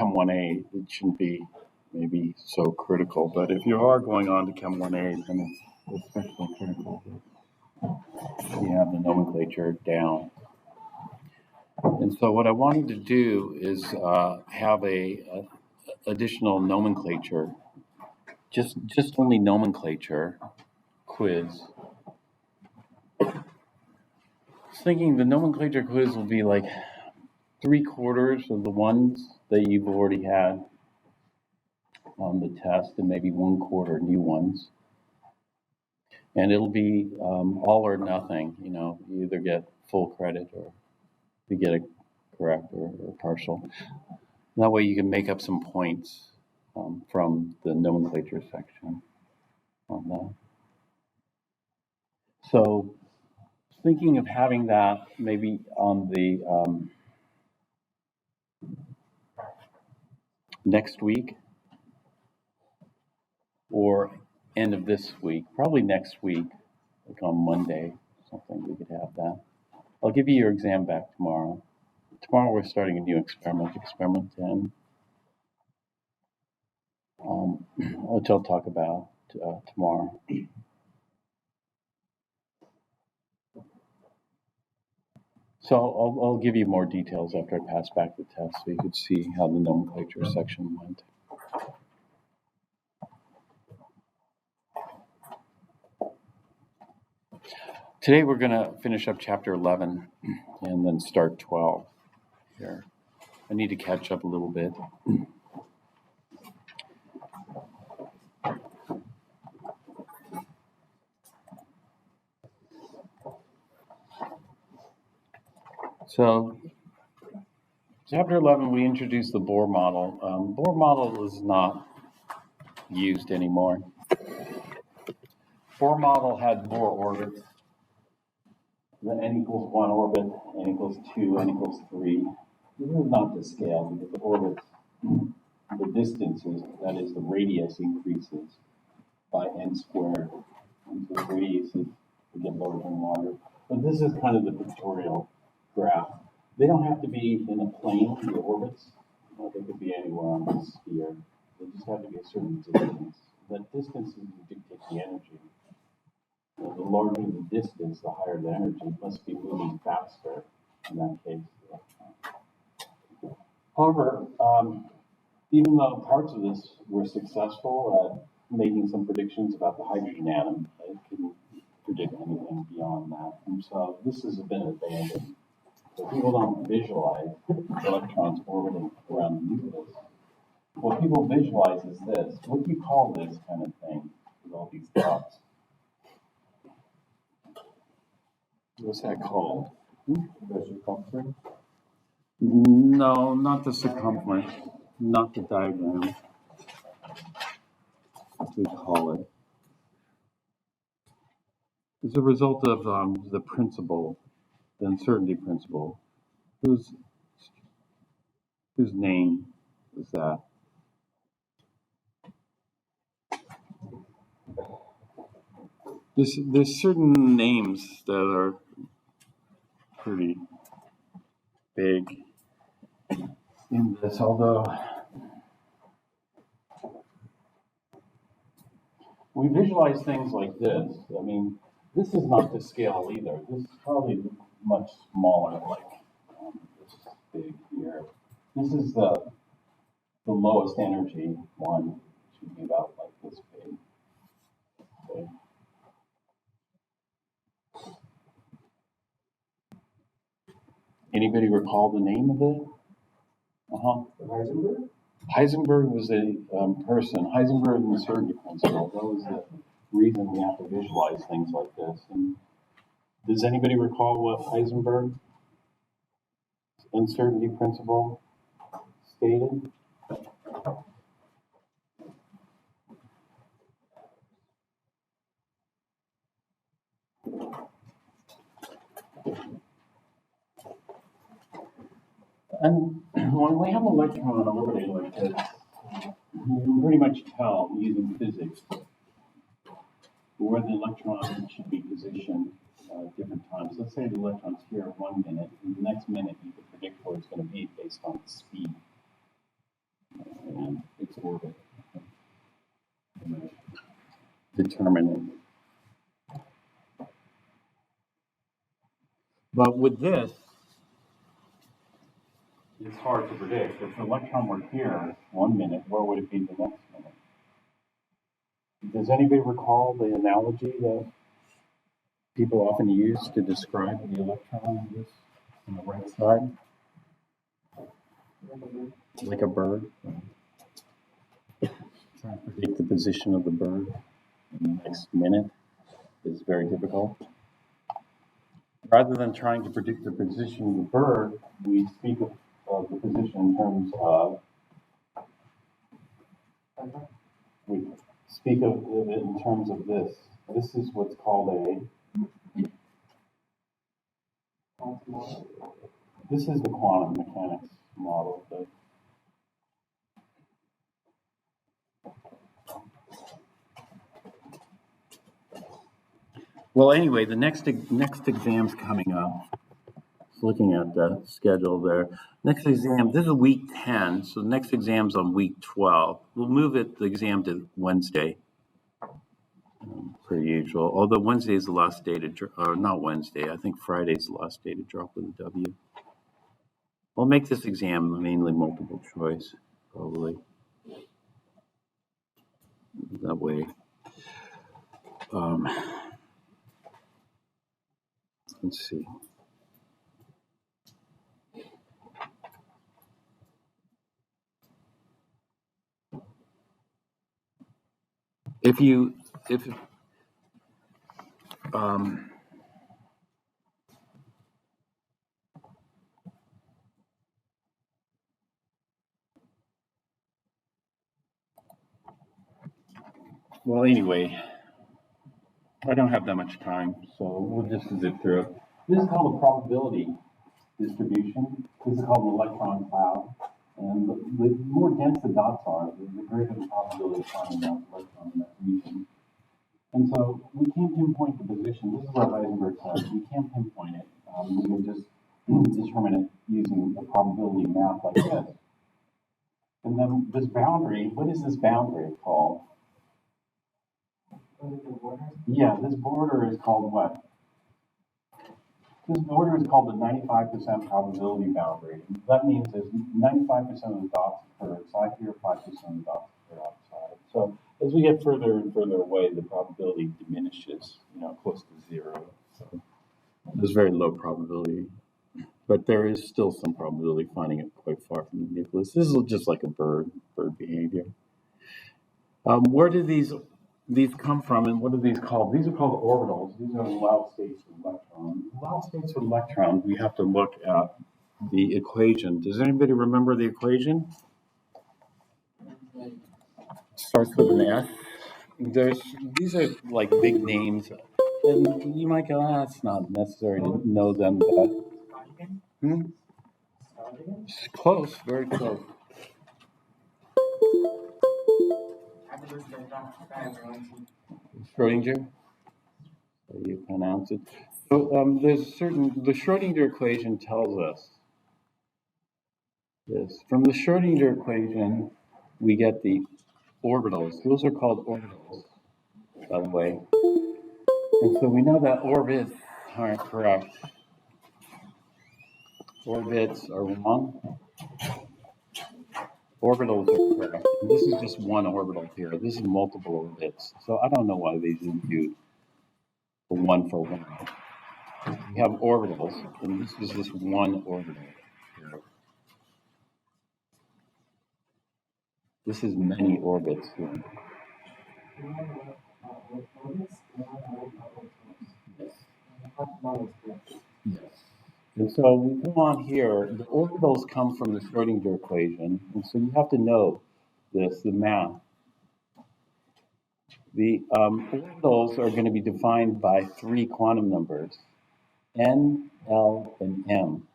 Chem 1A, it shouldn't be maybe so critical. But if you are going on to Chem 1A, then it's especially critical that you have the nomenclature down. And so what I wanted to do is have a additional nomenclature, just only nomenclature quiz. I was thinking the nomenclature quiz will be like 3/4 of the ones that you've already had on the test, and maybe 1/4 new ones. And it'll be all or nothing. You either get full credit or you get it correct or partial. That way you can make up some points from the nomenclature section on that. So thinking of having that maybe on the next week or end of this week, probably next week, like on Monday, something, we could have that. I'll give you your exam back tomorrow. Tomorrow we're starting a new experiment 10, which I'll talk about tomorrow. So I'll give you more details after I pass back the test so you could see how the nomenclature section went. Today we're going to finish up chapter 11 and then start 12 here. I need to catch up a little bit. So, chapter 11, we introduced the Bohr model. Bohr model is not used anymore. Bohr model had Bohr orbits. The n equals 1 orbit, n equals 2, n equals 3. This is not to scale because the orbits, the distances, that is the radius, increases by n squared. And so the radiuses get larger and larger. But this is kind of the pictorial graph. They don't have to be in a plane, the orbits. They could be anywhere on the sphere. They just have to be a certain distance. That distance dictates the energy. The larger the distance, the higher the energy. It must be moving faster in that case. However, even though parts of this were successful at making some predictions about the hydrogen atom, it couldn't predict anything beyond that. And so this has been abandoned. So people don't visualize electrons orbiting around the nucleus. What people visualize is this. What do you call this kind of thing with all these dots? What's that called? The circumference? No, not the circumference, not the diagram. What do we call it? It's a result of the principle, the uncertainty principle. Whose name is that? There's certain names that are pretty big in this, although we visualize things like this. I mean, this is not to scale either. This is probably much smaller, like this big here. This is the lowest energy one. It should be about like this big. Okay. Anybody recall the name of it? Heisenberg? Heisenberg was a person. Heisenberg and the uncertainty principle. That was the reason we have to visualize things like this. And does anybody recall what Heisenberg's uncertainty principle stated? And when we have an electron orbiting like this, you can pretty much tell using physics where the electron should be positioned at different times. Let's say the electron's here 1 minute, and the next minute you can predict where it's going to be based on its speed. orbit. Determine it. But with this, it's hard to predict. If the electron were here 1 minute, where would it be the next minute? Does anybody recall the analogy that people often use to describe the electron on this on the right side? Like a bird. Trying to predict the position of the bird in the next minute is very difficult. Rather than trying to predict the position of the bird, we speak of the position in terms of this. This is what's called this is the quantum mechanics model. Well, anyway, the next exam's coming up. Just looking at the schedule there. Next exam, this is week 10, so the next exam's on week 12. We'll move the exam to Wednesday, per usual. Although Wednesday is the last day to, or not Wednesday, I think Friday's the last day to drop with a W. I'll make this exam mainly multiple choice, probably. That way. Let's see. Well, anyway, I don't have that much time, so we'll just zip through it. This is called a probability distribution. This is called an electron cloud. And the more dense the dots are, the greater the probability of finding an electron in that region. And so we can't pinpoint the position. This is what Heisenberg says. We can't pinpoint it. We can just determine it using a probability map like this. And then this boundary, what is this boundary called? Yeah, this border is called what? This border is called the 95% probability boundary. That means there's 95% of the dots occur inside here, 5% of the dots occur outside. So as we get further and further away, the probability diminishes, close to zero. So there's very low probability, but there is still some probability finding it quite far from the nucleus. This is just like a bird behavior. Where do these come from, and what are these called? These are called orbitals. These are allowed states of electrons. Allowed states of electrons, we have to look at the equation. Does anybody remember the equation? It starts with an S. These are like big names, and you might go, it's not necessary to know them, but it's close, very close. Schrodinger, how you pronounce it. So the Schrodinger equation tells us this. From the Schrodinger equation, we get the orbitals. Those are called orbitals, by the way. And so we know that orbits aren't correct. Orbits are wrong. Orbitals are correct. And this is just one orbital here. This is multiple orbits. So I don't know why they didn't do the one for one. We have orbitals, and this is just one orbital here. This is many orbits here. Yes. And so we come on here, the orbitals come from the Schrodinger equation, and so you have to know this, the math. The orbitals are going to be defined by 3 quantum numbers, N, L, and M.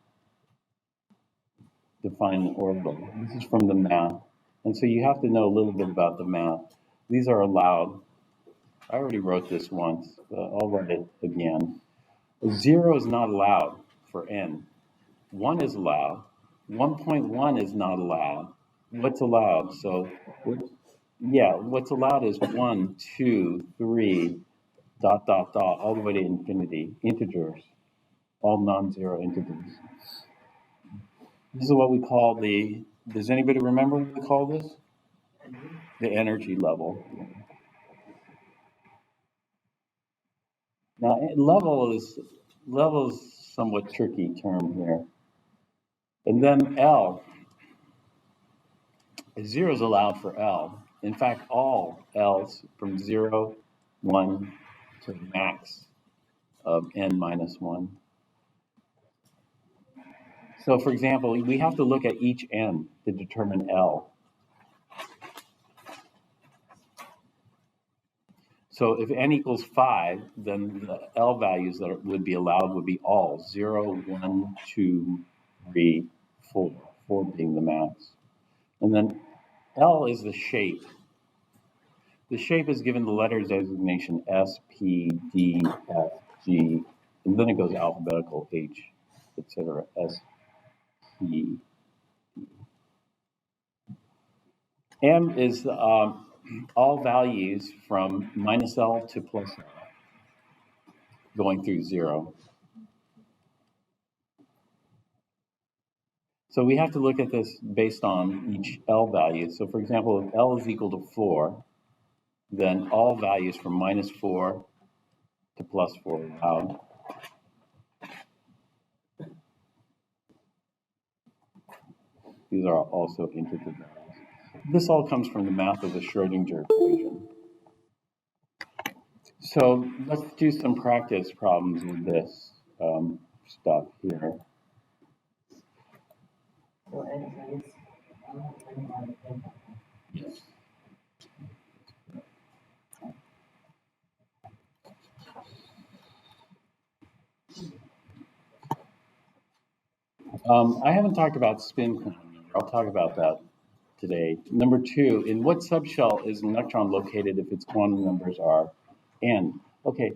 Define the orbital. This is from the math. And so you have to know a little bit about the math. These are allowed. I already wrote this once, but I'll write it again. 0 is not allowed for N. 1 is allowed. 1.1 is not allowed. What's allowed? So Yeah, what's allowed is 1, 2, 3, dot, dot, dot, all the way to infinity, integers, all non-zero integers. This is what we call does anybody remember what we call this? The energy level. Now, level is somewhat tricky term here. And then L, zero is allowed for L. In fact, all L's from 0, 1 to the max of n minus 1. So for example, we have to look at each n to determine L. So if n equals 5, then the L values that would be allowed would be all 0, 1, 2, 3, 4, 4 being the max. And then L is the shape. The shape is given the letter designation S, P, D, F, G, and then it goes alphabetical H, etc. S, P. M is all values from minus L to plus L, going through 0. So we have to look at this based on each L value. So for example, if L is equal to 4, then all values from minus 4 to plus 4 are allowed. These are also integer values. This all comes from the math of the Schrodinger equation. So let's do some practice problems with this stuff here. Yes. I haven't talked about spin quantum number. I'll talk about that today. Number 2, in what subshell is an electron located if its quantum numbers are n? Okay,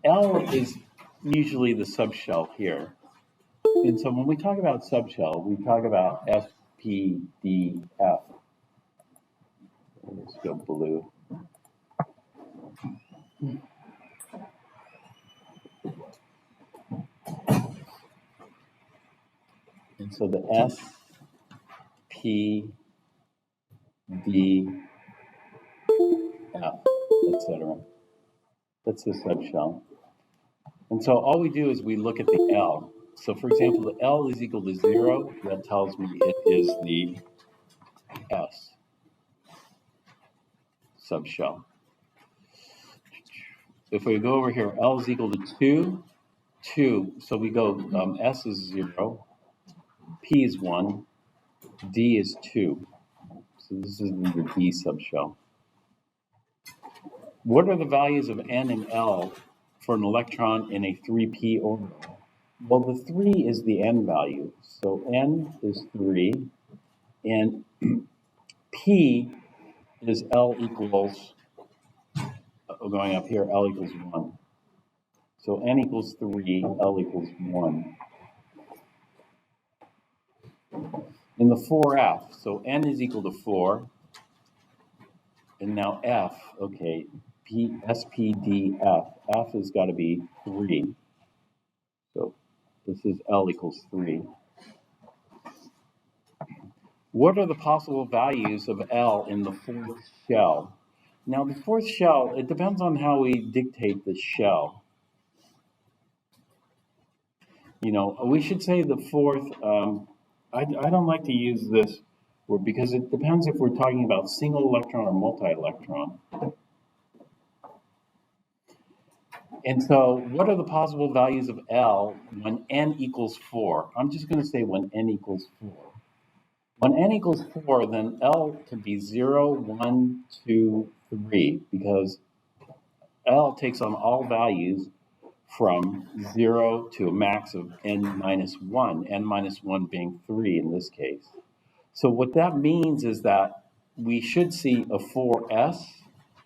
L is usually the subshell here. And so when we talk about subshell, we talk about S, P, D, F. Let's go blue. And so the S, P, D, F, etc. That's the subshell. And so all we do is we look at the L. So for example, the L is equal to 0. That tells me it is the S subshell. If we go over here, L is equal to 2. So we go, S is 0, P is 1, D is 2. So this is the D subshell. What are the values of N and L for an electron in a 3p orbital? Well, the 3 is the N value. So N is 3, and P is L equals, going up here, L equals 1. So N equals 3, L equals 1. In the 4F, so N is equal to 4, and now F, okay, S, P, D, F. F has got to be 3. So this is L equals 3. What are the possible values of L in the 4th shell? Now the 4th shell, it depends on how we dictate the shell. You know, we should say the 4th, I don't like to use this word because it depends if we're talking about single electron or multi-electron. And so what are the possible values of L when n equals 4? I'm just going to say when n equals 4. When n equals 4, then L can be 0, 1, 2, 3, because L takes on all values from 0 to a max of n minus 1, n minus 1 being 3 in this case. So what that means is that we should see a 4s,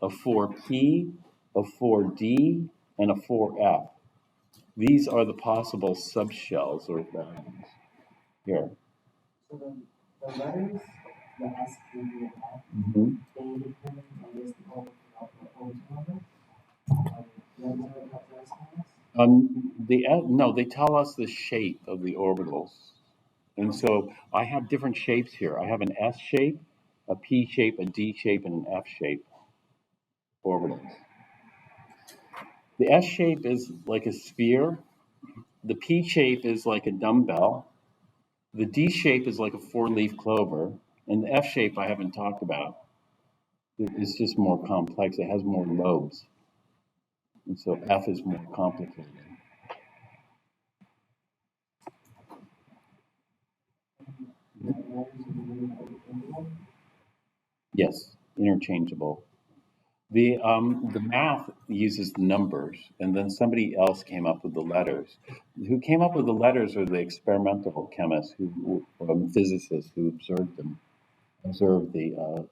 a 4p, a 4d, and a 4f. These are the possible subshells or values here. So the values, the S, P, D, and F, No, they tell us the shape of the orbitals. And so I have different shapes here. I have an S shape, a P shape, a D shape, and an F shape orbitals. The S shape is like a sphere. The P shape is like a dumbbell. The D shape is like a four-leaf clover. And the F shape I haven't talked about. It's just more complex. It has more lobes. And so F is more complicated. Yes, interchangeable. The math uses the numbers, and then somebody else came up with the letters. Who came up with the letters are the experimental chemists, physicists who observed the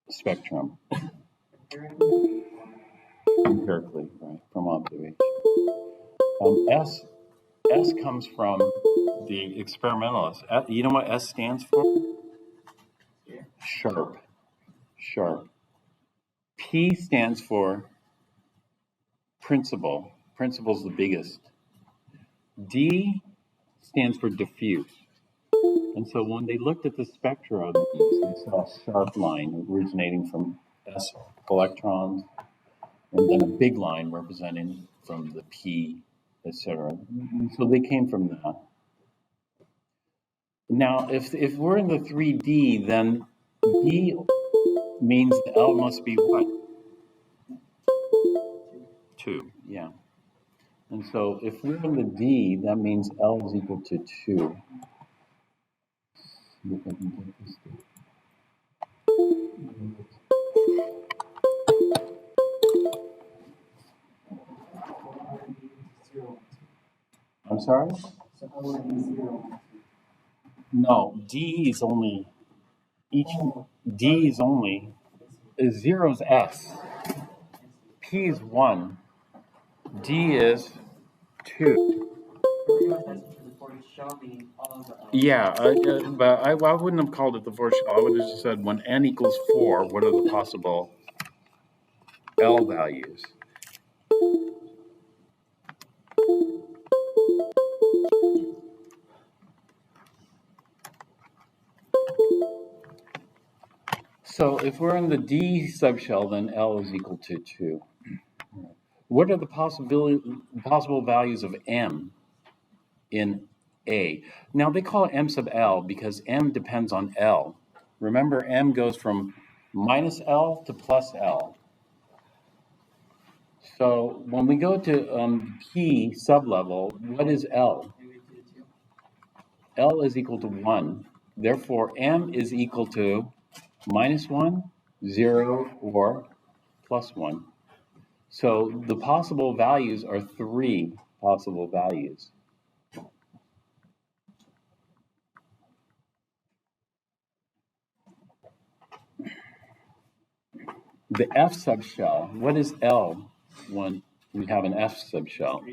spectrum empirically, right, from observation. S comes from the experimentalists. You know what S stands for? Sharp. Sharp. P stands for principal. Principal's the biggest. D stands for diffuse. And so when they looked at the spectra of these, they saw a sharp line originating from S electrons, and then a big line representing from the P, etc. So they came from that. Now, if we're in the 3D, then D means the L must be what? 2, yeah. And so if we're in the D, that means L is equal to 2. I'm sorry? No, D is only, each D is only, 0 is S, P is 1, D is 2. Yeah, but I wouldn't have called it the fourth shell. I would have just said when n equals 4, what are the possible L values? So if we're in the D subshell, then L is equal to 2. What are the possible values of M in A? Now they call it M sub L because M depends on L. Remember, M goes from minus L to plus L. So when we go to P sublevel, what is L? L is equal to 1. Therefore, M is equal to minus 1, 0, or plus 1. So the possible values are 3 possible values. The F subshell, what is L when we have an F subshell?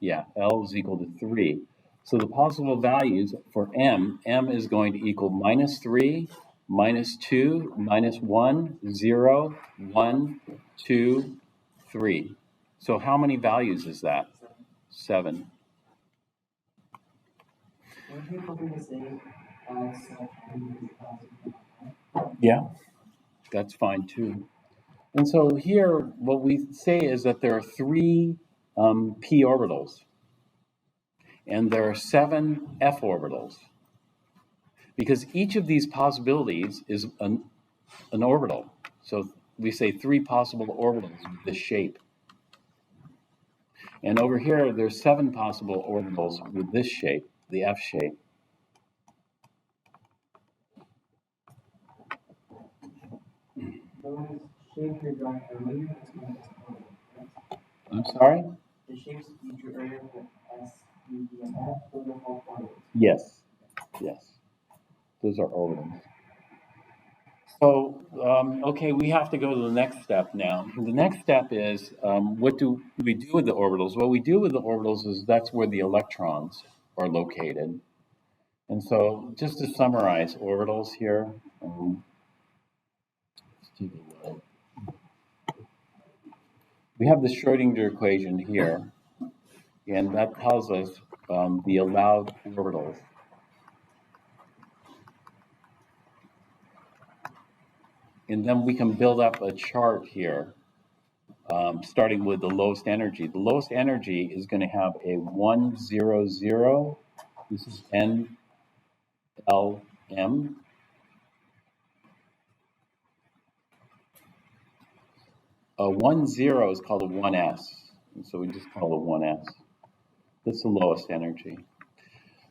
Yeah, L is equal to 3. So the possible values for M is going to equal minus 3, minus 2, minus 1, 0, 1, 2, 3. So how many values is that? 7. Yeah, that's fine too. And so here, what we say is that there are 3 p orbitals, and there are 7 f orbitals, because each of these possibilities is an orbital. So we say 3 possible orbitals with this shape. And over here, there's 7 possible orbitals with this shape, the F shape. I'm sorry? The shapes you drew earlier with S, U, D, and F, those are all orbitals. Yes, yes. Those are orbitals. So, okay, we have to go to the next step now. The next step is, what do we do with the orbitals? What we do with the orbitals is that's where the electrons are located. And so, just to summarize orbitals here, let's take a look. We have the Schrodinger equation here. And that tells us the allowed orbitals. And then we can build up a chart here, starting with the lowest energy. The lowest energy is going to have a 1, 0, 0. This is NLM. A 1, 0 is called a 1s. And so we just call it 1s. That's the lowest energy.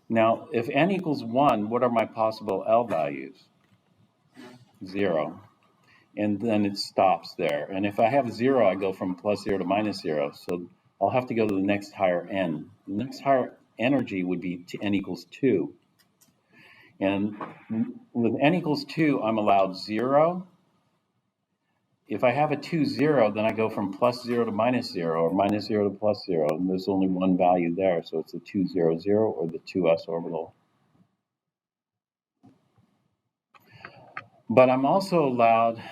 Now, if n equals 1, what are my possible L values? 0. And then it stops there. And if I have 0, I go from plus 0 to minus 0. So I'll have to go to the next higher n. The next higher energy would be n equals 2. And with n equals 2, I'm allowed 0. If I have a 2, 0, then I go from plus 0 to minus 0, or minus 0 to plus 0. And there's only one value there, so it's the 2, 0, 0, or the 2s orbital. But I'm also allowed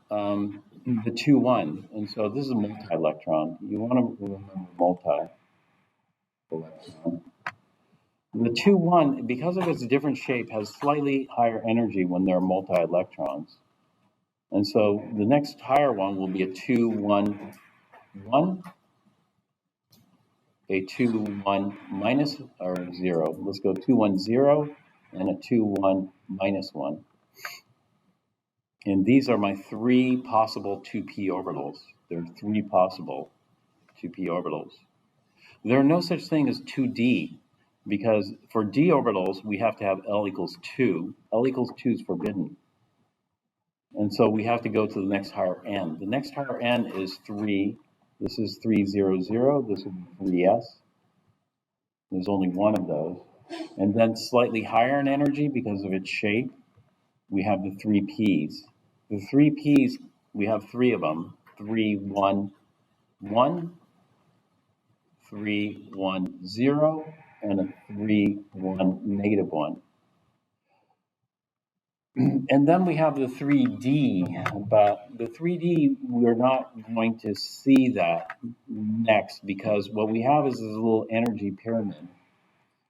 the 2, 1. And so this is a multi-electron. You want to remember multi-electron. The 2, 1, because of its different shape, has slightly higher energy when there are multi-electrons. And so the next higher one will be a 2, 1, 1, a 2, 1 minus, or 0. Let's go 2, 1, 0, and a 2, 1 minus 1. And these are my 3 possible 2p orbitals. There are 3 possible 2p orbitals. There are no such thing as 2d, because for d orbitals, we have to have L equals 2. L equals 2 is forbidden. And so we have to go to the next higher n. The next higher n is 3. This is 3, 0, 0. This is 3s. There's only one of those. And then slightly higher in energy because of its shape, we have the 3p's. The 3p's, we have 3 of them. 3, 1, 1, 3, 1, 0, and a 3, 1, negative 1. And then we have the 3D, but the 3D, we're not going to see that next, because what we have is this little energy pyramid.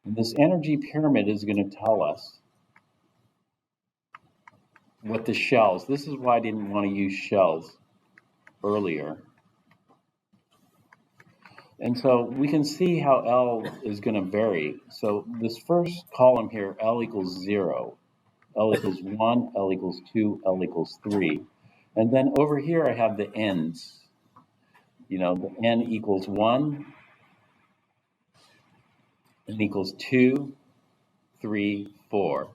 And this energy pyramid is going to tell us what the shells. This is why I didn't want to use shells earlier. And so we can see how L is going to vary. So this first column here, L equals 0. L equals 1, L equals 2, L equals 3. And then over here I have the n's. You know, the n equals 1, n equals 2, 3, 4.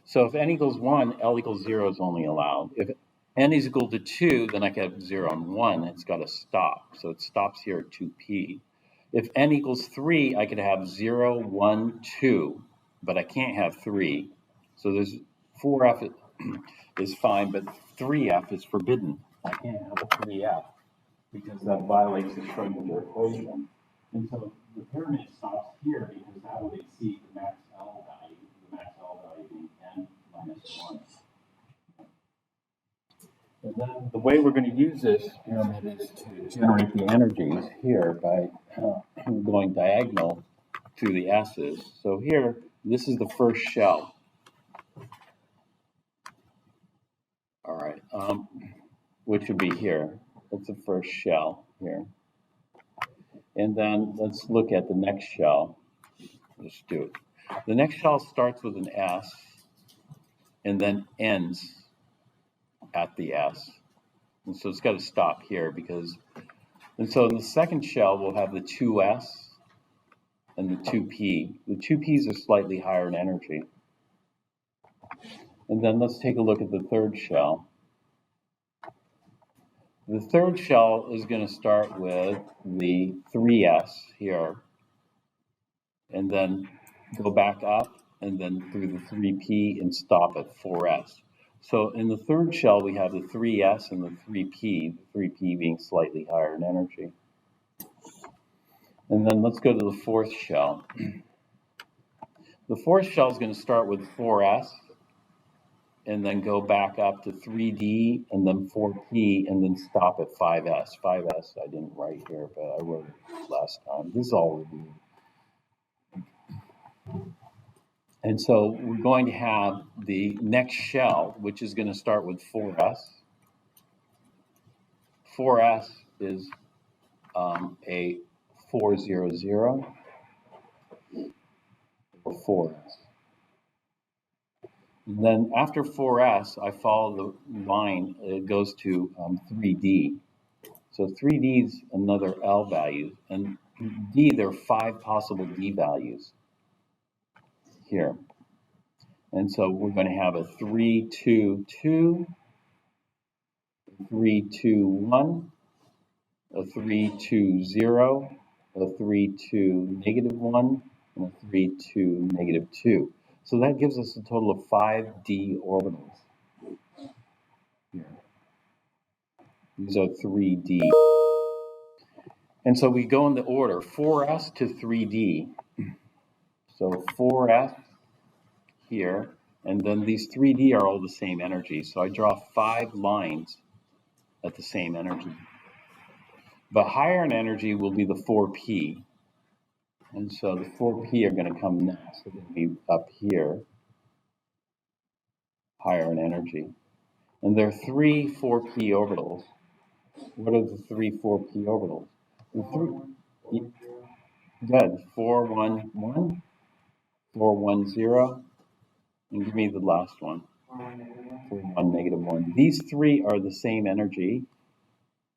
So if n equals 1, L equals 0 is only allowed. If n is equal to 2, then I can have 0 and 1. It's got to stop. So it stops here at 2p. If n equals 3, I could have 0, 1, 2, but I can't have 3. So there's 4f is fine, but 3f is forbidden. I can't have a 3f because that violates the Schrodinger equation. And so the pyramid stops here because that would exceed the max L value, the max L value being n minus 1. And then the way we're going to use this pyramid is to generate the energies here by going diagonal through the S's. So here, this is the first shell. All right, which would be here. That's the first shell here. And then let's look at the next shell. Let's do it. The next shell starts with an S and then ends at the S. And so it's got to stop here because, and so in the second shell, we'll have the 2s and the 2p. The 2p's are slightly higher in energy. And then let's take a look at the third shell. The third shell is going to start with the 3s here, and then go back up, and then through the 3p and stop at 4s. So in the third shell, we have the 3s and the 3p, the 3p being slightly higher in energy. And then let's go to the fourth shell. The fourth shell is going to start with 4s, and then go back up to 3D and then 4P and then stop at 5S. 5S I didn't write here, but I wrote it last time. This is all reviewed. And so we're going to have the next shell, which is going to start with 4S. 4S is a 400 or 4S. And then after 4S, I follow the line, it goes to 3D. So 3D is another L value, and D, there are 5 possible D values here. And so we're going to have a 3, 2, 2, 3, 2, 1, a 3, 2, 0, a 3, 2, negative 1, and a 3, 2, negative 2. So that gives us a total of 5 D orbitals here. These are 3D. And so we go in the order 4S to 3D. So 4S here, and then these 3D are all the same energy. So I draw 5 lines at the same energy. But higher in energy will be the 4P. And so the 4P are going to come next. They're going to be up here, higher in energy. And there are 3 4P orbitals. What are the 3 4P orbitals? Good. 4, 1, 1, 4, 1, 0. And give me the last one. 4, 1, negative 1. These 3 are the same energy.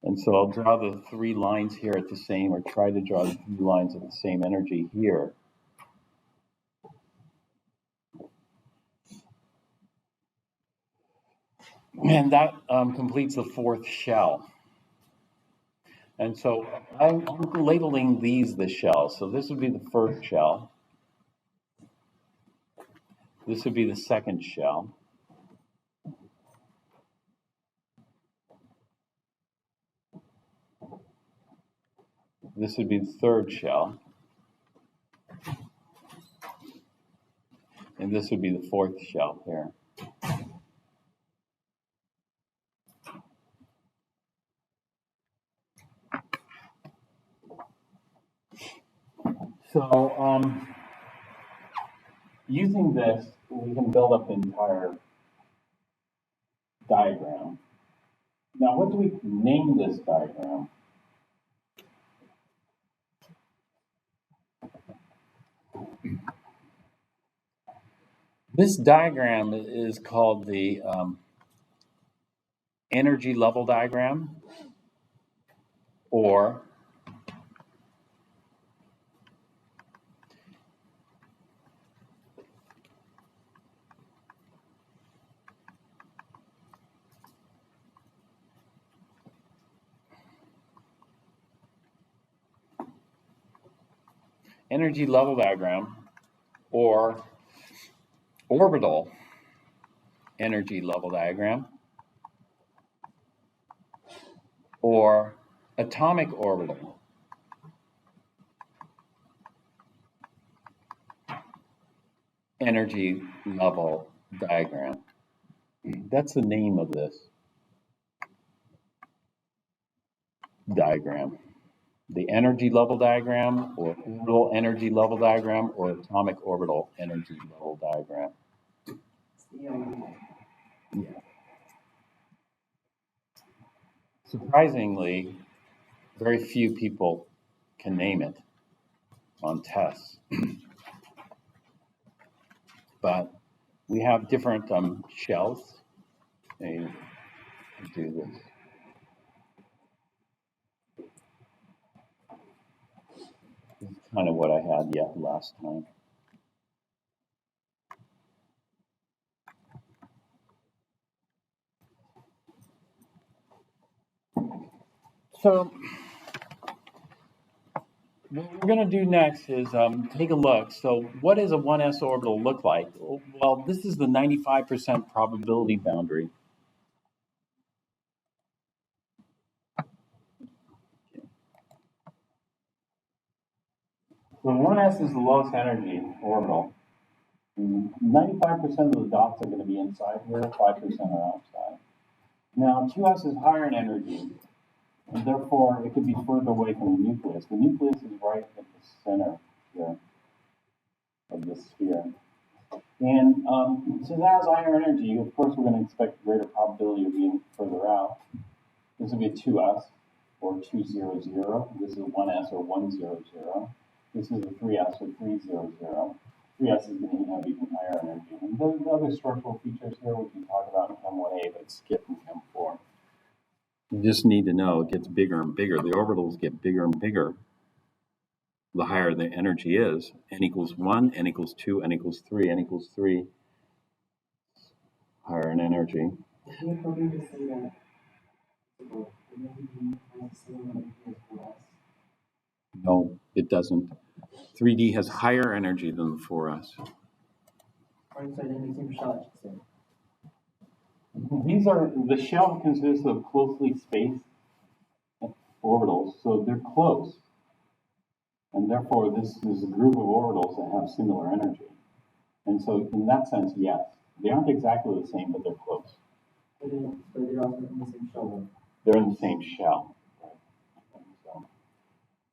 And so I'll draw the 3 lines here at the same, or try to draw the 3 lines at the same energy here. And that completes the 4th shell. And so I'm labeling these the shells. So this would be the 1st shell. This would be the 2nd shell. This would be the 3rd shell. And this would be the 4th shell here. So using this, we can build up the entire diagram. Now, what do we name this diagram? This diagram is called the energy level diagram, or energy level diagram, or orbital energy level diagram, or atomic orbital energy level diagram. That's the name of this diagram. The energy level diagram, or orbital energy level diagram, or atomic orbital energy level diagram. Yeah. Surprisingly, very few people can name it on tests. But we have different shells. Let me do this. This is kind of what I had last time. So what we're going to do next is take a look. So what does a 1s orbital look like? Well, this is the 95% probability boundary. So 1s is the lowest energy orbital. 95% of the dots are going to be inside here, 5% are outside. Now, 2s is higher in energy, and therefore it could be further away from the nucleus. The nucleus is right at the center here of the sphere. And since it has higher energy, of course, we're going to expect greater probability of being further out. This would be a 2s, or 2, 0, 0. This is a 1s, or 1, 0, 0. This is a 3s, or 3, 0, 0. 3s is going to have even higher energy. And the other structural features here we can talk about in Chem 1a, but skip in Chem 4. You just need to know it gets bigger and bigger. The orbitals get bigger and bigger the higher the energy is. N equals 1, N equals 2, N equals 3, N equals 3, higher in energy. No, it doesn't. 3D has higher energy than the 4s. These are, the shell consists of closely spaced orbitals, so they're close. And therefore, this is a group of orbitals that have similar energy. And so, in that sense, yes. They aren't exactly the same, but they're close. But they're also in the same shell. They're in the same shell.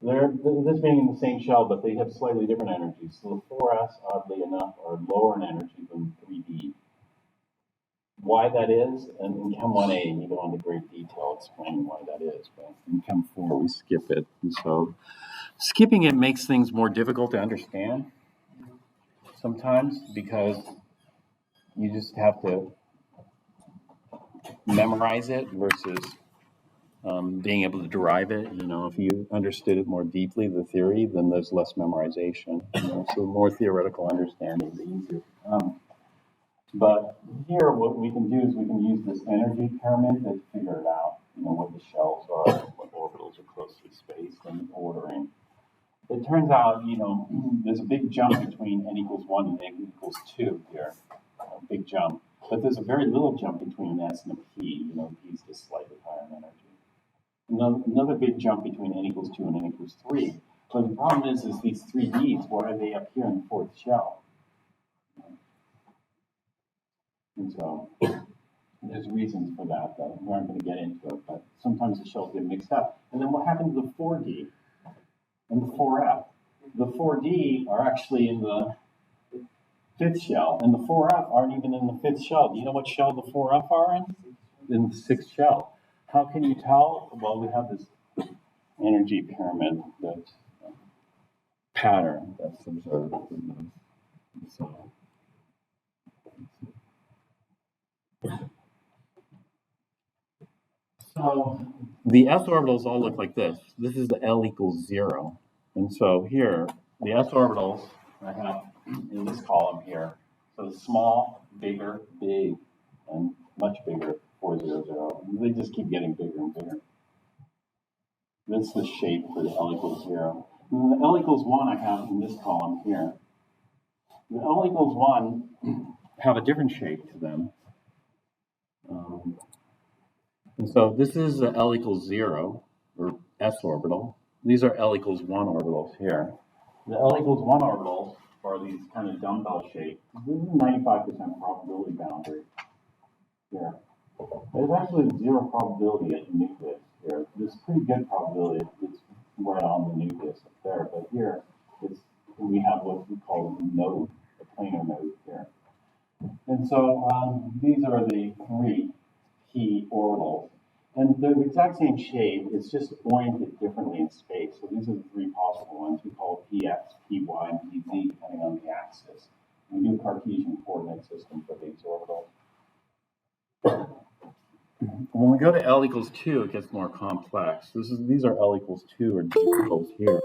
So, this being in the same shell, but they have slightly different energies. So the 4s, oddly enough, are lower in energy than 3D. Why that is, and in Chem 1a, you go into great detail explaining why that is, but in Chem 4, we skip it. And so skipping it makes things more difficult to understand sometimes because you just have to memorize it versus being able to derive it. You know, if you understood it more deeply, the theory, then there's less memorization. You know, so more theoretical understanding, the easier it becomes. But here, what we can do is we can use this energy pyramid to figure it out. You know, what the shells are, what orbitals are closely spaced, and ordering. It turns out, you know, there's a big jump between n equals 1 and n equals 2 here. A big jump. But there's a very little jump between an s and a p. You know, p is just slightly higher in energy. Another big jump between n equals 2 and n equals 3. But the problem is these 3Ds, why are they up here in the fourth shell? And so there's reasons for that, though. We aren't going to get into it, but sometimes the shells get mixed up. And then what happens to the 4D and the 4F? The 4D are actually in the fifth shell, and the 4F aren't even in the fifth shell. Do you know what shell the 4F are in? In the sixth shell. How can you tell? Well, we have this energy pyramid that's pattern that's observed in the cell. So the s orbitals all look like this. This is the L equals 0. And so here, the s orbitals I have in this column here. So small, bigger, big, and much bigger, 4, 0, 0. They just keep getting bigger and bigger. That's the shape for the L equals 0. And the L equals 1 I have in this column here. The L equals 1 have a different shape to them. And so this is the L equals 0, or s orbital. These are L equals 1 orbitals here. The L equals 1 orbitals are these kind of dumbbell shaped. This is a 95% probability boundary here. There's actually 0 probability at the nucleus here. There's pretty good probability it's right on the nucleus up there, but here we have what we call a node, a planar node here. And so these are the 3 key orbitals. And they're the exact same shape, it's just oriented differently in space. So these are the 3 possible ones. We call it px, py, and pz, depending on the axis. We do a Cartesian coordinate system for these orbitals. When we go to L equals 2, it gets more complex. These are L equals 2 or d orbitals here.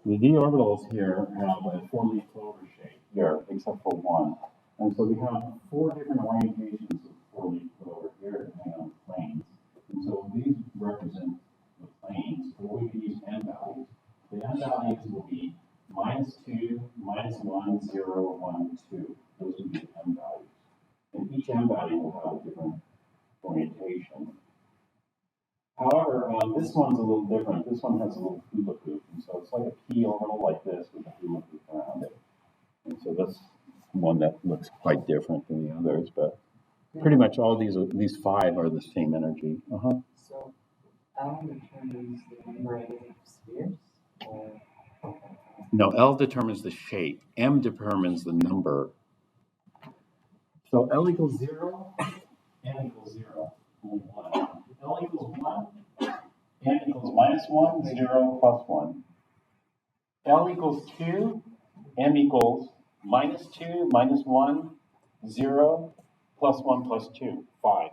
The d orbitals here have a 4-leaf clover shape here, except for 1. And so we have 4 different orientations of 4-leaf clover here, depending on the planes. And so these represent the planes. So we can use n values. The n values will be -2, -1, 0, 1, 2. Those would be the n values. And each n value will have a different orientation. However, this one's a little different. This one has a little hula hoop, and so it's like a p orbital like this with a hula hoop around it. And so that's one that looks quite different than the others, but pretty much all these five are the same energy. So L determines the number of spheres, or No, L determines the shape. M determines the number. So L equals 0, N equals 0, only 1. L equals 1, N equals -1, 0, +1. L equals 2, M equals -2, -1, 0, +1, +2, 5.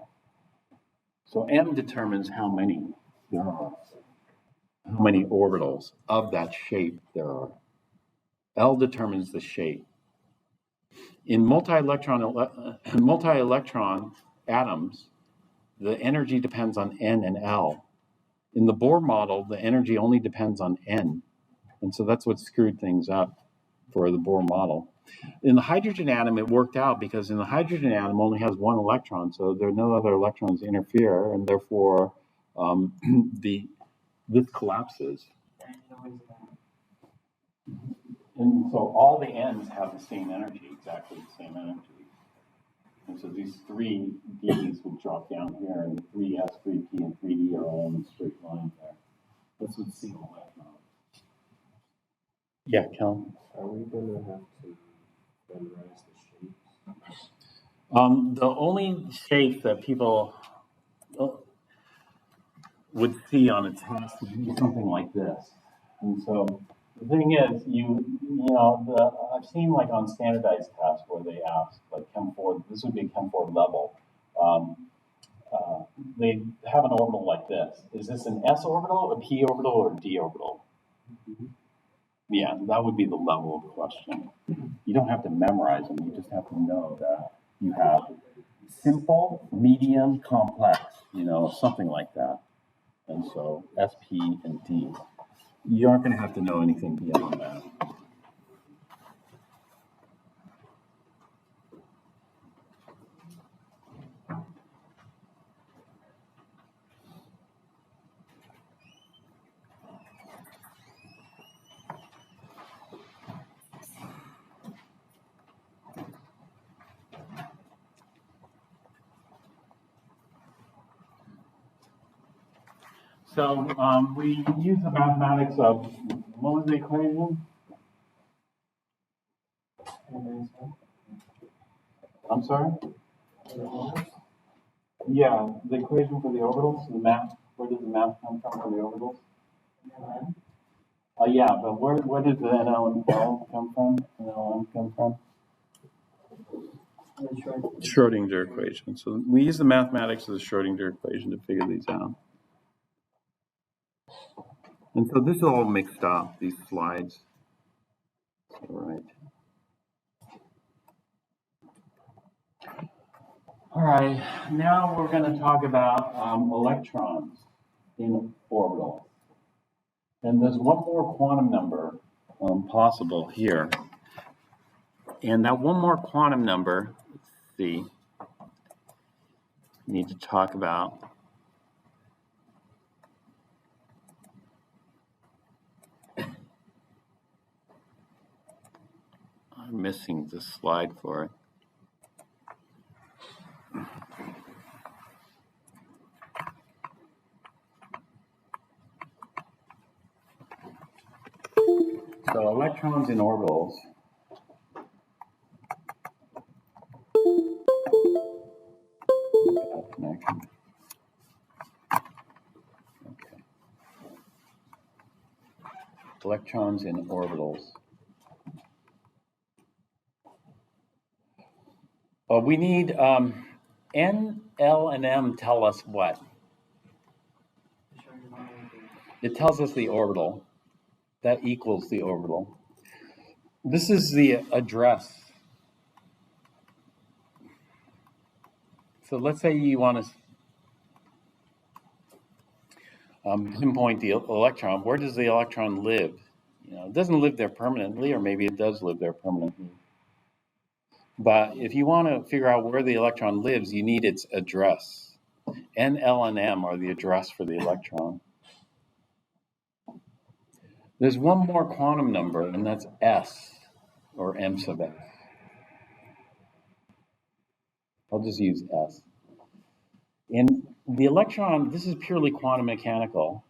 So M determines how many there are, how many orbitals of that shape there are. L determines the shape. In multi-electron atoms, the energy depends on N and L. In the Bohr model, the energy only depends on N. And so that's what screwed things up for the Bohr model. In the hydrogen atom, it worked out because in the hydrogen atom only has one electron, so there are no other electrons to interfere, and therefore this collapses. And so all the N's have the same energy, exactly the same energy. And so these three D's will drop down here, and the 3S, 3P, and 3E are all in a straight line there. That's what single electron. Yeah, Kel? Are we going to have to memorize the shapes? The only shape that people would see on a test would be something like this. And so the thing is, I've seen like on standardized tests where they ask like Chem 4, this would be a Chem 4 level. They have an orbital like this. Is this an S orbital, a P orbital, or a D orbital? Mm-hmm. Yeah, that would be the level of question. You don't have to memorize them. You just have to know that you have simple, medium, complex, something like that. And so S, P, and D. You aren't going to have to know anything beyond that. So we use the mathematics of, what was the equation? I'm sorry? Yeah, the equation for the orbitals, the math. Where does the math come from for the orbitals? Yeah, but where does the NL and L come from? NLM come from? Schrodinger equation. So we use the mathematics of the Schrodinger equation to figure these out. And so this is all mixed up, these slides. All right. All right, now we're going to talk about electrons in orbital. And there's one more quantum number possible here. And that one more quantum number, let's see, we need to talk about. I'm missing the slide for it. So electrons in orbitals. Connection. Okay. Electrons in orbitals. We need N, L, and M tell us what? It tells us the orbital. That equals the orbital. This is the address. So let's say you want to pinpoint the electron. Where does the electron live? It doesn't live there permanently, or maybe it does live there permanently. But if you want to figure out where the electron lives, you need its address. N, L, and M are the address for the electron. There's one more quantum number, and that's S, or M sub S. I'll just use S. In the electron, this is purely quantum mechanical.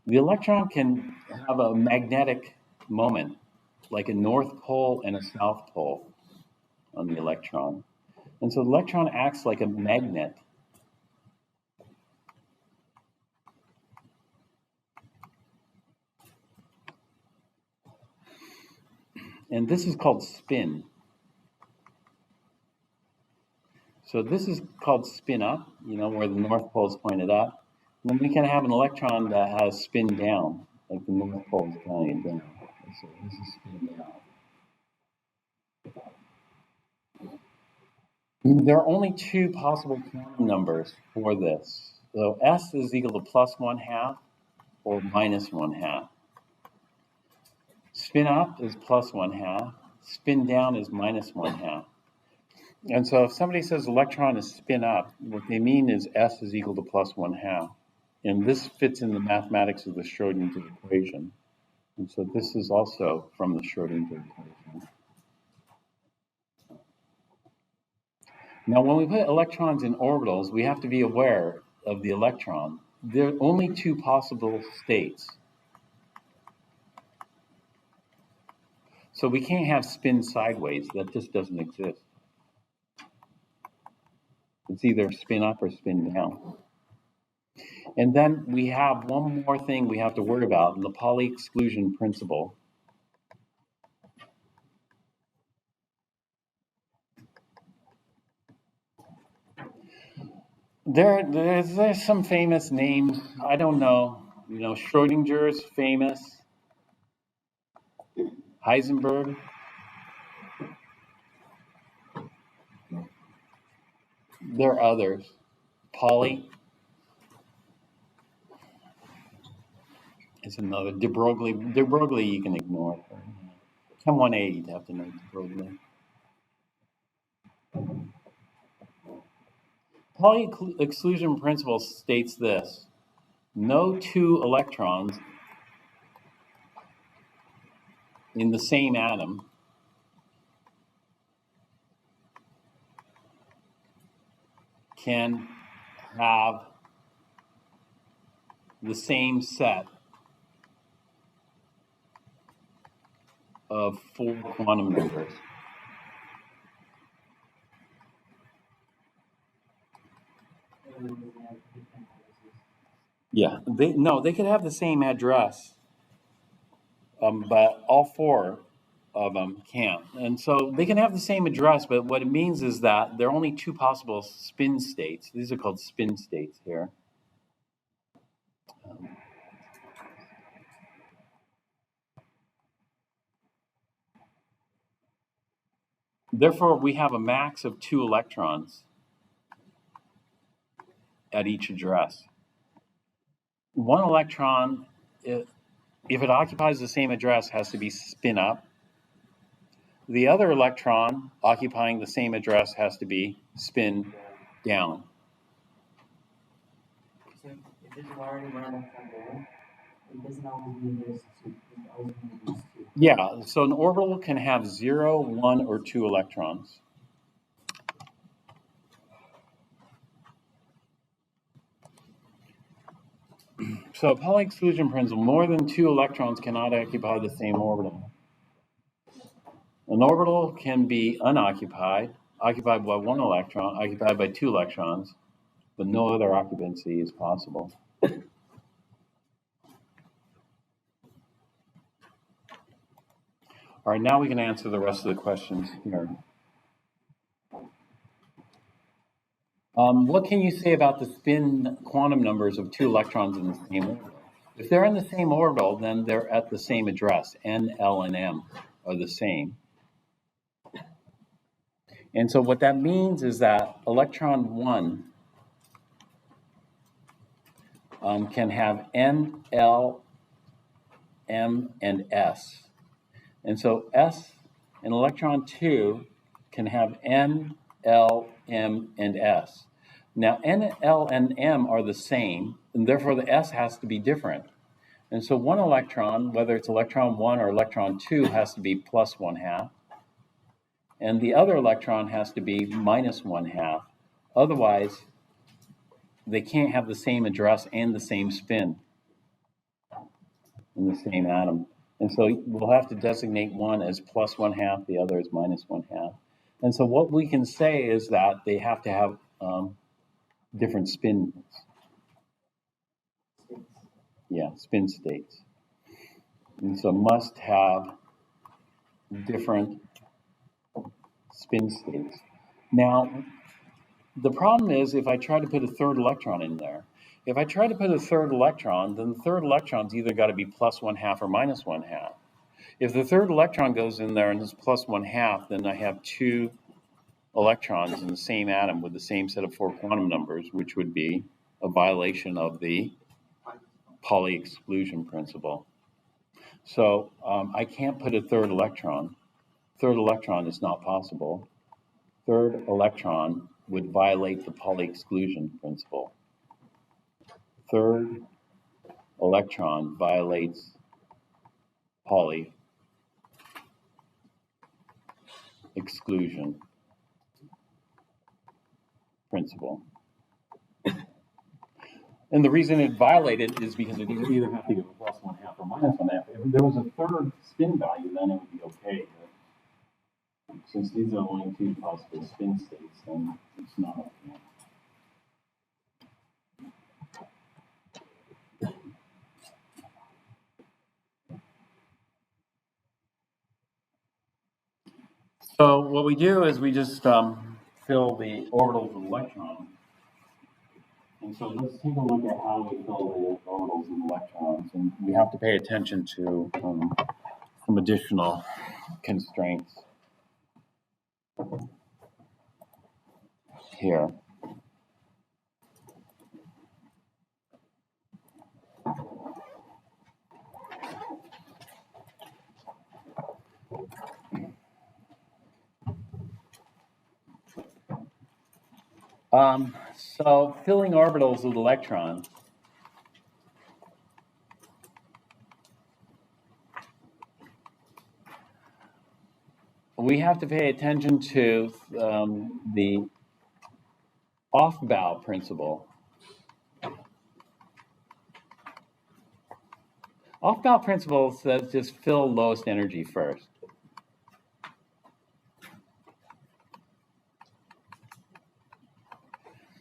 The electron can have a magnetic moment, like a north pole and a south pole on the electron. And so the electron acts like a magnet. And this is called spin. So this is called spin up, where the north pole is pointed up. And then we can have an electron that has spin down, like the north pole is pointing down. So this is spin down. There are only two possible quantum numbers for this. So S is equal to +1/2 or -1/2. Spin up is +1/2. Spin down is -1/2. And so if somebody says electron is spin up, what they mean is S is equal to +1/2. And this fits in the mathematics of the Schrodinger equation. And so this is also from the Schrodinger equation. Now, when we put electrons in orbitals, we have to be aware of the electron. There are only two possible states. So we can't have spin sideways. That just doesn't exist. It's either spin up or spin down. And then we have one more thing we have to worry about, the Pauli exclusion principle. There's some famous names. I don't know. Schrodinger's famous. Heisenberg. There are others. Pauli is another. De Broglie you can ignore. Chem 1A, you'd have to know De Broglie. Pauli exclusion principle states this: no two electrons in the same atom can have the same set of 4 quantum numbers. Yeah, they could have the same address, but all 4 of them can't. And so they can have the same address, but what it means is that there are only 2 possible spin states. These are called spin states here. Therefore, we have a max of 2 electrons at each address. One electron, if it occupies the same address, has to be spin up. The other electron occupying the same address has to be spin down. So if there's already one electron there, it doesn't always mean there's two. It always means there's two. Yeah, so an orbital can have 0, 1, or 2 electrons. So Pauli exclusion principle, more than 2 electrons cannot occupy the same orbital. An orbital can be unoccupied, occupied by 1 electron, occupied by 2 electrons, but no other occupancy is possible. All right, now we can answer the rest of the questions here. What can you say about the spin quantum numbers of 2 electrons in the same orbital? If they're in the same orbital, then they're at the same address. N, L, and M are the same. And so what that means is that electron 1 can have N, L, M, and S. And so S and electron 2 can have N, L, M, and S. Now, N, L, and M are the same, and therefore the S has to be different. And so one electron, whether it's electron 1 or electron 2, has to be +1/2. And the other electron has to be -1/2, Otherwise, they can't have the same address and the same spin in the same atom. And so we'll have to designate one as plus 1/2, the other as minus 1/2. And so what we can say is that they have to have different spins. Yeah, spin states. And so must have different spin states. Now, the problem is if I try to put a third electron in there, if I try to put a third electron, then the third electron's either got to be plus 1/2 or minus 1/2. If the third electron goes in there and is plus 1/2, then I have two electrons in the same atom with the same set of 4 quantum numbers, which would be a violation of the Pauli exclusion principle. So I can't put a third electron. Third electron is not possible. Third electron would violate the Pauli exclusion principle. Third electron violates Pauli exclusion principle. And the reason it violated is because it either have to go plus 1/2 or minus 1/2. If there was a third spin value, then it would be okay. But since these are only two possible spin states, then it's not okay. So what we do is we just fill the orbitals with electrons. And so let's take a look at how we fill the orbitals with electrons. And we have to pay attention to some additional constraints here. So filling orbitals with electrons. We have to pay attention to the off-bow principle. Off-bow principle says just fill lowest energy first.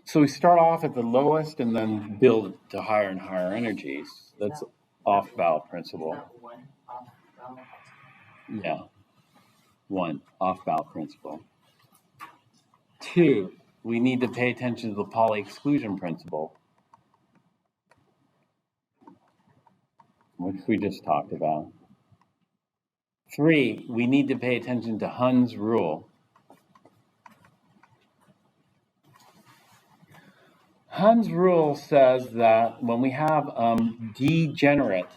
So we start off at the lowest and then build to higher and higher energies. That's off-bow principle. One off-bow. Yeah. 1, off-bow principle. 2, we need to pay attention to the Pauli exclusion principle, which we just talked about. 3, we need to pay attention to Hund's rule. Hund's rule says that when we have degenerate,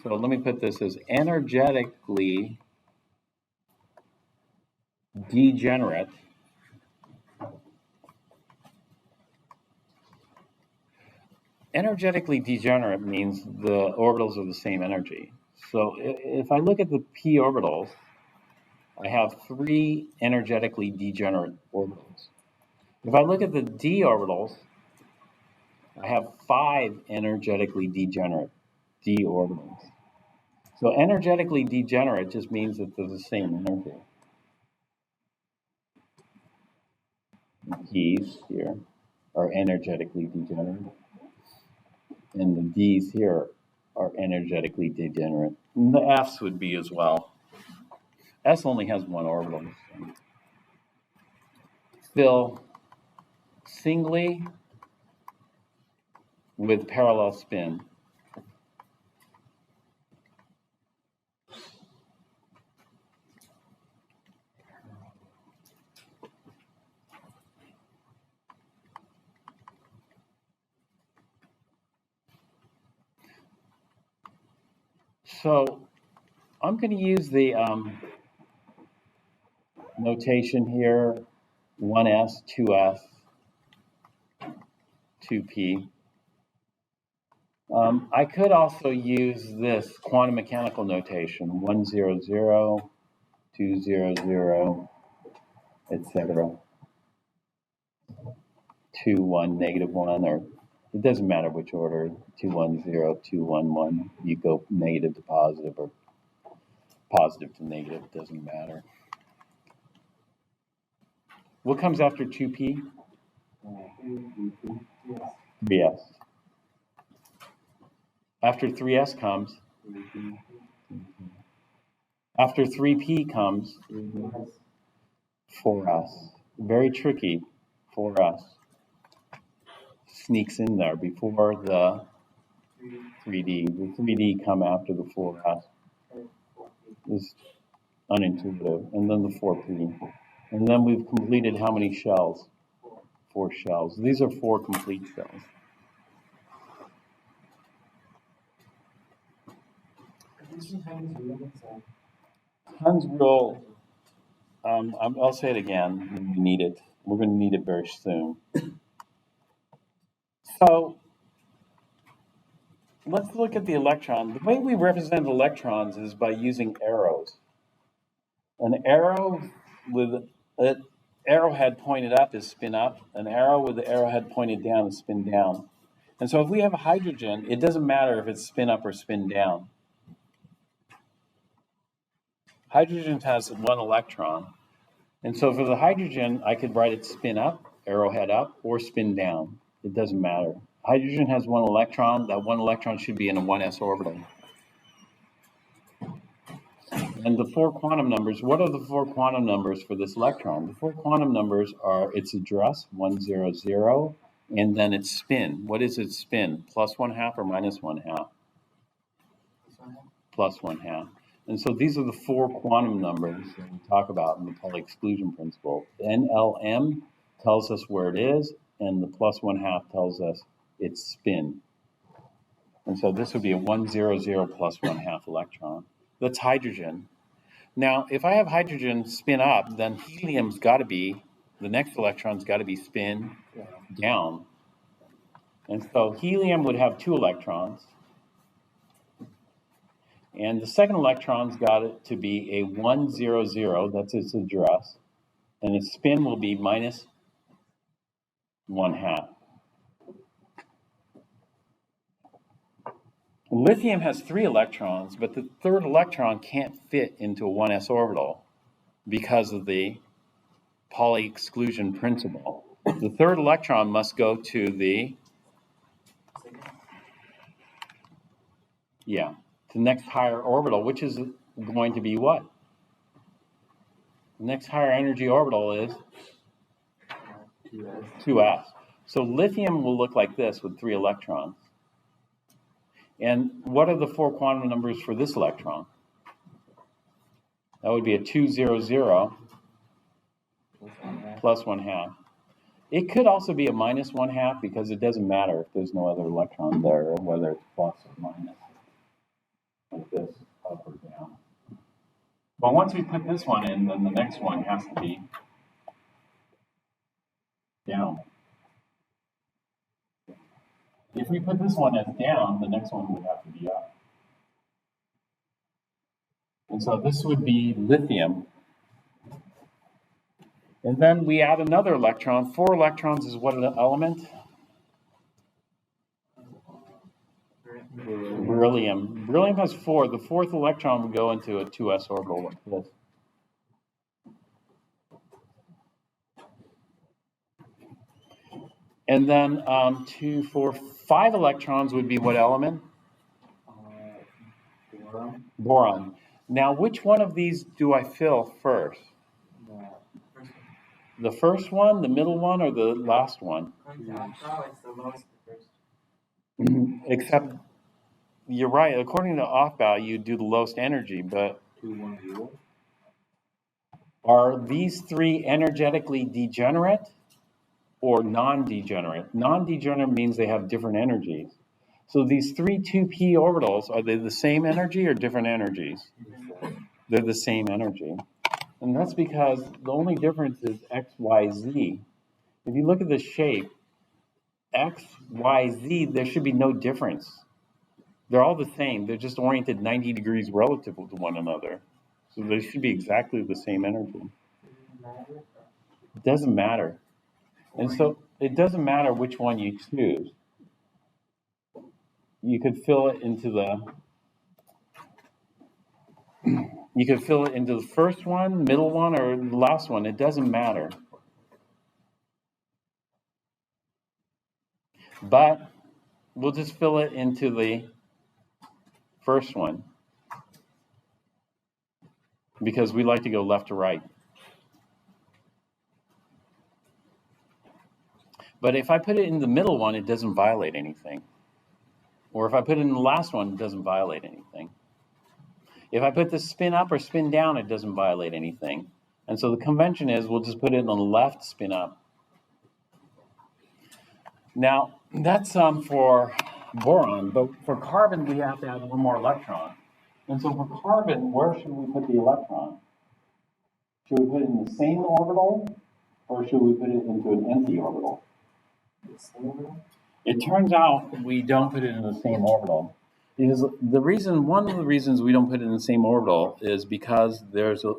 so let me put this as energetically degenerate, energetically degenerate means the orbitals are the same energy. So if I look at the p orbitals, I have 3 energetically degenerate orbitals. If I look at the d orbitals, I have 5 energetically degenerate d orbitals. So energetically degenerate just means that they're the same energy. The p's here are energetically degenerate, and the d's here are energetically degenerate. And the f's would be as well. S only has 1 orbital. Fill singly with parallel spin. So I'm going to use the notation here, 1s, 2s, 2p. I could also use this quantum mechanical notation, 100, 200, etc. 2, 1, negative 1, or it doesn't matter which order, 2, 1, 0, 2, 1, 1. You go negative to positive or positive to negative, it doesn't matter. What comes after 2p? 3s. After 3s comes? After 3p comes? 4s. Very tricky. 4s. Sneaks in there before the 3d. The 3d come after the 4s. It's unintuitive. And then the 4p. And then we've completed how many shells? 4 shells. These are 4 complete shells. Hund's rule, I'll say it again. We need it. We're going to need it very soon. So let's look at the electron. The way we represent electrons is by using arrows. An arrow with an arrowhead pointed up is spin up. An arrow with the arrowhead pointed down is spin down. And so if we have a hydrogen, it doesn't matter if it's spin up or spin down. Hydrogen has 1 electron. And so for the hydrogen, I could write it spin up, arrowhead up, or spin down. It doesn't matter. Hydrogen has 1 electron. That 1 electron should be in a 1s orbital. And the 4 quantum numbers, what are the 4 quantum numbers for this electron? The 4 quantum numbers are its address, 1, 0, 0, and then its spin. What is its spin? Plus 1/2 or minus 1/2? Plus 1/2. And so these are the 4 quantum numbers that we talk about in the Pauli exclusion principle. The NLM tells us where it is, and the plus 1/2 tells us its spin. And so this would be a 1, 0, 0 plus 1/2 electron. That's hydrogen. Now, if I have hydrogen spin up, then helium's got to be, the next electron's got to be spin down. And so helium would have 2 electrons. And the second electron's got it to be a 1, 0, 0, that's its address. And its spin will be minus 1/2. Lithium has 3 electrons, but the third electron can't fit into a 1s orbital because of the Pauli exclusion principle. The third electron must go to the next higher orbital, which is going to be what? The next higher energy orbital is 2s. So lithium will look like this with 3 electrons. And what are the 4 quantum numbers for this electron? That would be a 2, 0, 0 plus 1/2. It could also be a minus 1/2 because it doesn't matter if there's no other electron there, or whether it's plus or minus, like this, up or down. But once we put this one in, then the next one has to be down. If we put this one as down, the next one would have to be up. And so this would be lithium. And then we add another electron. 4 electrons is what element? Beryllium. Beryllium has 4. The 4th electron would go into a 2s orbital like this. And then 2, 4, 5 electrons would be what element? Boron. Now, which one of these do I fill first? The first one, the middle one, or the last one? It's the lowest first. Except, you're right, according to Aufbau, you do the lowest energy, but 2, 1, 0. Are these 3 energetically degenerate or non-degenerate? Non-degenerate means they have different energies. So these 3 2p orbitals, are they the same energy or different energies? They're the same energy. And that's because the only difference is x, y, z. If you look at the shape, x, y, z, there should be no difference. They're all the same. They're just oriented 90 degrees relative to one another. So they should be exactly the same energy. It doesn't matter. And so it doesn't matter which one you choose. You could fill it into the first one, middle one, or the last one. It doesn't matter. But we'll just fill it into the first one because we like to go left to right. But if I put it in the middle one, it doesn't violate anything. Or if I put it in the last one, it doesn't violate anything. If I put the spin up or spin down, it doesn't violate anything. And so the convention is we'll just put it on the left, spin up. Now, that's for boron, but for carbon, we have to add one more electron. And so for carbon, where should we put the electron? Should we put it in the same orbital, or should we put it into an empty orbital? It turns out we don't put it in the same orbital. Because one of the reasons we don't put it in the same orbital is because there's a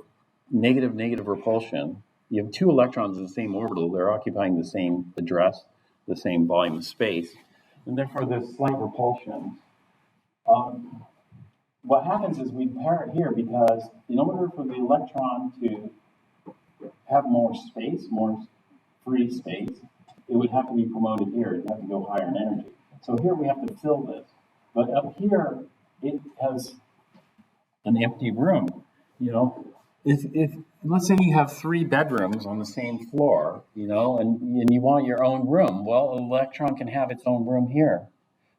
negative repulsion. You have two electrons in the same orbital, they're occupying the same address, the same volume of space, and therefore there's slight repulsion. What happens is we pair it here because in order for the electron to have more space, more free space, it would have to be promoted here. It would have to go higher in energy. So here we have to fill this. But up here, it has an empty room. If let's say you have 3 bedrooms on the same floor, and you want your own room, well, an electron can have its own room here.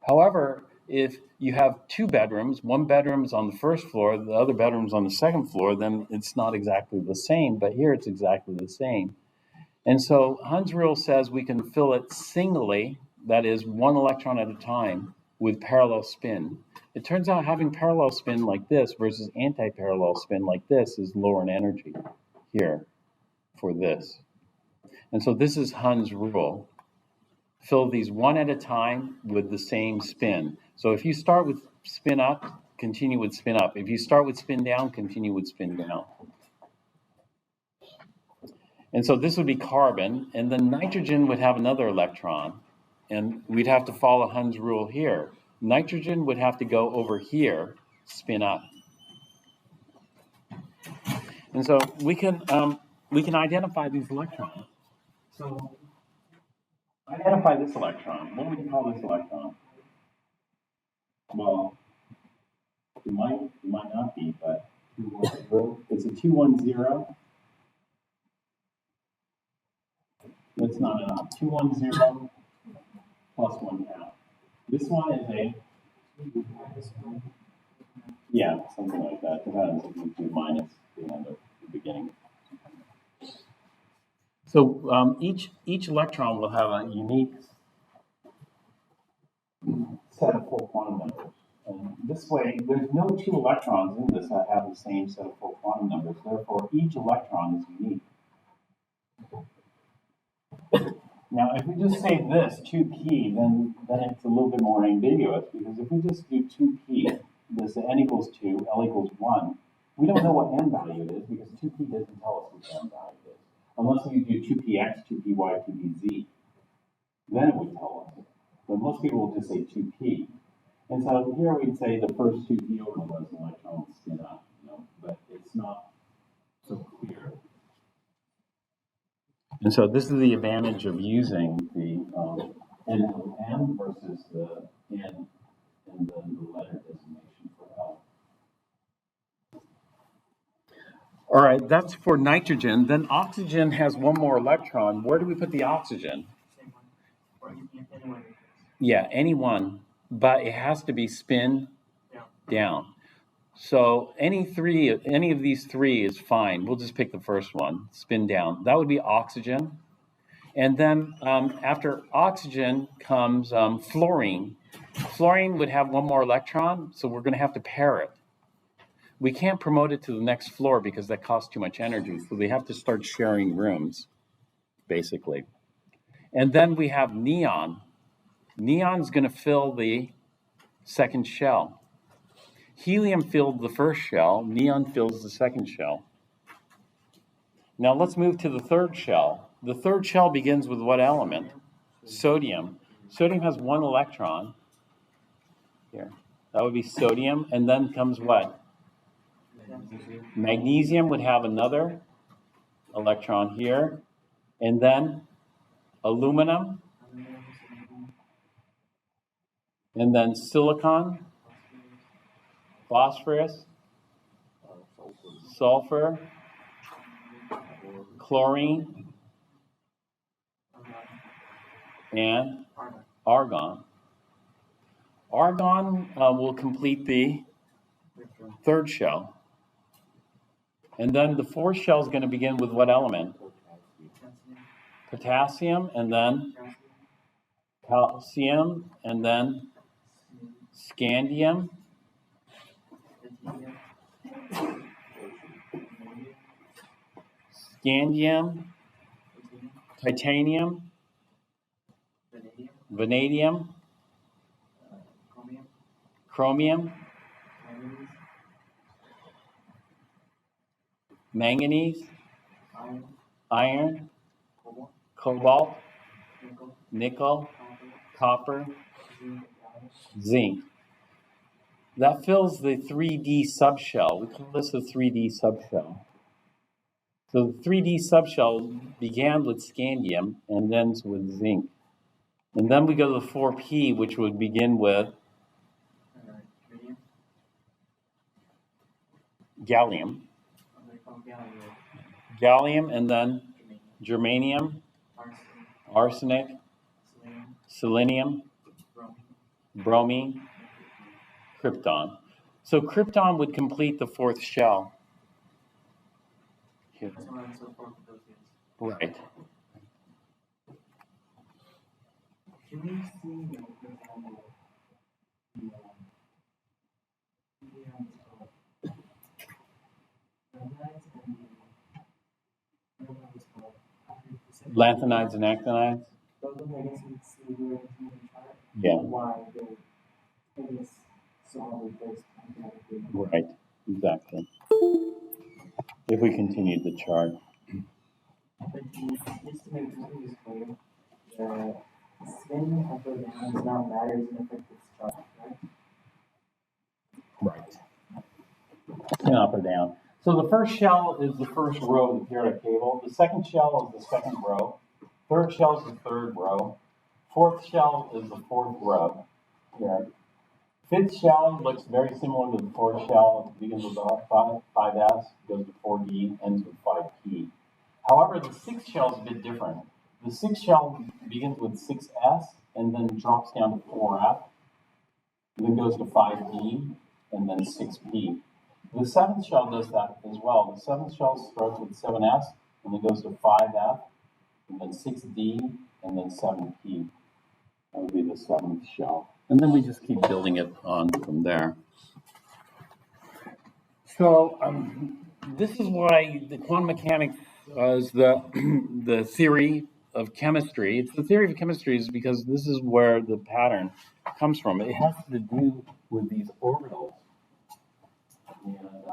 However, if you have 2 bedrooms, one bedroom's on the first floor, the other bedroom's on the second floor, then it's not exactly the same, but here it's exactly the same. And so Hund's rule says we can fill it singly, that is 1 electron at a time, with parallel spin. It turns out having parallel spin like this versus anti-parallel spin like this is lower in energy here for this. And so this is Hund's rule. Fill these 1 at a time with the same spin. So if you start with spin up, continue with spin up. If you start with spin down, continue with spin down. And so this would be carbon, and then nitrogen would have another electron, and we'd have to follow Hund's rule here. Nitrogen would have to go over here, spin up. And so we can identify these electrons. So identify this electron. What would you call this electron? Well, it might not be, but it's a 210. That's not enough. 210 plus 1 half. This one is a, something like that. Depends if you do minus the end of the beginning. So each electron will have a unique set of 4 quantum numbers. And this way, there's no 2 electrons in this that have the same set of 4 quantum numbers. Therefore, each electron is unique. Now, if we just say this, 2p, then it's a little bit more ambiguous, because if we just do 2p, this n equals 2, L equals 1, we don't know what n value it is, because 2p doesn't tell us what n value is. Unless we do 2px, 2py, 2pz, then it would tell us. But most people will just say 2p. And so here we'd say the first 2p orbital is an electron will spin up, but it's not so clear. And so this is the advantage of using the N versus the N and then the letter designation for L. All right, that's for nitrogen. Then oxygen has 1 more electron. Where do we put the oxygen? Same one. Or anyone. Yeah, any one, but it has to be spin down. So any of these 3 is fine. We'll just pick the first one, spin down. That would be oxygen. And then after oxygen comes fluorine. Fluorine would have 1 more electron, so we're going to have to pair it. We can't promote it to the next floor because that costs too much energy. So they have to start sharing rooms, basically. And then we have neon. Neon's going to fill the second shell. Helium filled the first shell, neon fills the second shell. Now let's move to the third shell. The third shell begins with what element? Sodium. Sodium has one electron here. That would be sodium. And then comes what? Magnesium would have another electron here. And then aluminum. And then silicon, phosphorus, sulfur, chlorine, and argon. Argon will complete the third shell. And then the fourth shell is going to begin with what element? Potassium, and then calcium, and then scandium, titanium, vanadium, chromium, manganese, iron, cobalt, nickel, copper, zinc. That fills the 3D subshell. We call this a 3D subshell. So the 3D subshell began with scandium and ends with zinc. And then we go to the 4P, which would begin with gallium. Gallium, and then germanium, arsenic, selenium, bromine, krypton. So krypton would complete the fourth shell. Here. Right. Can we see, for example, Lanthanides and actinides? Yeah. Right, exactly. If we continue the chart. But just to make this clear, the spin up or down does not matter as an effect of charge, right? Right. Spin up or down. So the first shell is the first row of the periodic table. The second shell is the second row. Third shell is the third row. Fourth shell is the fourth row. Here. Fifth shell looks very similar to the fourth shell. It begins with 5S, goes to 4D, ends with 5P. However, the sixth shell is a bit different. The sixth shell begins with 6S and then drops down to 4F, and then goes to 5D, and then 6P. The seventh shell does that as well. The seventh shell starts with 7S, and then goes to 5F, and then 6D, and then 7P. That would be the seventh shell. And then we just keep building it on from there. So this is why the quantum mechanics is the theory of chemistry. It's the theory of chemistry is because this is where the pattern comes from. It has to do with these orbitals.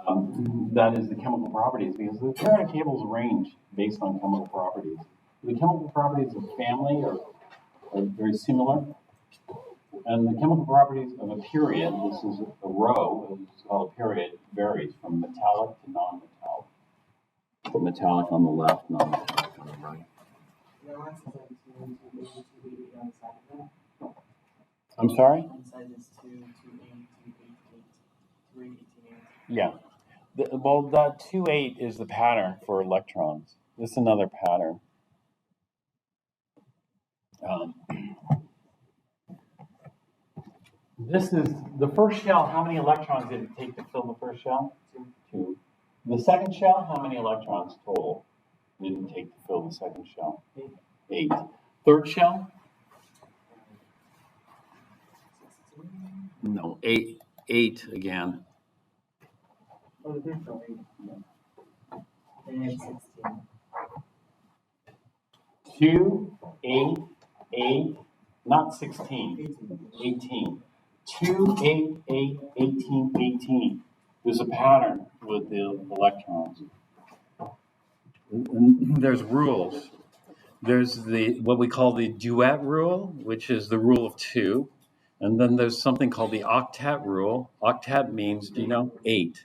And that is the chemical properties, because the periodic tables range based on chemical properties. The chemical properties of family are very similar. And the chemical properties of a period, this is a row, it's called a period, varies from metallic to non-metallic. So metallic on the left, non-metallic on the right. I'm sorry? Yeah. Well, that 2,8 is the pattern for electrons. This is another pattern. This is the first shell. How many electrons did it take to fill the first shell? Two. The second shell, how many electrons total did it take to fill the second shell? 8. Third shell? No, 8. 8 again. Oh, the third shell, 8. And 16. 2, 8, 8, not 16, 18. 2, 8, 8, 18, 18. There's a pattern with the electrons. And there's rules. There's what we call the duet rule, which is the rule of two. And then there's something called the octet rule. Octet means, do you know, 8.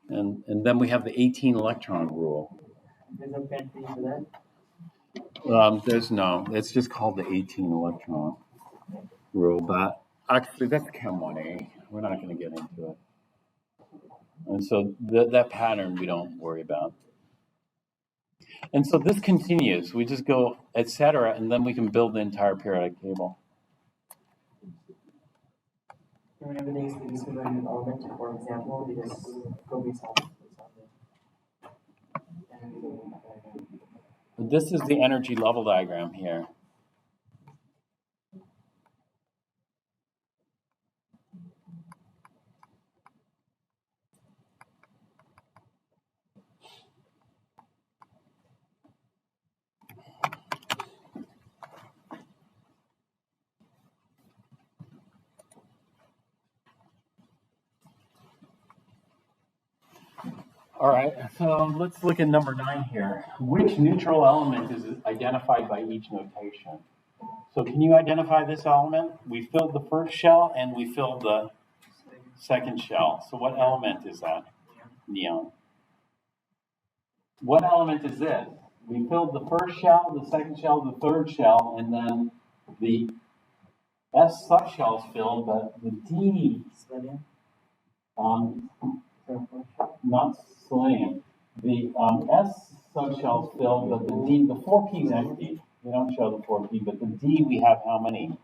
And then we have the 18 electron rule. There's no fancy for that. It's just called the 18 electron rule. But actually, that's Chem 1A. We're not going to get into it. And so that pattern we don't worry about. And so this continues. We just go, et cetera, and then we can build the entire periodic table. And whenever they discover a new element, for example, they just go resolve it. This is the energy level diagram here. All right, so let's look at number 9 here. Which neutral element is identified by each notation? So can you identify this element? We filled the first shell and we filled the second shell. So what element is that? Neon. What element is this? We filled the first shell, the second shell, the third shell, and then the S subshell is filled, but the D, not selenium. The S subshell is filled, but the D, the 4p is empty. We don't show the 4p, but the D we have how many?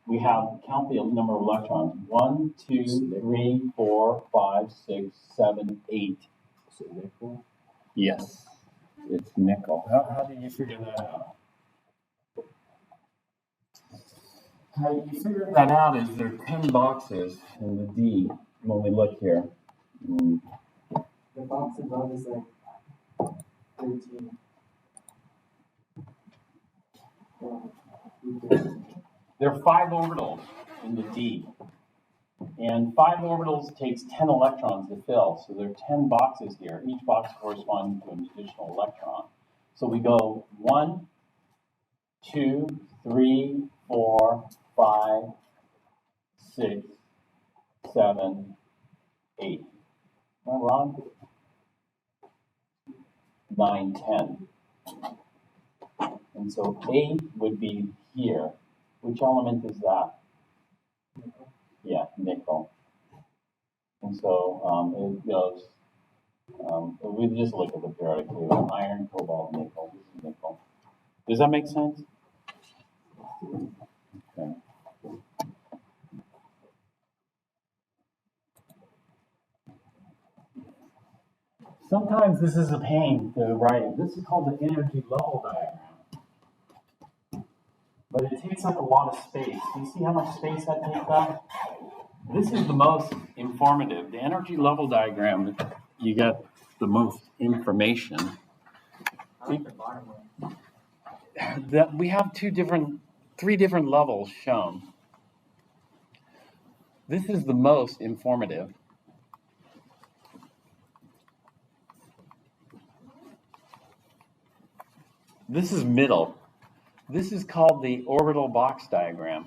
We have, count the number of electrons. 1, 2, 3, 4, 5, 6, 7, 8. Is it nickel? Yes, it's nickel. How did you figure that out? How you figure that out is there are 10 boxes in the D when we look here. The box above is like 13. There are 5 orbitals in the D. And 5 orbitals takes 10 electrons to fill. So there are 10 boxes here. Each box corresponds to an additional electron. So we go 1, 2, 3, 4, 5, 6, 7, 8. Am I wrong? 9, 10. And so 8 would be here. Which element is that? Yeah, nickel. And so it goes, we just look at the periodic table. Iron, cobalt, nickel. This is nickel. Does that make sense? Okay. Sometimes this is a pain to write it. This is called the energy level diagram. But it takes up a lot of space. Do you see how much space that takes up? This is the most informative. The energy level diagram, you get the most information. I like the bottom one. That we have 3 different levels shown. This is the most informative. This is middle. This is called the orbital box diagram.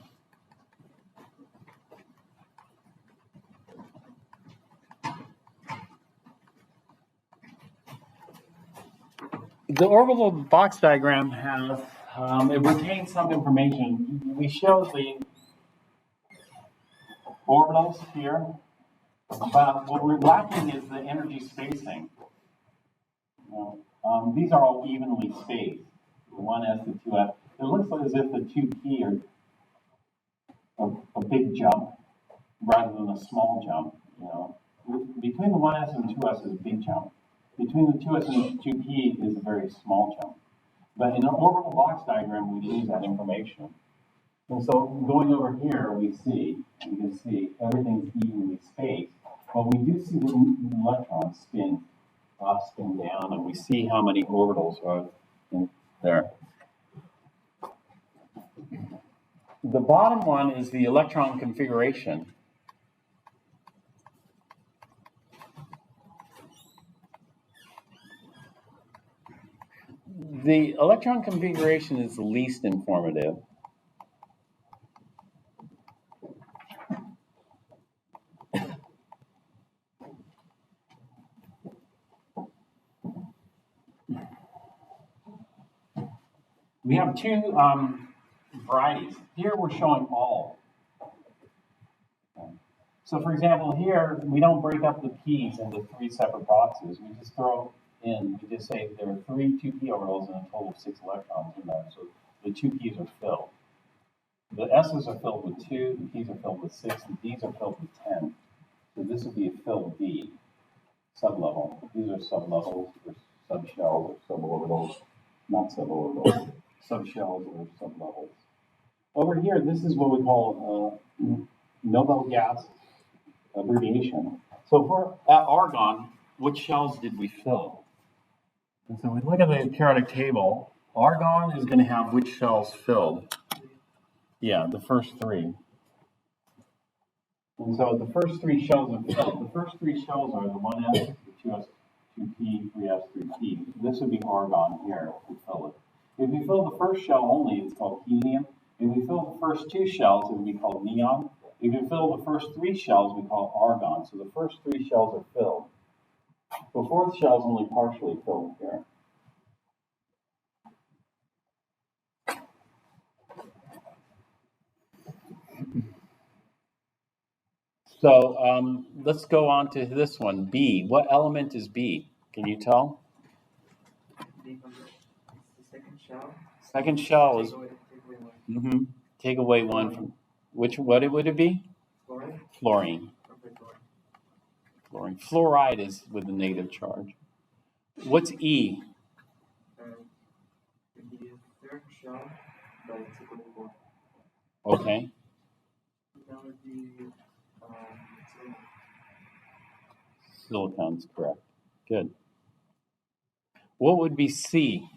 The orbital box diagram has, it retains some information. We show the orbitals here, but what we're lacking is the energy spacing. These are all evenly spaced, the 1s, the 2s. It looks as if the 2p are a big jump rather than a small jump. Between the 1s and the 2s is a big jump. Between the 2s and the 2p is a very small jump. But in an orbital box diagram, we lose that information. And so going over here, you can see everything's evenly spaced. But we do see the electrons spin up, spin down, and we see how many orbitals are in there. The bottom one is the electron configuration. The electron configuration is the least informative. We have two varieties. Here we're showing all. So for example, here we don't break up the p's into three separate boxes. We just throw in, we just say there are three 2p orbitals and a total of 6 electrons in there. So the 2p's are filled. The s's are filled with 2, the p's are filled with 6, the d's are filled with 10. So this would be a filled d, sublevel. These are sublevels or subshells or suborbitals, not suborbitals, subshells or sublevels. Over here, this is what we call Nobel gas abbreviation. So for at argon, which shells did we fill? And so we look at the periodic table. Argon is going to have which shells filled? Yeah, the first 3. And so the first 3 shells are filled. The first 3 shells are the 1s, the 2s, 2p, 3s, 3p. This would be argon here if we fill it. If we fill the first shell only, it's called helium. If we fill the first 2 shells, it would be called neon. If you fill the first 3 shells, we call argon. So the first 3 shells are filled. The fourth shell is only partially filled here. So let's go on to this one, B. What element is B? Can you tell? The second shell. Second shell is, Take away one. take away one from, what would it be? Fluoride. Fluorine. Fluorine. Fluoride is with a negative charge. What's E? The third shell, but take away 4. Okay. That would be Silicon's correct. Good. What would be C?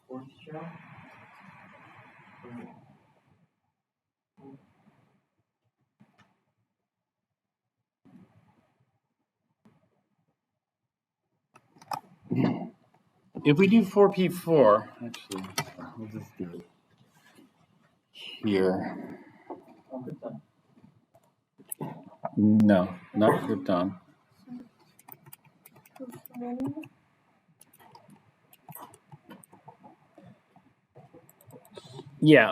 fourth shell. If we do 4p4, actually, we'll just do it here. No, not krypton. Yeah,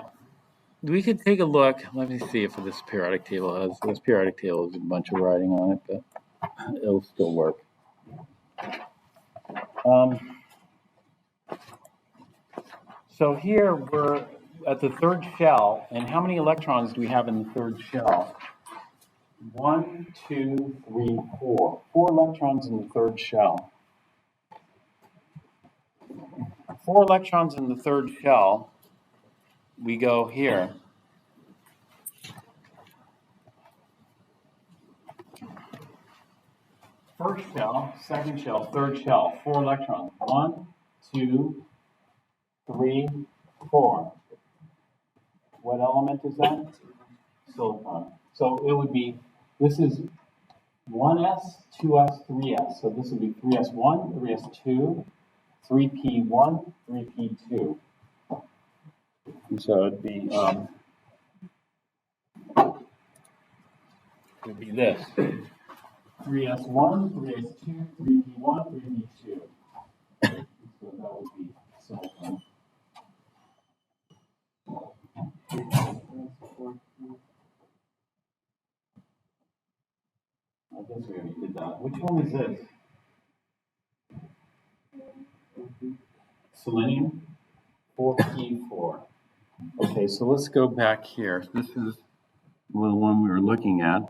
we could take a look. Let me see if this periodic table has, this periodic table has a bunch of writing on it, but it'll still work. So here we're at the third shell, and how many electrons do we have in the third shell? 1, 2, 3, 4. 4 electrons in the third shell. 4 electrons in the third shell. We go here. First shell, second shell, third shell. 4 electrons. 1, 2, 3, 4. What element is that? Silicon. So it would be, this is 1s, 2s, 3s. So this would be 3s1, 3s2, 3p1, 3p2. And so it'd be this. 3s1, 3s2, 3p1, 3p2. So that would be silicon. I guess we already did that. Which one is this? Selenium? 4p4. Okay, so let's go back here. This is the one we were looking at.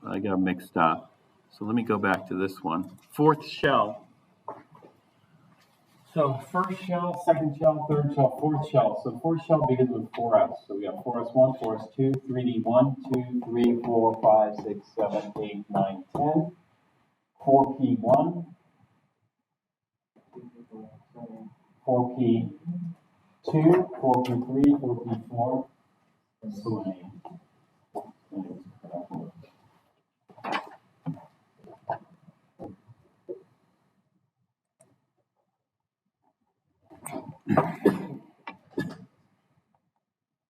I got mixed up. So let me go back to this one. Fourth shell. So first shell, second shell, third shell, fourth shell. So fourth shell begins with 4s. So we have 4s1, 4s2, 3d1, 2, 3, 4, 5, 6, 7, 8, 9, 10. 4p1, 4p2, 4p3, 4p4, and selenium.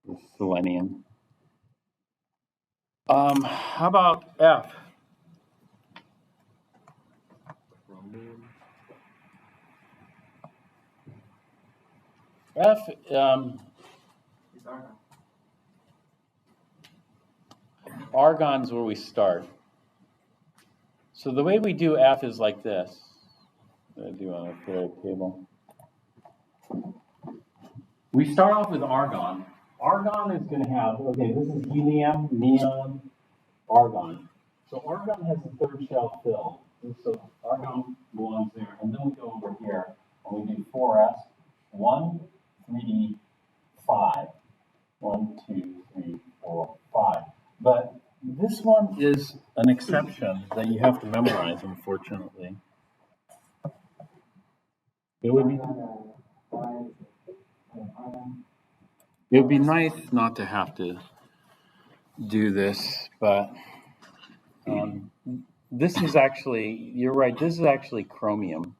The selenium. How about F? Chromium. F, It's argon. argon's where we start. So the way we do F is like this. I do on a periodic table. We start off with argon. Argon is going to have, okay, this is helium, neon, argon. So argon has the third shell filled. So argon belongs there. And then we go over here and we do 4s, 1, 3d, 5. 1, 2, 3, 4, 5. But this one is an exception that you have to memorize, unfortunately. It would be nice not to have to do this, but this is actually, you're right, this is actually chromium.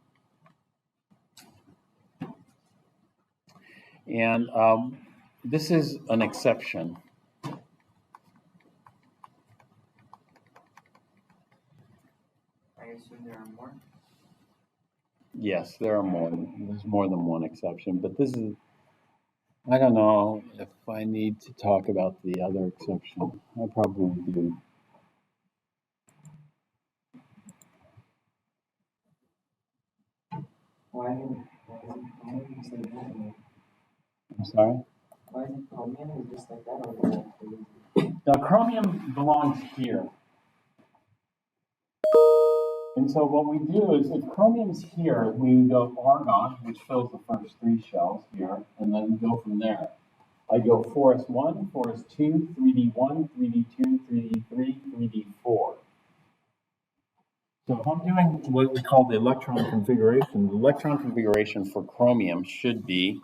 And this is an exception. I assume there are more. Yes, there are more. There's more than one exception, but this is, I don't know if I need to talk about the other exception. I probably do. Why is it chromium just like that? I'm sorry? Why is it chromium is just like that or is that? Now, chromium belongs here. And so what we do is, if chromium's here, we go argon, which fills the first 3 shells here, and then go from there. I go 4s1, 4s2, 3d1, 3d2, 3d3, 3d4. So if I'm doing what we call the electron configuration, the electron configuration for chromium should be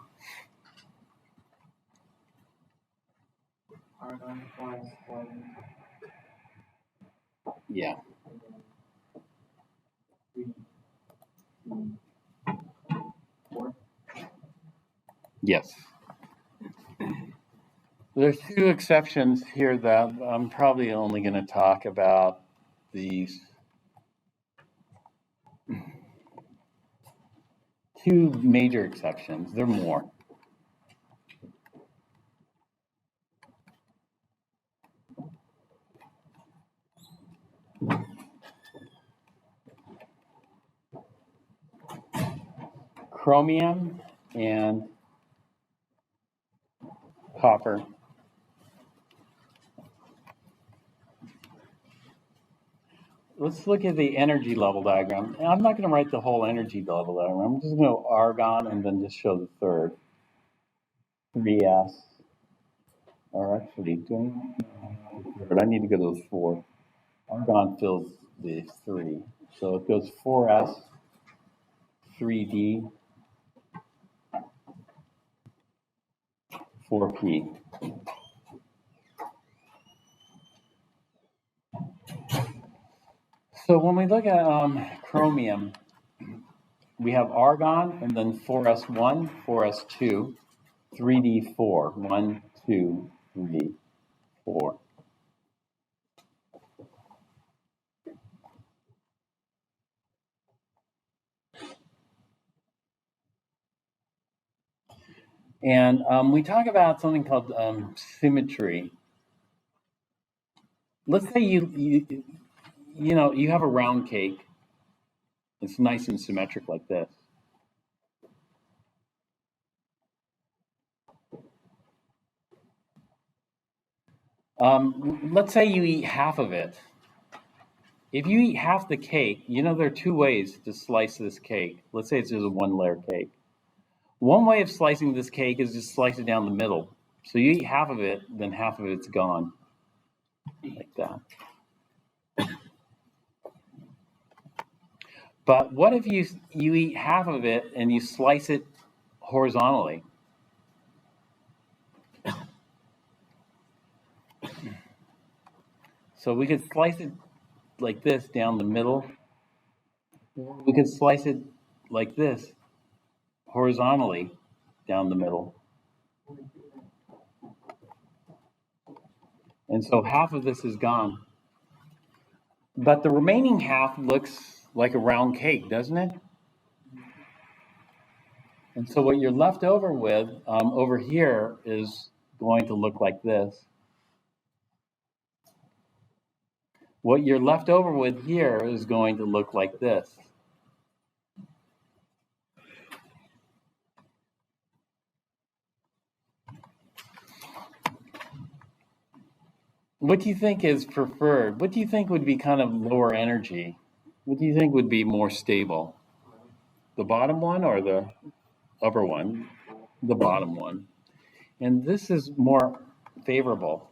Argon plus 1. yeah. 3, 2, 4. Yes. There's 2 exceptions here that I'm probably only going to talk about these 2 major exceptions. There are more. Chromium and copper. Let's look at the energy level diagram. And I'm not going to write the whole energy level diagram. I'm just going to go argon and then just show the third. 3s. Or actually, doing but I need to go to the 4. Argon fills the 3. So it goes 4s, 3d, 4p. So when we look at chromium, we have argon and then 4s1, 4s2, 3d4. 1, 2, 3, 4. And we talk about something called symmetry. Let's say you have a round cake. It's nice and symmetric like this. Let's say you eat half of it. If you eat half the cake, there are 2 ways to slice this cake. Let's say it's just a 1-layer cake. One way of slicing this cake is just slice it down the middle. So you eat half of it, then half of it's gone. Like that. But what if you eat half of it and you slice it horizontally? So we could slice it like this down the middle. We could slice it like this horizontally. down the middle. And so half of this is gone. But the remaining half looks like a round cake, doesn't it? And so what you're left over with over here is going to look like this. What you're left over with here is going to look like this. What do you think is preferred? What do you think would be kind of lower energy? What do you think would be more stable? The bottom one or the upper one? The bottom one. And this is more favorable.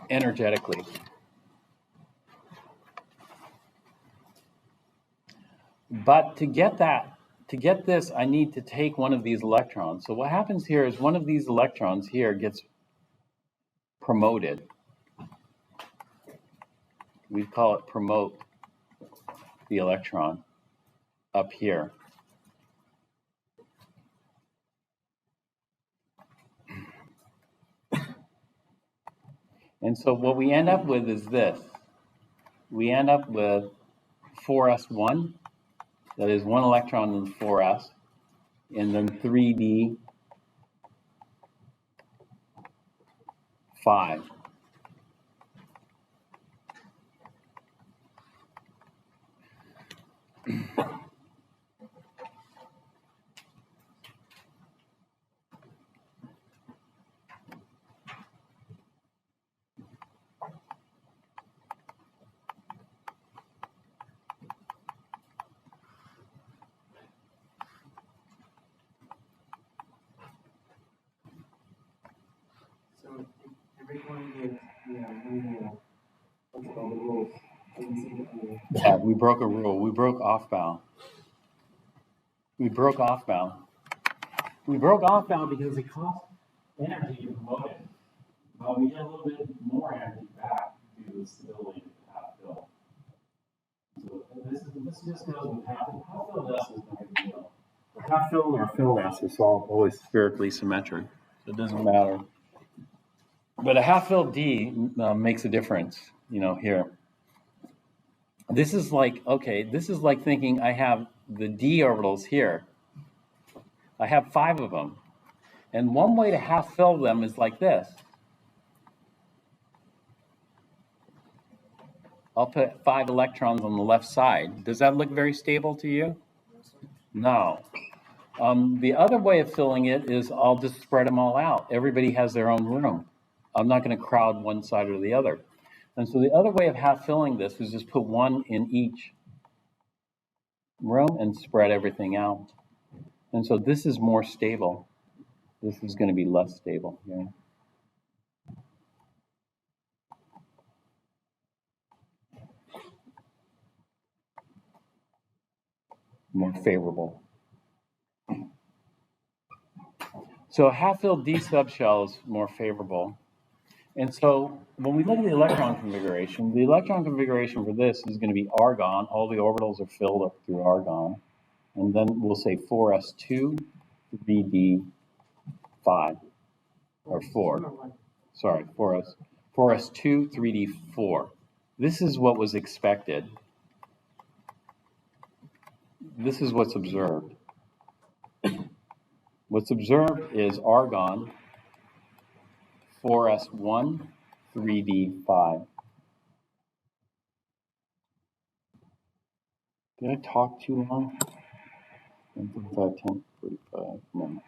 Energetically. But to get this, I need to take one of these electrons. So what happens here is one of these electrons here gets promoted. We call it promote the electron up here. And so what we end up with is this. We end up with 4s1, that is one electron in 4s, and then 3d 5. So every one gets, what's called the rules. Yeah, we broke a rule. We broke off-bound. We broke off-bound. We broke off-bound because it cost energy to promote it. But we get a little bit more energy back due to the stability of the half fill. So this just goes with half fill S is not a big deal. The half fill or fill S is always spherically symmetric. So it doesn't matter. But a half fill D makes a difference, here. This is like thinking I have the d orbitals here. I have 5 of them. And one way to half fill them is like this. I'll put 5 electrons on the left side. Does that look very stable to you? No. The other way of filling it is I'll just spread them all out. Everybody has their own room. I'm not going to crowd one side or the other. And so the other way of half filling this is just put one in each room and spread everything out. And so this is more stable. This is going to be less stable. Yeah. More favorable. So a half-filled D subshell is more favorable. And so when we look at the electron configuration for this is going to be argon. All the orbitals are filled up through argon. And then we'll say 4s2, 3d5, or 4. Sorry, 4s2, 3d4. This is what was expected. This is what's observed. What's observed is argon, 4s1, 3d5. Did I talk too long? 1:45, 10:45, no.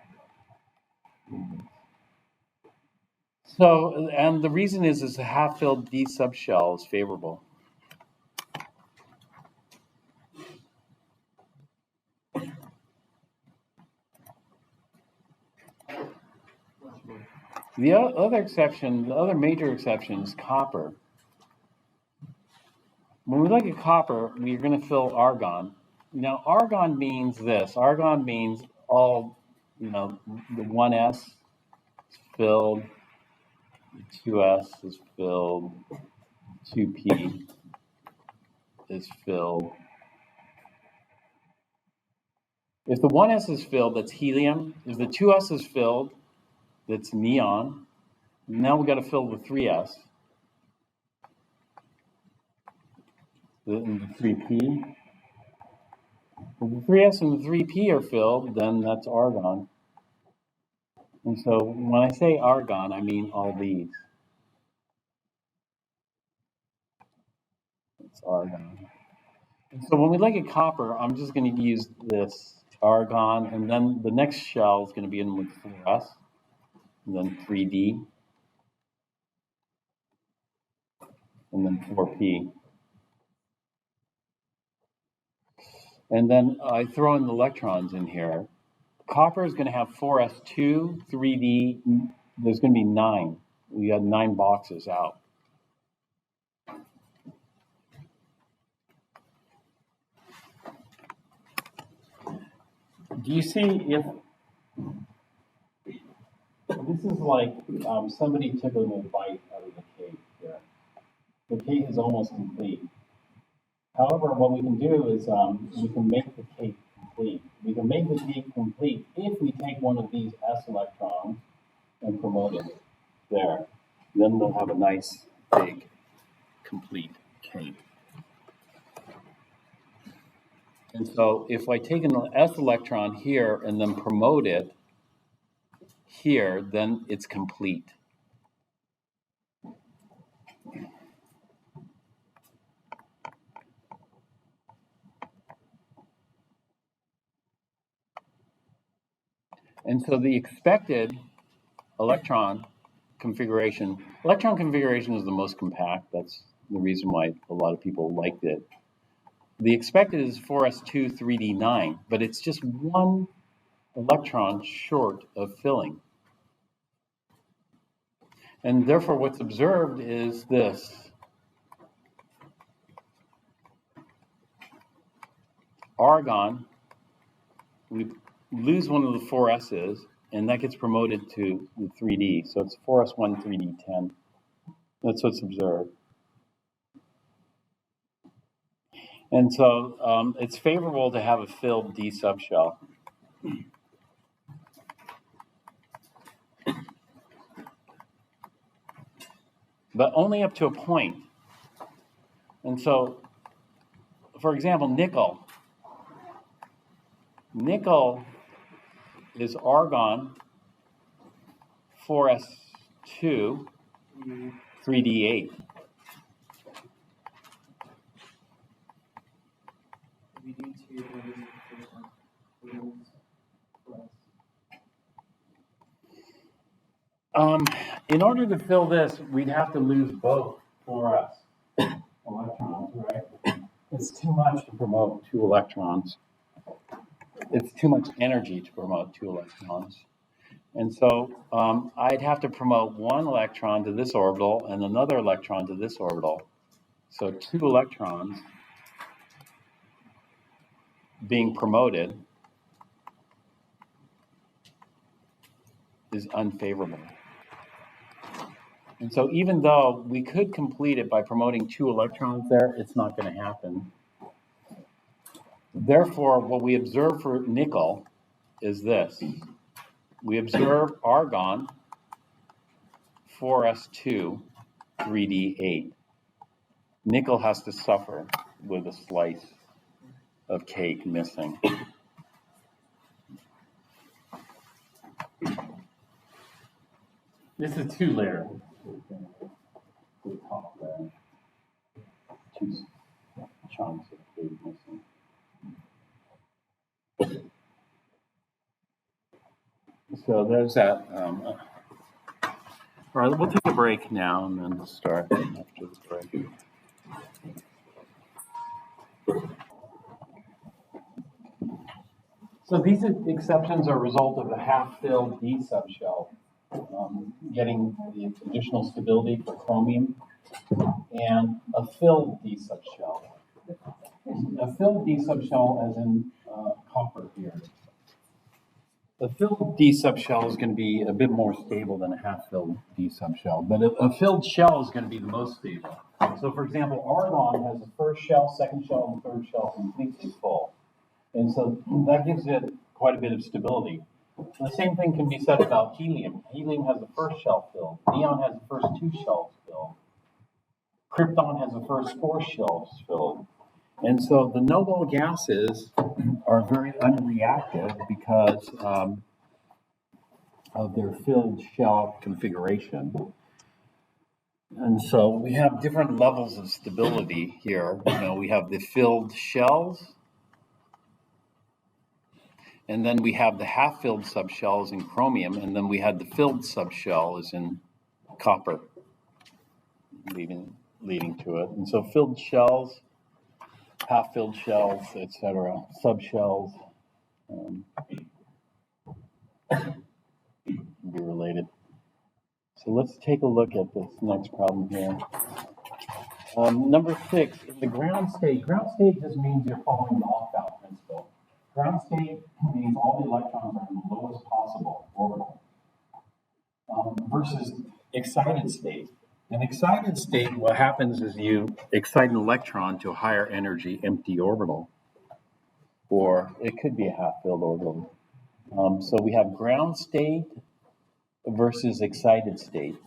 So, and the reason is a half-filled D subshell is favorable. The other major exception is copper. When we look at copper, we're going to fill argon. Now, argon means this. Argon means all, the 1s is filled, the 2s is filled, 2p is filled, if the 1s is filled, that's helium. If the 2s is filled, that's neon. Now we got to fill the 3s, the 3p. If the 3s and the 3p are filled, then that's argon. And so when I say argon, I mean all these. It's argon. And so when we look at copper, I'm just going to use this argon, and then the next shell is going to be in with 4s, and then 3d, and then 4p. And then I throw in the electrons in here. Copper is going to have 4s2, 3d. There's going to be 9. We got 9 boxes out. Do you see if this is like somebody took a little bite out of the cake here? The cake is almost complete. However, what we can do is we can make the cake complete. We can make the cake complete if we take one of these s electrons and promote it there. Then we'll have a nice, big, complete cake. And so if I take an s electron here and then promote it here, then it's complete. And so the expected electron configuration is the most compact. That's the reason why a lot of people liked it. The expected is 4s2, 3d9, but it's just one electron short of filling. And therefore what's observed is this. Argon, we lose one of the 4s's, and that gets promoted to the 3d. So it's 4s1, 3d10. That's what's observed. And so it's favorable to have a filled d subshell. But only up to a point. And so, for example, nickel. Nickel is argon 4s2, 3d8. In order to fill this, we'd have to lose both 4s electrons, right? It's too much to promote 2 electrons. It's too much energy to promote 2 electrons. And so I'd have to promote 1 electron to this orbital and another electron to this orbital. So 2 electrons being promoted is unfavorable. And so even though we could complete it by promoting 2 electrons there, it's not going to happen. Therefore, what we observe for nickel is this. We observe argon 4s2, 3d8. Nickel has to suffer with a slice of cake missing. This is 2-layer. The top there. 2 chunks of cake missing. So there's that. All right, we'll take a break now and then start after the break. So these exceptions are a result of a half-filled D subshell, getting the additional stability for chromium, and a filled D subshell. A filled D subshell, as in copper here. The filled D subshell is going to be a bit more stable than a half-filled D subshell, but a filled shell is going to be the most stable. So for example, argon has the first shell, second shell, and third shell completely full. And so that gives it quite a bit of stability. The same thing can be said about helium. Helium has the first shell filled. Neon has the first two shells filled. Krypton has the first four shells filled. And so the noble gases are very unreactive because of their filled shell configuration. And so we have different levels of stability here. You know, we have the filled shells, and then we have the half-filled subshells in chromium, and then we had the filled subshell is in copper, leading to it. And so filled shells, half-filled shells, etc., subshells, can be related. So let's take a look at this next problem here. Number 6, in the ground state just means you're following the off-bound principle. Ground state means all the electrons are in the lowest possible orbital. Versus excited state. In excited state, what happens is you excite an electron to a higher energy empty orbital, or it could be a half-filled orbital. So we have ground state versus excited state.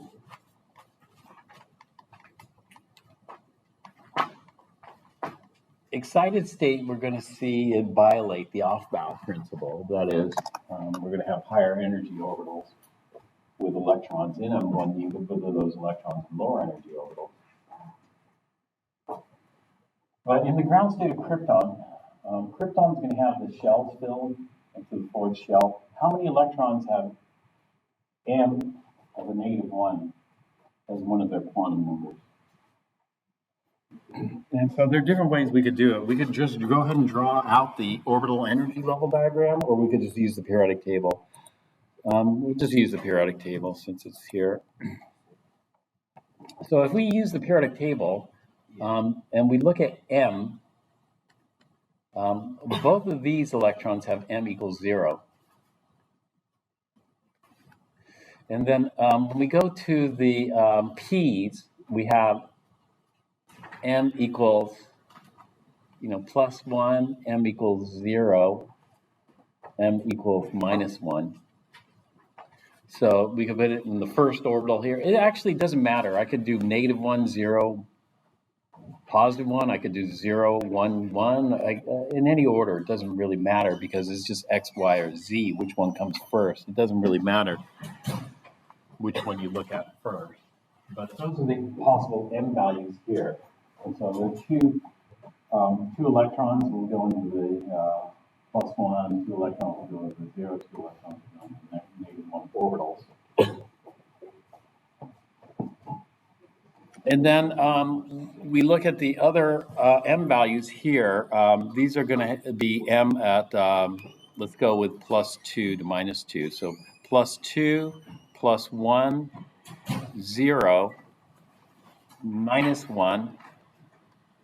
Excited state, we're going to see it violate the off-bound principle. That is, we're going to have higher energy orbitals with electrons in them when you put those electrons in lower energy orbitals. But in the ground state of krypton, krypton's going to have the shells filled into the fourth shell. How many electrons have M of a -1 as one of their quantum numbers? And so there are different ways we could do it. We could just go ahead and draw out the orbital energy level diagram, or we could just use the periodic table. We'll just use the periodic table since it's here. So if we use the periodic table and we look at M, both of these electrons have M equals 0. And then when we go to the P's, we have M equals, +1, M equals 0, M equals -1. So we can put it in the first orbital here. It actually doesn't matter. I could do -1, 0, +1. I could do 0, 1, 1. In any order, it doesn't really matter because it's just X, Y, or Z. Which one comes first? It doesn't really matter which one you look at first. But those are the possible M values here. And so there are two electrons will go into the +1, 2 electrons will go into the 0, 2 electrons will go into the -1 orbitals. And then we look at the other M values here. These are going to be M at, let's go with +2 to -2. So +2, +1, 0, -1,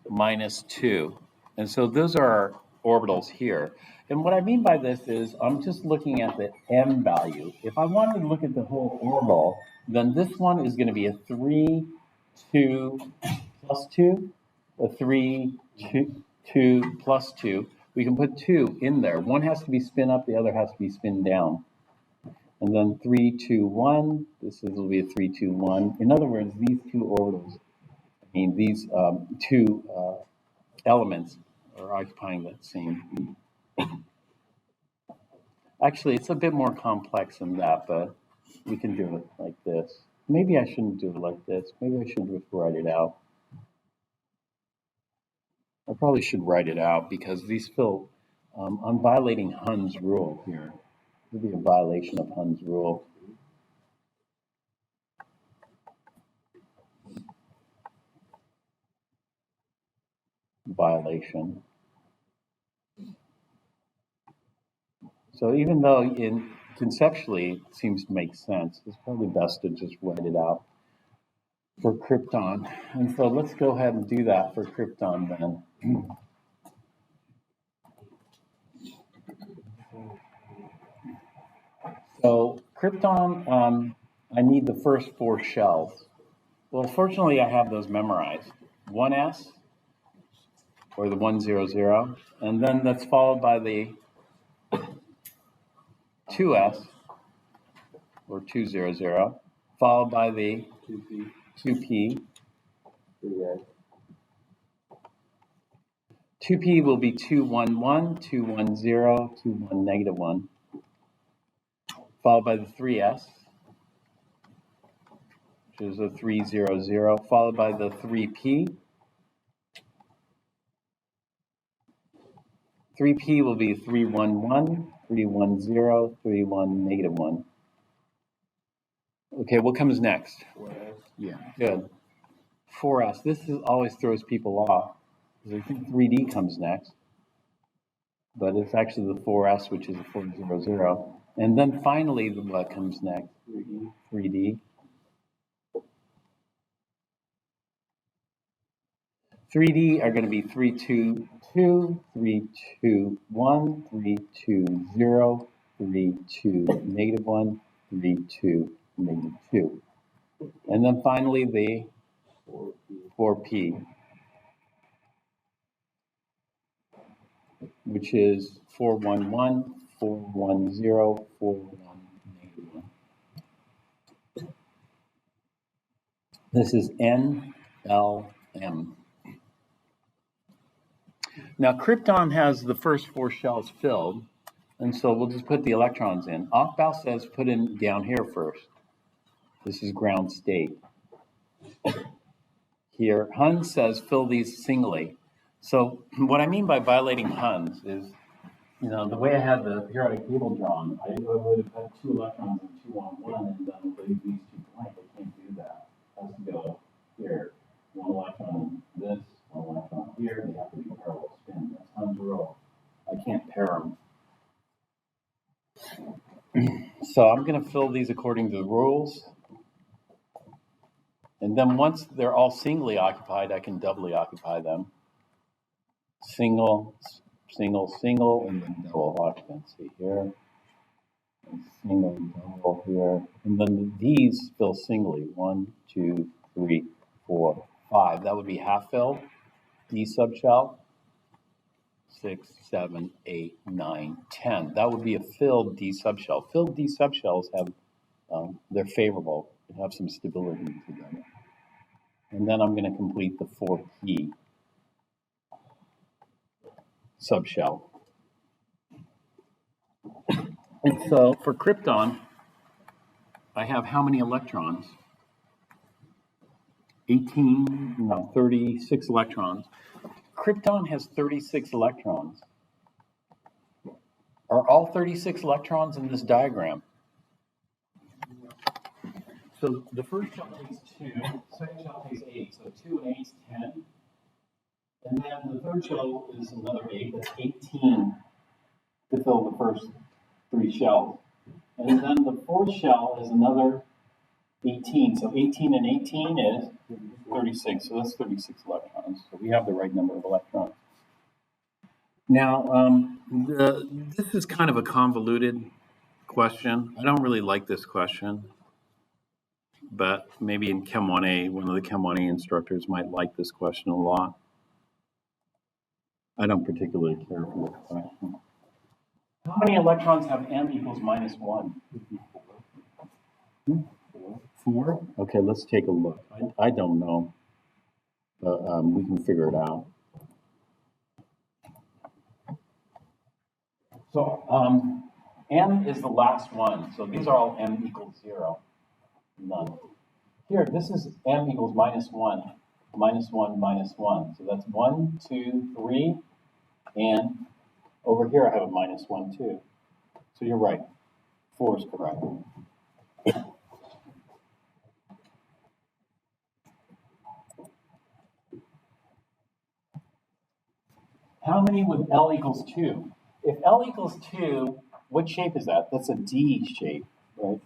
-2. And so those are our orbitals here. And what I mean by this is I'm just looking at the M value. If I wanted to look at the whole orbital, then this one is going to be a 3, 2, +2, a 3, 2, 2, +2. We can put 2 in there. One has to be spin up, the other has to be spin down. And then 3, 2, 1. Will be a 3, 2, 1. In other words, these two orbitals, these two elements are occupying that same. Actually, it's a bit more complex than that, but we can do it like this. Maybe I shouldn't do it like this. Maybe I should just write it out. I probably should write it out because these feel, I'm violating Hund's rule here. It would be a violation of Hund's rule. Violation. So even though conceptually it seems to make sense, it's probably best to just write it out for krypton. And so let's go ahead and do that for krypton then. So krypton, I need the first 4 shells. Well, fortunately, I have those memorized. 1s, or the 100, and then that's followed by the 2s, or 200, followed by the 2p. 2p will be 211, 210, 21, negative 1, followed by the 3s, which is a 300, followed by the 3p. 3p will be 311, 310, 31, negative 1. Okay, what comes next? 4S. Yeah, good. 4s. This always throws people off because I think 3d comes next, but it's actually the 4s, which is a 400. And then finally, what comes next? 3d. 3d are going to be 322, 321, 320, 32, negative 1, 32, negative 2. And then finally the 4p, which is 411, 410, 41, negative 1. This is NLM. Now, krypton has the first 4 shells filled, and so we'll just put the electrons in. Aufbau says put in down here first. This is ground state. Here, Hun says fill these singly. So what I mean by violating Huns is, the way I had the periodic table drawn, I would have had 2 electrons and 2 on 1, and then leave these 2 blank. I can't do that. It has to go here. 1 electron in this, 1 electron here. They have to be parallel spin. That's Hun's rule. I can't pair them. So I'm going to fill these according to the rules. And then once they're all singly occupied, I can doubly occupy them. Single, single, single, and then double occupancy here. And single, double here. And then these fill singly. 1, 2, 3, 4, 5. That would be half filled. D subshell. 6, 7, 8, 9, 10. That would be a filled D subshell. Filled D subshells have, they're favorable. They have some stability to them. And then I'm going to complete the 4p subshell. And so for krypton, I have how many electrons? 36 electrons. Krypton has 36 electrons. Are all 36 electrons in this diagram? So the first shell takes 2, second shell takes 8, so 2 and 8 is 10. And then the third shell is another 8, that's 18 to fill the first 3 shells. And then the fourth shell is another 18, so 18 and 18 is 36, so that's 36 electrons. So we have the right number of electrons. Now, this is kind of a convoluted question. I don't really like this question. But maybe in Chem 1A, one of the Chem 1A instructors might like this question a lot. I don't particularly care for this question. How many electrons have m equals minus 1? 4? Okay, let's take a look. I don't know, but we can figure it out. So m is the last one. So these are all m equals 0. None. Here, this is m equals minus 1, minus 1, minus 1. So that's 1, 2, 3, and over here I have a minus 1, too. So you're right. 4 is correct. How many with L equals 2? If L equals 2, what shape is that? That's a D shape, right?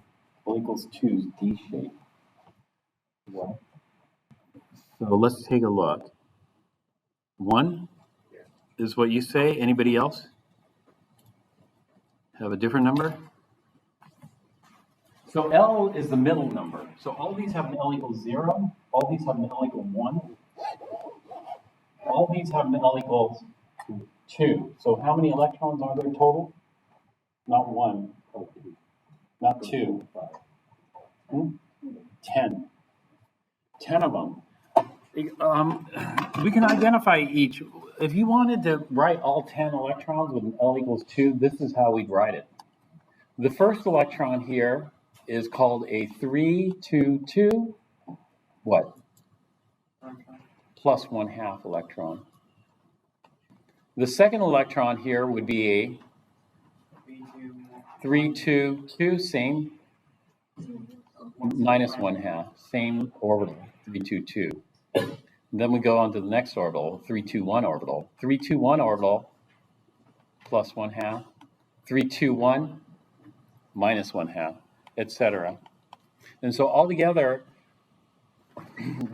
L equals 2 is D shape. Yeah. So let's take a look. 1 is what you say. Anybody else have a different number? So L is the middle number. So all these have an L equals 0. All these have an L equal 1. all these have L equals 2. So how many electrons are there total? Not 1, not 2. 10. 10 of them. We can identify each. If you wanted to write all 10 electrons with an L equals 2, this is how we'd write it. The first electron here is called a 3-2-2, what? Plus 1/2 electron. The second electron here would be a 3-2-2, same, minus 1/2, same orbital, 3-2-2. Then we go on to the next orbital, 3-2-1 orbital. 3-2-1 orbital, plus 1/2. 3-2-1, minus 1/2, etc. And so altogether,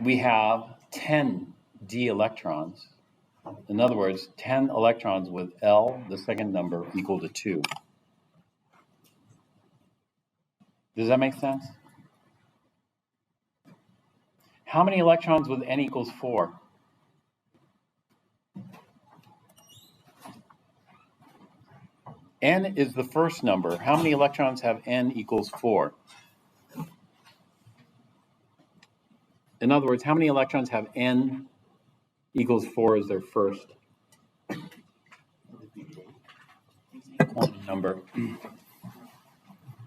we have 10 d electrons. In other words, 10 electrons with L, the second number, equal to 2. Does that make sense? How many electrons with N equals 4? N is the first number. How many electrons have N equals 4? In other words, how many electrons have N equals 4 as their first quantum number?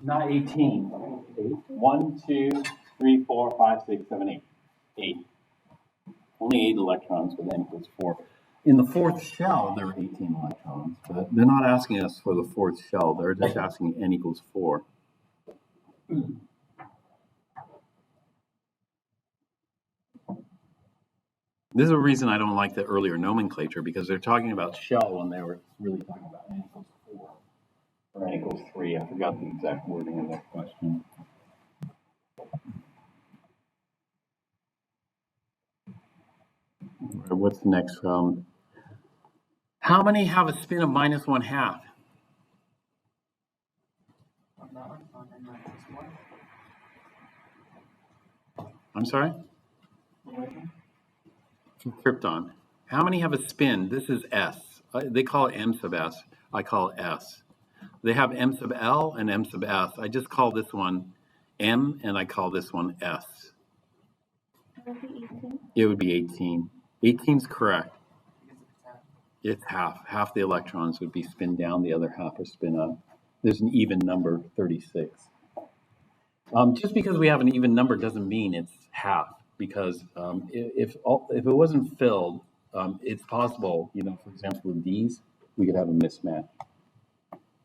Not 18. 1, 2, 3, 4, 5, 6, 7, 8. 8. Only 8 electrons with N equals 4. In the fourth shell, there are 18 electrons, but they're not asking us for the fourth shell. They're just asking N equals 4. This is a reason I don't like the earlier nomenclature, because they're talking about shell when they were really talking about N equals 4 or N equals 3. I forgot the exact wording of that question. What's the next? How many have a spin of minus 1/2? I'm sorry? Krypton. How many have a spin? This is S. They call it M sub S. I call it S. They have M sub L and M sub S. I just call this one M and I call this one S. It would be 18. 18 is correct. It's half. Half the electrons would be spin down, the other half are spin up. There's an even number, 36. Just because we have an even number doesn't mean it's half, because if it wasn't filled, it's possible, for example, with these, we could have a mismatch.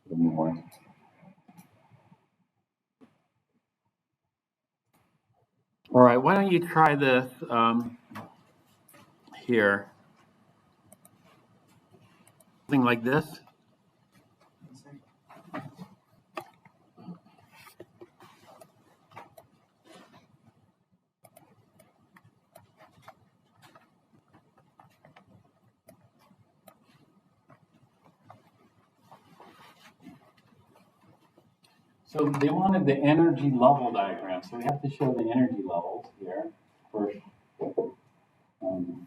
More. All right, why don't you try this here? Something like this. So they wanted the energy level diagram. So we have to show the energy levels here. First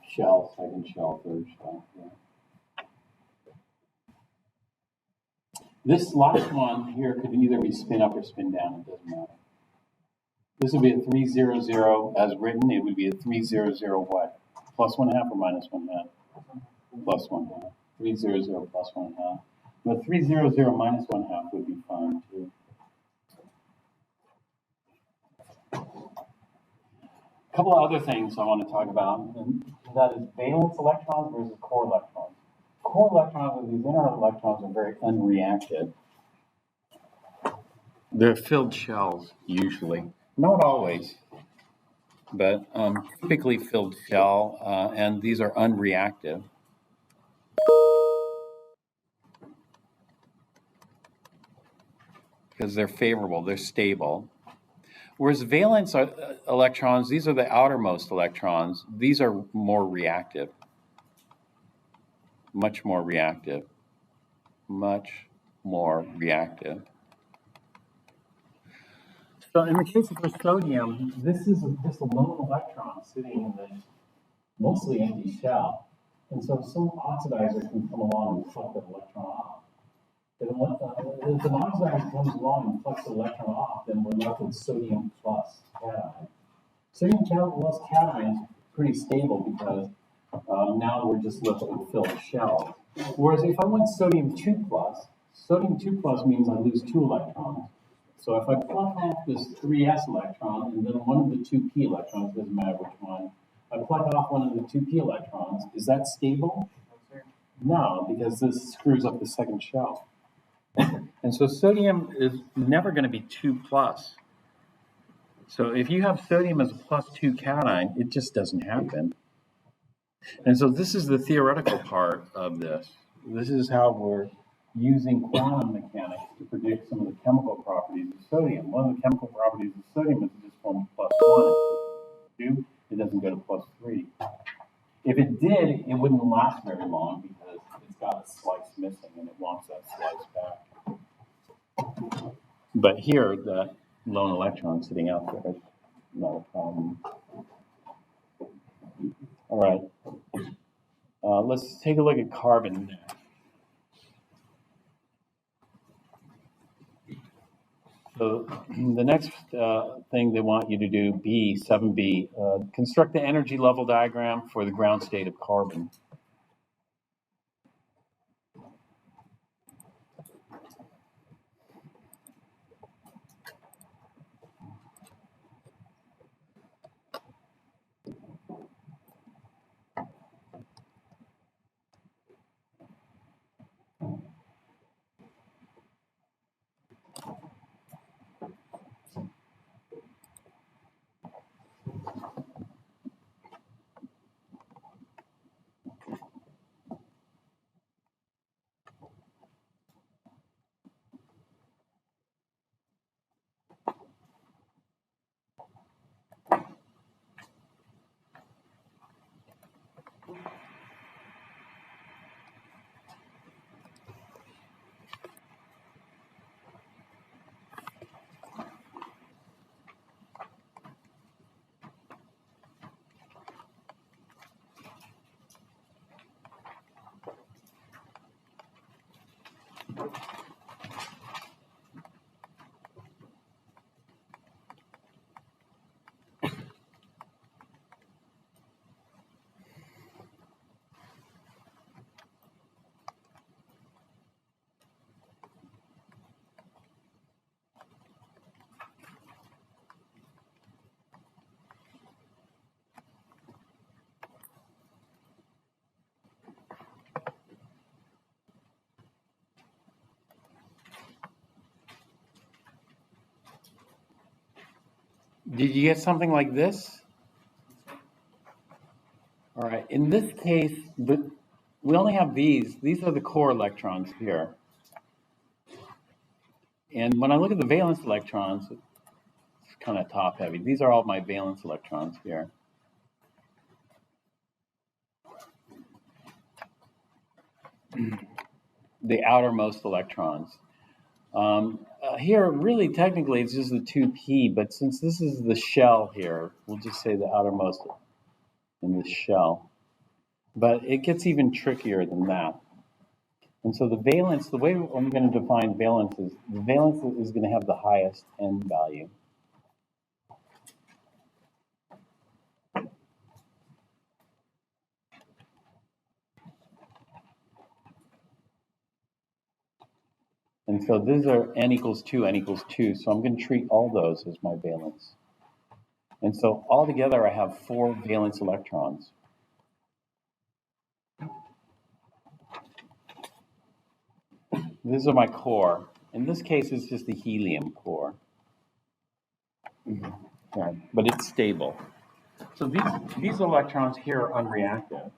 shell, second shell, third shell. Yeah. This last one here could either be spin up or spin down. It doesn't matter. This would be a 300 as written. It would be a 300 what? Plus 1/2 or minus 1/2? Plus 1/2. 300 plus 1/2. But 300 minus 1/2 would be fine too. A couple of other things I want to talk about, and that is valence electrons versus core electrons. Core electrons, or these inner electrons, are very unreactive. They're filled shells, usually. Not always, but typically filled shell, and these are unreactive. Because they're favorable, they're stable. Whereas valence electrons, these are the outermost electrons. These are more reactive. Much more reactive. Much more reactive. So in the case of sodium, this is just a lone electron sitting in this mostly empty shell. And so some oxidizer can come along and pluck that electron off. If an oxidizer comes along and plucks the electron off, then we're left with sodium plus cation. Sodium plus cation is pretty stable because now we're just left with filled shells. Whereas if I went sodium 2 plus means I lose 2 electrons. So if I pluck off this 3s electron and then one of the 2p electrons, doesn't matter which one, I pluck off one of the 2p electrons, is that stable? No, because this screws up the second shell. And so sodium is never going to be 2 plus. So if you have sodium as a plus 2 cation, it just doesn't happen. And so this is the theoretical part of this. This is how we're using quantum mechanics to predict some of the chemical properties of sodium. One of the chemical properties of sodium is it just forms plus 1. If it, it doesn't go to plus 3. If it did, it wouldn't last very long because it's got a slice missing and it wants that slice back. But here, the lone electron sitting out there is not a problem. All right. Let's take a look at carbon. So the next thing they want you to do, 7B, construct the energy level diagram for the ground state of carbon. Did you get something like this? All right, in this case, we only have these. These are the core electrons here. And when I look at the valence electrons, it's kind of top heavy. These are all my valence electrons here. The outermost electrons. Here, really, technically, it's just the 2p, but since this is the shell here, we'll just say the outermost in the shell. But it gets even trickier than that. And so the valence, the way I'm going to define valence is, the valence is going to have the highest n value. And so these are n equals 2, n equals 2. So I'm going to treat all those as my valence. And so altogether, I have 4 valence electrons. These are my core. In this case, it's just the helium core. Yeah, but it's stable. So these electrons here are unreactive.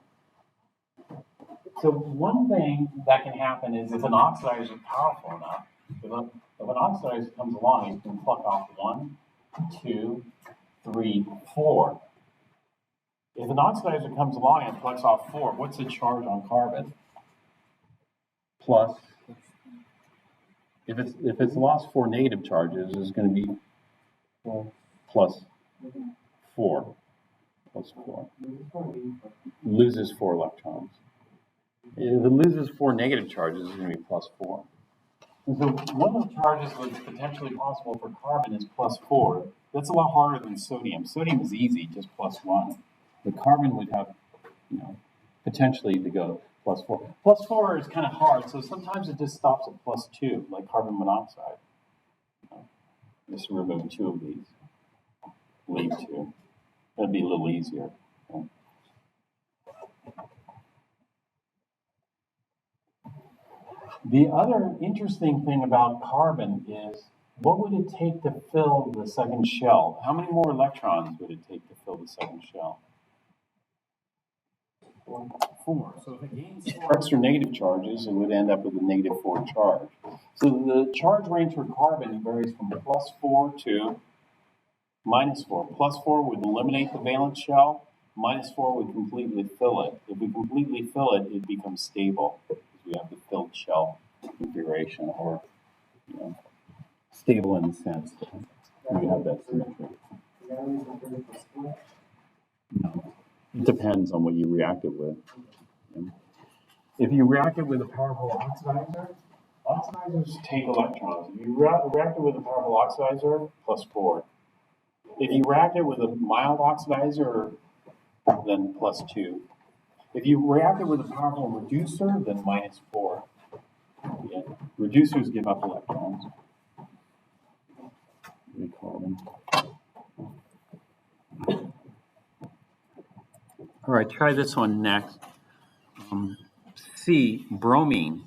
So one thing that can happen is if an oxidizer is powerful enough, if an oxidizer comes along, it can pluck off 1, 2, 3, 4. If an oxidizer comes along and plucks off 4, what's the charge on carbon? Plus. If it's lost 4 negative charges, it's going to be plus 4. plus 4. This is for B. Loses 4 electrons. If it loses 4 negative charges, it's going to be plus 4. And so one of the charges that's potentially possible for carbon is plus 4. That's a lot harder than sodium. Sodium is easy, just plus 1. The carbon would have, potentially to go plus 4. Plus 4 is kind of hard, so sometimes it just stops at plus 2, like carbon monoxide. Just remove 2 of these. Leave 2. That'd be a little easier. The other interesting thing about carbon is, what would it take to fill the second shell? How many more electrons would it take to fill the second shell? 4. So if it gains 4 extra negative charges, it would end up with a negative 4 charge. So the charge range for carbon varies from plus 4 to minus 4. Plus 4 would eliminate the valence shell. Minus 4 would completely fill it. If we completely fill it, it becomes stable. We have the filled shell configuration, or stable in the sense that we have that symmetry. No, it depends on what you react it with. If you react it with a powerful oxidizer, oxidizers take electrons. If you react it with a powerful oxidizer, plus 4. If you react it with a mild oxidizer, then plus 2. If you react it with a powerful reducer, then minus 4. Yeah. Reducers give up electrons. We call them. All right, try this one next. C, bromine.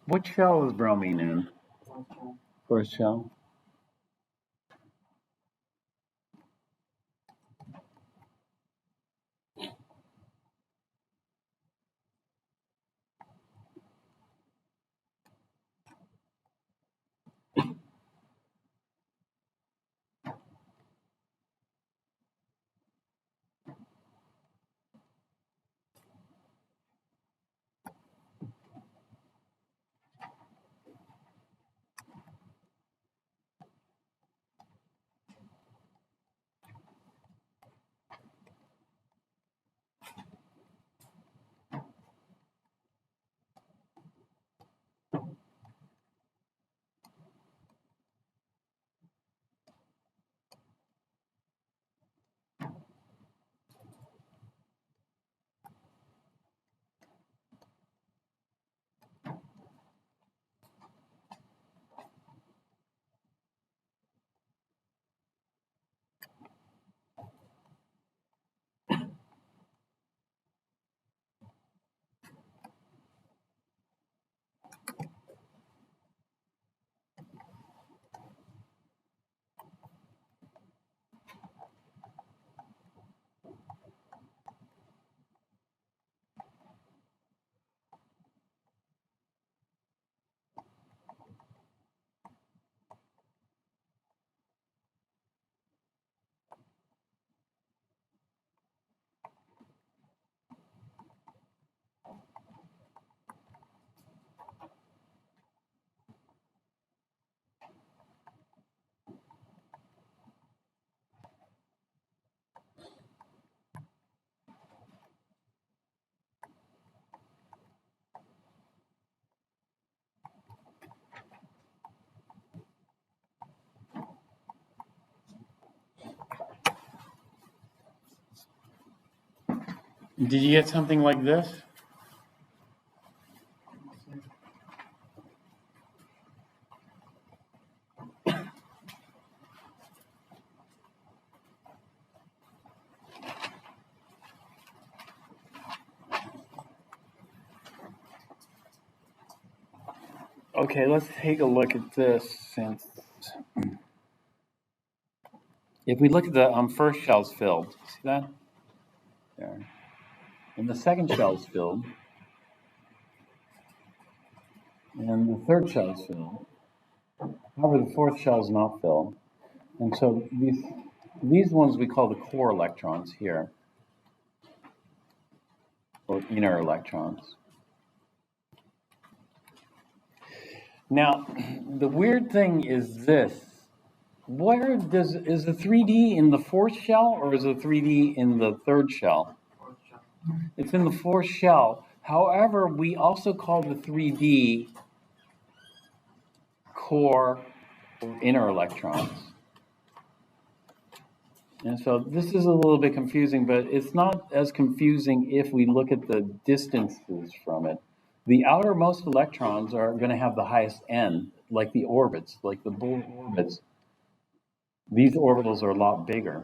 What shell is bromine in? First shell. Did you get something like this? Okay, let's take a look at this. Since if we look at the first shell's filled, see that? There. And the second shell's filled. And the third shell's filled. However, the fourth shell is not filled. And so these ones we call the core electrons here, or inner electrons. Now, the weird thing is this. Is the 3D in the fourth shell or is the 3D in the third shell? It's in the fourth shell. However, we also call the 3D core or inner electrons. And so this is a little bit confusing, but it's not as confusing if we look at the distances from it. The outermost electrons are going to have the highest n, like the orbits, like the Bohr orbits. These orbitals are a lot bigger.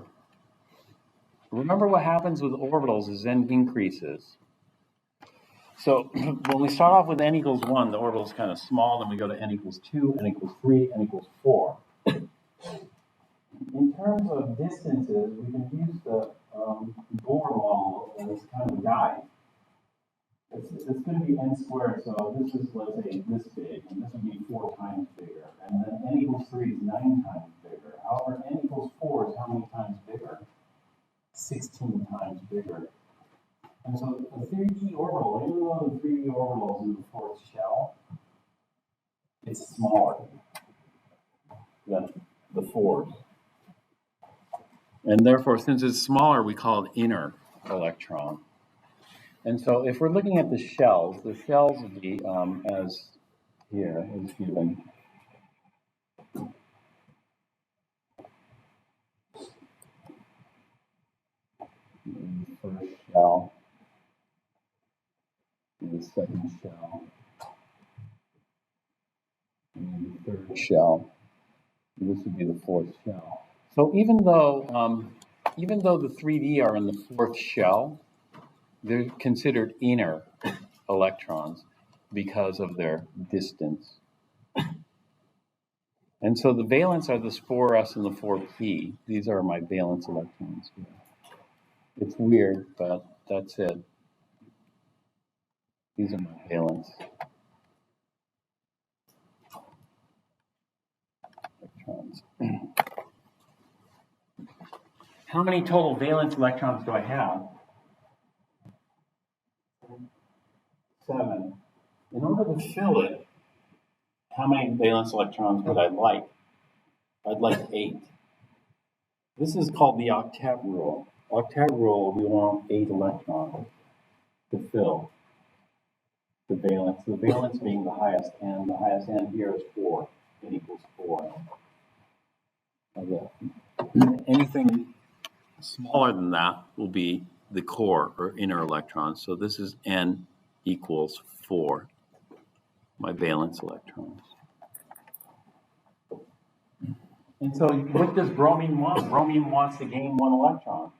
Remember what happens with orbitals is n increases. So when we start off with n equals 1, the orbital is kind of small. Then we go to n equals 2, n equals 3, n equals 4. In terms of distances, we can use the Bohr model as kind of a guide. It's going to be n squared, so this is, let's say, this big, and this would be 4 times bigger. And then n equals 3 is 9 times bigger. However, n equals 4 is how many times bigger? 16 times bigger. And so the 3D orbital, even though the 3D orbital is in the fourth shell, it's smaller than the fours. And therefore, since it's smaller, we call it inner electron. And so if we're looking at the shells would be, as here is given. The first shell, the second shell, and the third shell. This would be the fourth shell. So even though the 3D are in the fourth shell, they're considered inner electrons because of their distance. And so the valence are the 4s and the 4p. These are my valence electrons here. It's weird, but that's it. These are my valence electrons. How many total valence electrons do I have? 7. In order to fill it, how many valence electrons would I like? I'd like 8. This is called the octet rule. Octet rule, we want 8 electrons to fill the valence. The valence being the highest n. The highest n here is 4. N equals 4. Anything smaller than that will be the core or inner electrons. So this is n equals 4, my valence electrons. And so what does bromine want? Bromine wants to gain 1 electron.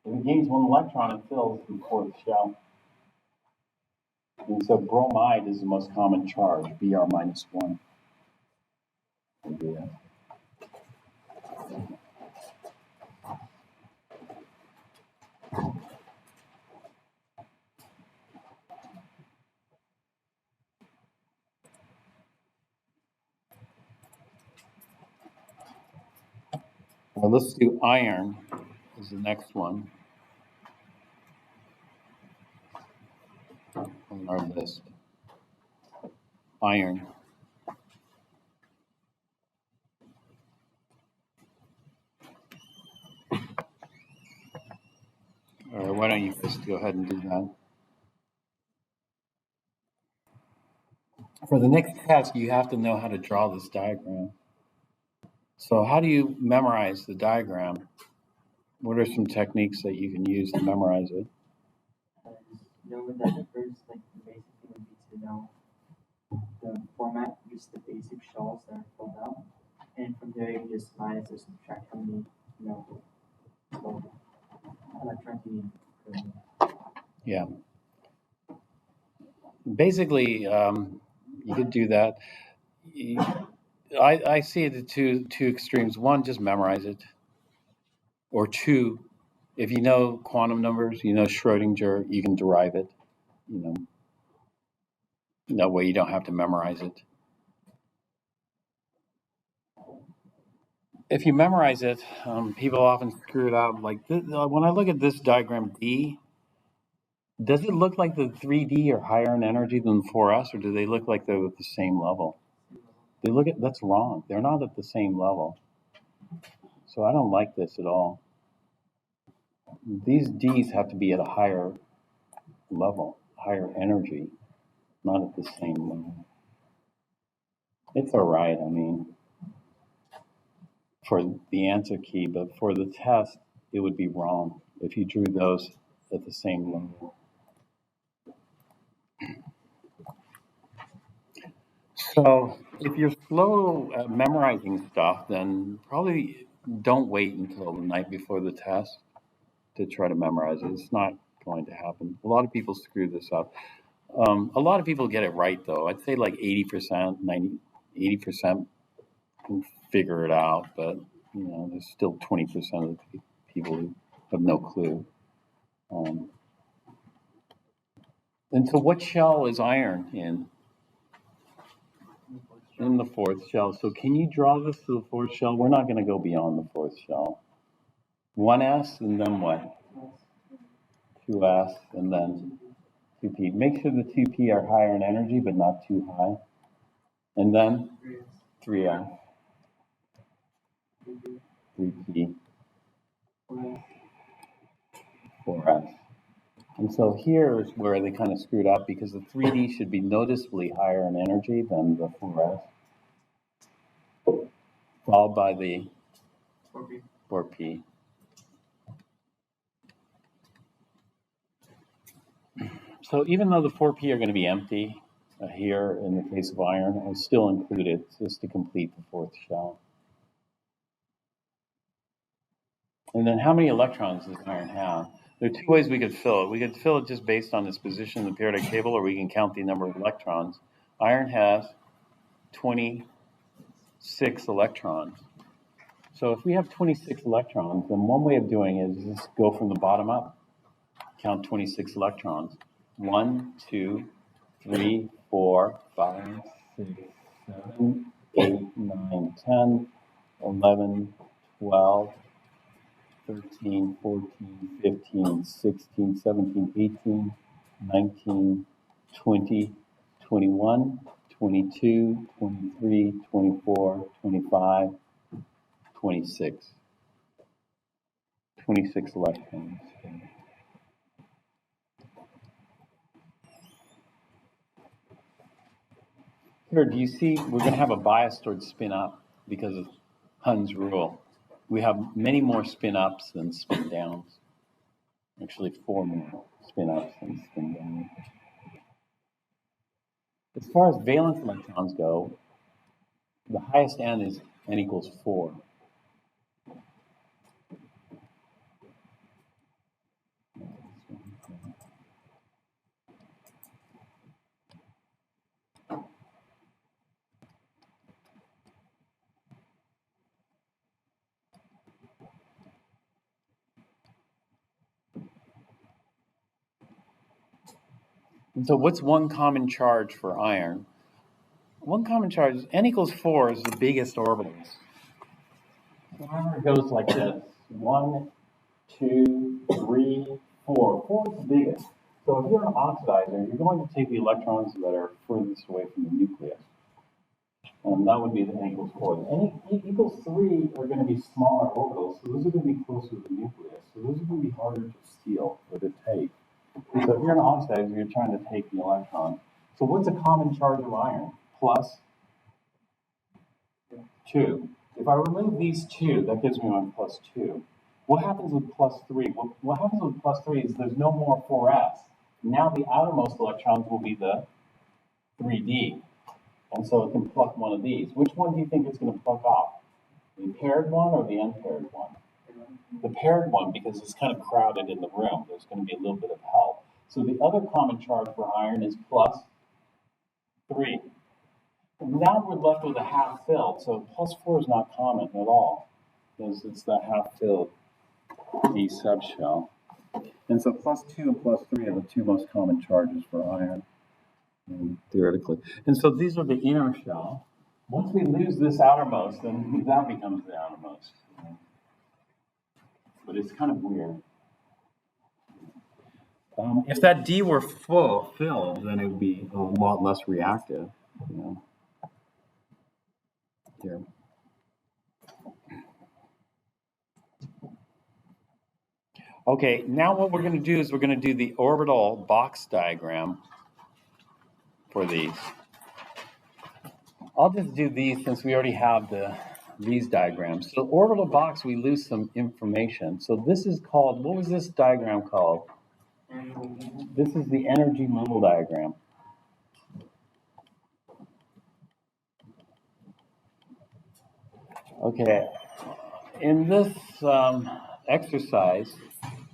If it gains 1 electron, it fills the fourth shell. And so bromide is the most common charge, Br minus 1. Well, let's do iron as the next one on our list. Iron. All right, why don't you just go ahead and do that? For the next test, you have to know how to draw this diagram. So how do you memorize the diagram? What are some techniques that you can use to memorize it? because knowing that the first, like the basic thing would be to know the format, just the basic shells that are filled out, and from there you just minus or subtract how many, you know, so electrons you need. Yeah. Basically, you could do that. I see it at two extremes. One, just memorize it. Or two, if you know quantum numbers, you know Schrodinger, you can derive it. You know, that way you don't have to memorize it. If you memorize it, people often screw it up. Like when I look at this diagram D, does it look like the 3D are higher in energy than the 4S, or do they look like they're at the same level? That's wrong. They're not at the same level. So I don't like this at all. These Ds have to be at a higher level, higher energy, not at the same level. It's all right, I mean, for the answer key, but for the test, it would be wrong if you drew those at the same level. So if you're slow at memorizing stuff, then probably don't wait until the night before the test to try to memorize it. It's not going to happen. A lot of people screw this up. A lot of people get it right, though. I'd say like 80%, 80% can figure it out, but there's still 20% of the people who have no clue. And so what shell is iron in? In the fourth shell. So can you draw this to the fourth shell? We're not going to go beyond the fourth shell. 1s and then what? 2s and then 2p. Make sure the 2p are higher in energy, but not too high. And then 3s. 3p. 4s. And so here is where they kind of screwed up, because the 3D should be noticeably higher in energy than the 4s, followed by the 4p. So even though the 4p are going to be empty here in the case of iron, I'll still include it just to complete the fourth shell. And then how many electrons does iron have? There are two ways we could fill it. We could fill it just based on its position in the periodic table, or we can count the number of electrons. Iron has 26 electrons. So if we have 26 electrons, then one way of doing it is just go from the bottom up. Count 26 electrons. 1, 2, 3, 4, 5, 6, 7, 8, 9, 10, 11, 12, 13, 14, 15, 16, 17, 18, 19, 20, 21, 22, 23, 24, 25, 26. 26 electrons. Here, do you see we're going to have a bias towards spin up because of Hund's rule? We have many more spin ups than spin downs. Actually, 4 more spin ups than spin downs. As far as valence electrons go, the highest n is n equals 4. And so what's one common charge for iron? One common charge, n equals 4 is the biggest orbitals. It goes like this. 1, 2, 3, 4. 4 is the biggest. So if you're an oxidizer, you're going to take the electrons that are furthest away from the nucleus. And that would be the n equals 4. The n equals 3 are going to be smaller orbitals, so those are going to be closer to the nucleus. So those are going to be harder to steal or to take. So if you're an oxidizer, you're trying to take the electron. So what's a common charge of iron? Plus 2. If I remove these 2, that gives me my plus 2. What happens with plus 3? What happens with plus 3 is there's no more 4s. Now the outermost electrons will be the 3D. And so it can pluck one of these. Which one do you think it's going to pluck off? The paired one or the unpaired one? The paired one, because it's kind of crowded in the room. There's going to be a little bit of help. So the other common charge for iron is plus 3. Now we're left with a half filled. So plus 4 is not common at all, because it's the half filled D subshell. And so plus 2 and plus 3 are the two most common charges for iron, theoretically. And so these are the inner shell. Once we lose this outermost, then that becomes the outermost. But it's kind of weird. If that D were filled, then it would be a lot less reactive. Here. Okay, now what we're going to do is we're going to do the orbital box diagram for these. I'll just do these since we already have these diagrams. So orbital box, we lose some information. So this is called, what was this diagram called? This is the energy level diagram. Okay, in this exercise,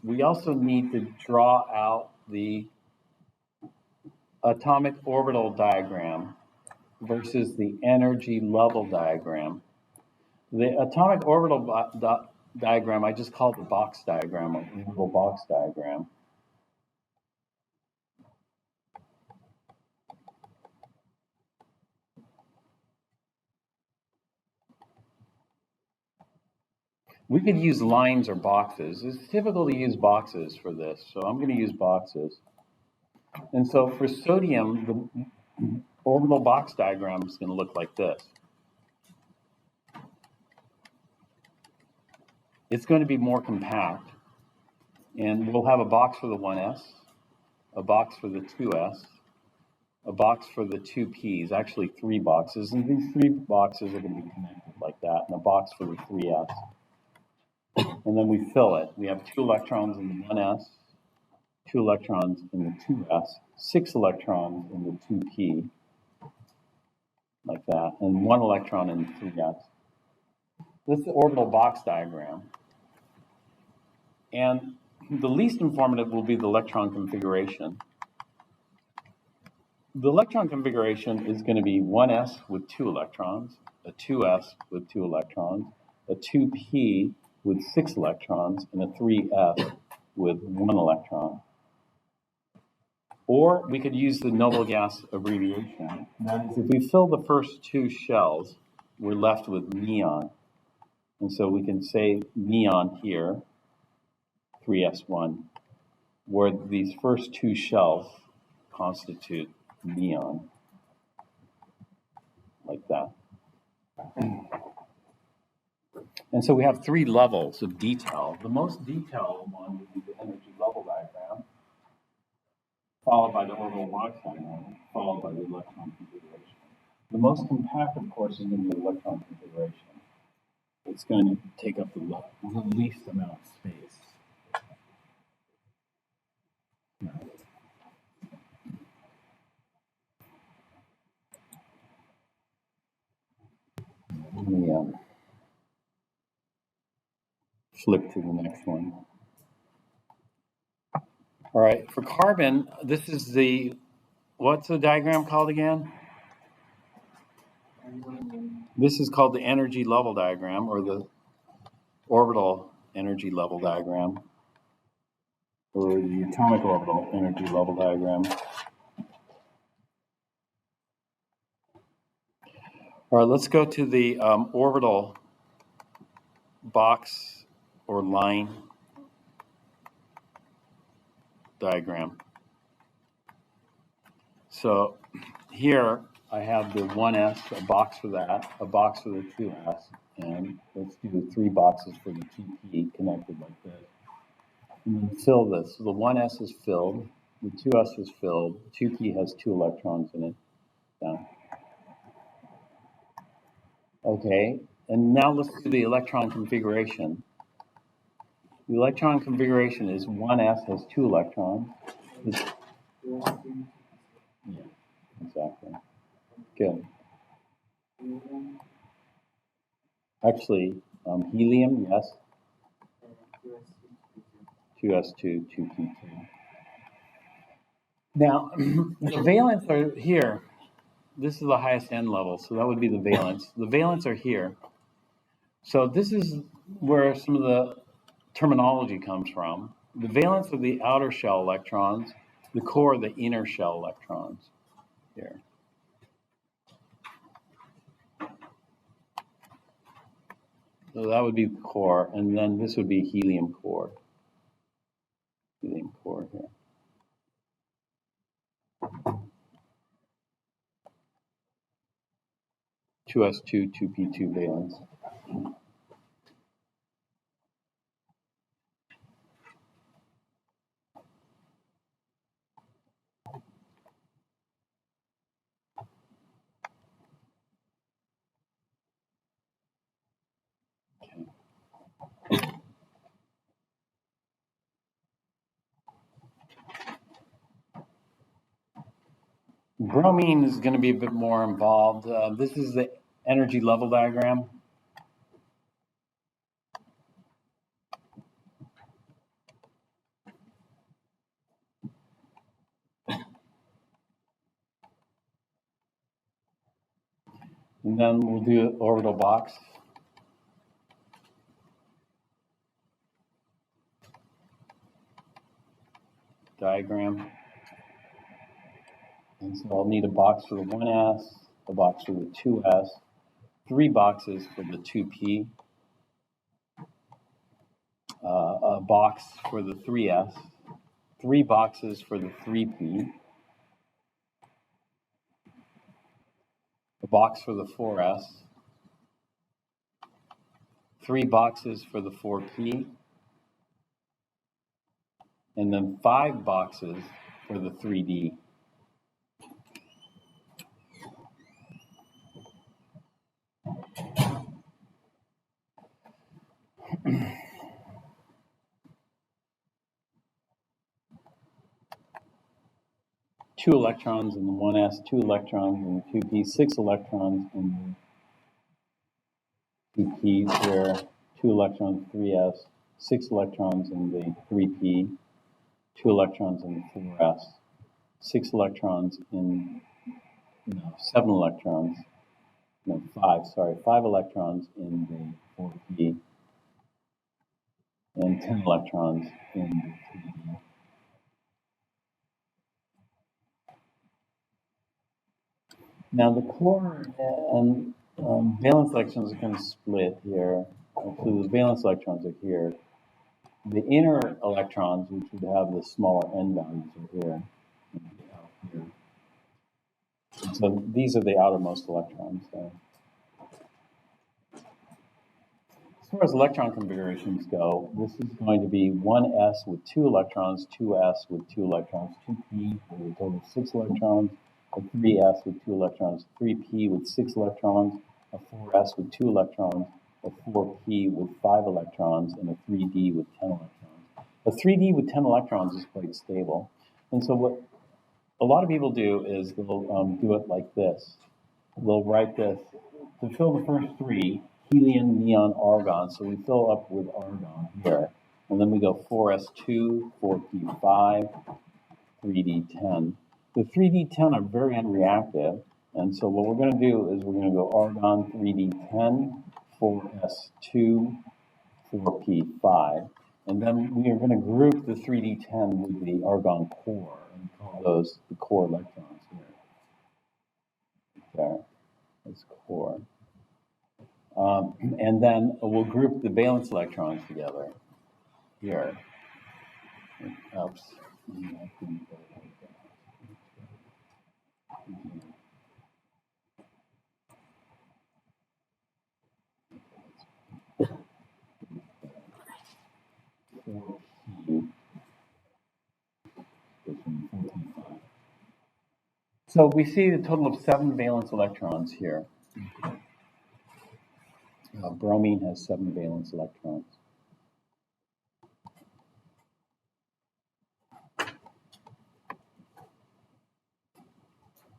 we also need to draw out the atomic orbital diagram versus the energy level diagram. The atomic orbital diagram, I just call it the box diagram, or orbital box diagram. We could use lines or boxes. It's typical to use boxes for this, so I'm going to use boxes. And so for sodium, the orbital box diagram is going to look like this. It's going to be more compact, and we'll have a box for the 1s, a box for the 2s, a box for the 2p's, actually 3 boxes, and these 3 boxes are going to be connected like that, and a box for the 3s. And then we fill it. We have 2 electrons in the 1s, 2 electrons in the 2s, 6 electrons in the 2p, like that, and 1 electron in the 3s. This is the orbital box diagram. And the least informative will be the electron configuration. The electron configuration is going to be 1s with 2 electrons, a 2s with 2 electrons, a 2p with 6 electrons, and a 3s with 1 electron. Or we could use the noble gas abbreviation. That is, if we fill the first 2 shells, we're left with neon. And so we can say neon here, 3s1, where these first 2 shells constitute neon, like that. And so we have 3 levels of detail. The most detailed one would be the energy level diagram, followed by the orbital box diagram, followed by the electron configuration. The most compact, of course, is going to be the electron configuration. It's going to take up the least amount of space. Let me flip to the next one. All right, for carbon, this is the, what's the diagram called again? This is called the energy level diagram, or the orbital energy level diagram, or the atomic orbital energy level diagram. All right, let's go to the orbital box or line diagram. So here I have the 1s, a box for that, a box for the 2s, and let's do the 3 boxes for the 2p connected like this. And then fill this. So the 1s is filled, the 2s is filled, 2p has 2 electrons in it. Down. Okay, and now let's do the electron configuration. The electron configuration is 1s has 2 electrons, the Yeah, exactly. Good. Actually, helium, yes. 2s2, 2p2. Now, the valence are here. This is the highest n level, so that would be the valence. The valence are here. So this is where some of the terminology comes from. The valence of the outer shell electrons, the core of the inner shell electrons here. So that would be the core, and then this would be helium core. Helium core here. Two s2, 2p2 valence. Bromine is going to be a bit more involved. This is the energy level diagram. And then we'll do an orbital box. Diagram. And so I'll need a box for the 1s, a box for the 2s, 3 boxes for the 2p, a box for the 3s, 3 boxes for the 3p, a box for the 4s, 3 boxes for the 4p, and then 5 boxes for the 3d. Two electrons in the 1s, 2 electrons in the 2p, 6 electrons in the 2p's here, 2 electrons 3s, 6 electrons in the 3p, 2 electrons in the 4s, 6 electrons in, 7 electrons, 5 electrons in the 4p, and 10 electrons in the 3d. Now the core and valence electrons are going to split here. So the valence electrons are here. The inner electrons, which would have the smaller n values, are here. Here. So these are the outermost electrons. So. As far as electron configurations go, this is going to be 1s with 2 electrons, 2s with 2 electrons, 2p with a total of 6 electrons, a 3s with 2 electrons, 3p with 6 electrons, a 4s with 2 electrons, a 4p with 5 electrons, and a 3d with 10 electrons. A 3d with 10 electrons is quite stable. And so what a lot of people do is they'll do it like this. They'll write this, to fill the first 3, helium, neon, argon. So we fill up with argon here. And then we go 4s2, 4p5, 3d10. The 3d10 are very unreactive. And so what we're going to do is we're going to go argon 3d10, 4s2, 4p5. And then we are going to group the 3d10 with the argon core and call those the core electrons here. There, that's core. And then we'll group the valence electrons together here. Oops. So we see a total of 7 valence electrons here. Bromine has 7 valence electrons.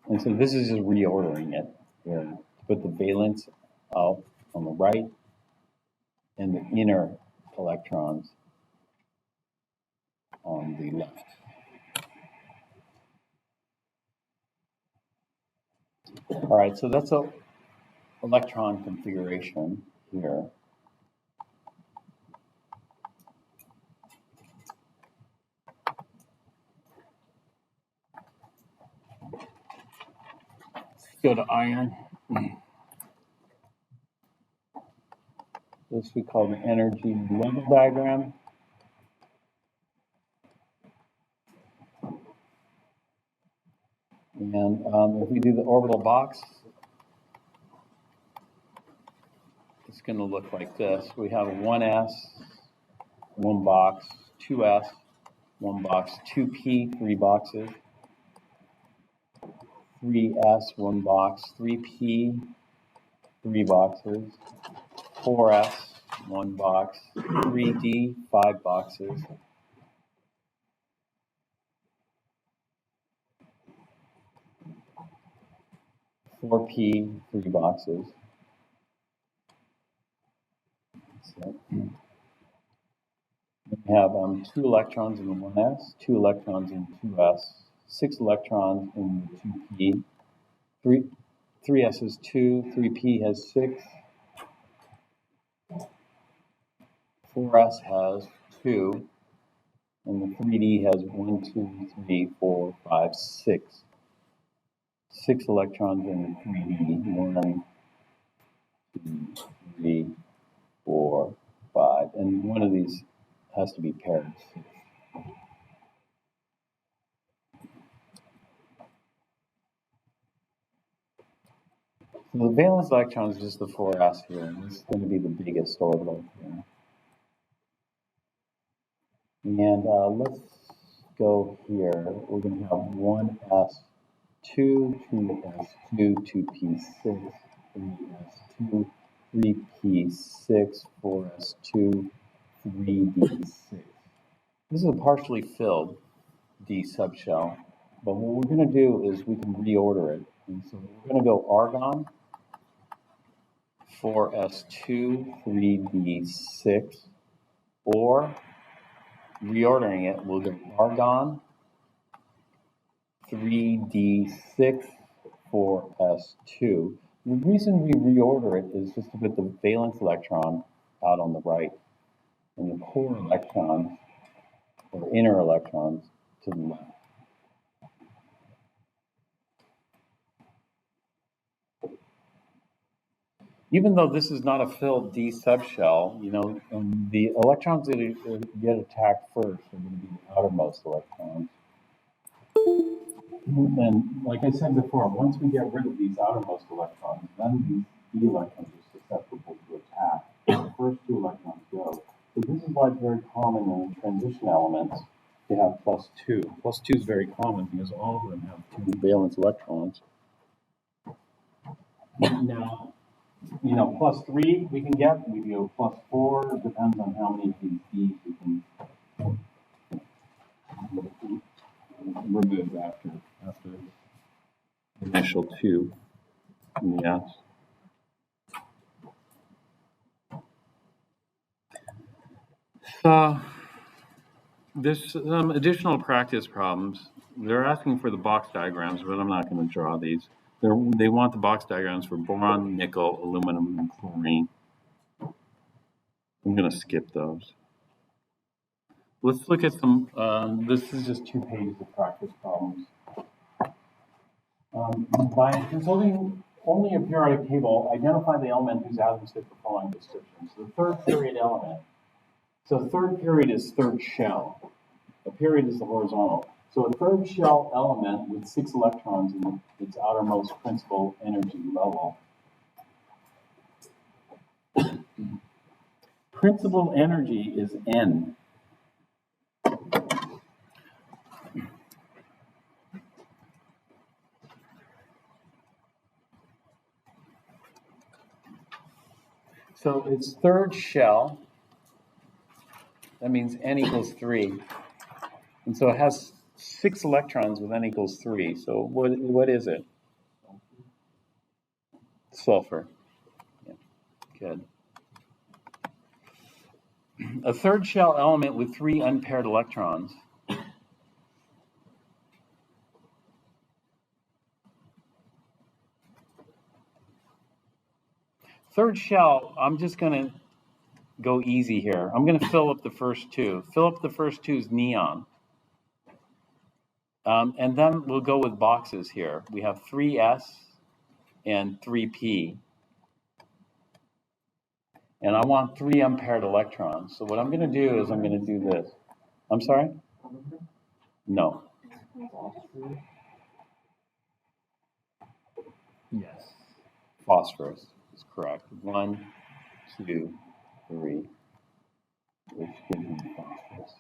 And so this is just reordering it here. To put the valence out on the right and the inner electrons on the left. All right, so that's a electron configuration here. Let's go to iron. This we call the energy level diagram. And if we do the orbital box, it's going to look like this. We have 1s, 1 box, 2s, 1 box, 2p, 3 boxes, 3s, 1 box, 3p, 3 boxes, 4s, 1 box, 3d, 5 boxes, 4p, 3 boxes. So we have 2 electrons in the 1s, 2 electrons in 2s, 6 electrons in the 2p, 3s is 2, 3p has 6, 4s has 2, and the 3d has 1, 2, 3, 4, 5, 6. 6 electrons in the 3d, 1, 2, 3, 4, 5, and one of these has to be paired. So the valence electron is just the 4s here, and this is going to be the biggest orbital here. And let's go here. We're going to have 1s, 2, 2s2, 2p6, 3s2, 3p6, 4s2, 3d6. This is a partially filled D subshell, but what we're going to do is we can reorder it. And so we're going to go argon, 4s2, 3d6, or reordering it, we'll go argon, 3d6, 4s2. The reason we reorder it is just to put the valence electron out on the right and the core electrons or inner electrons to the left. Even though this is not a filled D subshell, the electrons that get attacked first are going to be the outermost electrons. And like I said before, once we get rid of these outermost electrons, then these D electrons are susceptible to attack. The first 2 electrons go. So this is why it's very common in transition elements to have +2. +2 is very common because all of them have 2 valence electrons. Now, +3 we can get, we go +4, depends on how many of these D's we can remove after the initial 2 in the S. So there's some additional practice problems. They're asking for the box diagrams, but I'm not going to draw these. They want the box diagrams for boron, nickel, aluminum, and chlorine. I'm going to skip those. Let's look at some, this is just 2 pages of practice problems. By consulting only a periodic table, identify the element whose atoms fit the following descriptions. The third period element. So third period is third shell. A period is the horizontal. So a third shell element with 6 electrons in its outermost principal energy level. Principal energy is N. So its third shell, that means N equals 3. And so it has 6 electrons with N equals 3. So what is it? Sulfur. Yeah, good. A third shell element with 3 unpaired electrons. Third shell, I'm just going to go easy here. I'm going to fill up the first two. Fill up the first two is neon. And then we'll go with boxes here. We have 3s and 3p. And I want 3 unpaired electrons. So what I'm going to do is I'm going to do this. I'm sorry? No. Yes. Phosphorus is correct. 1, 2, 3. Which gives me phosphorus.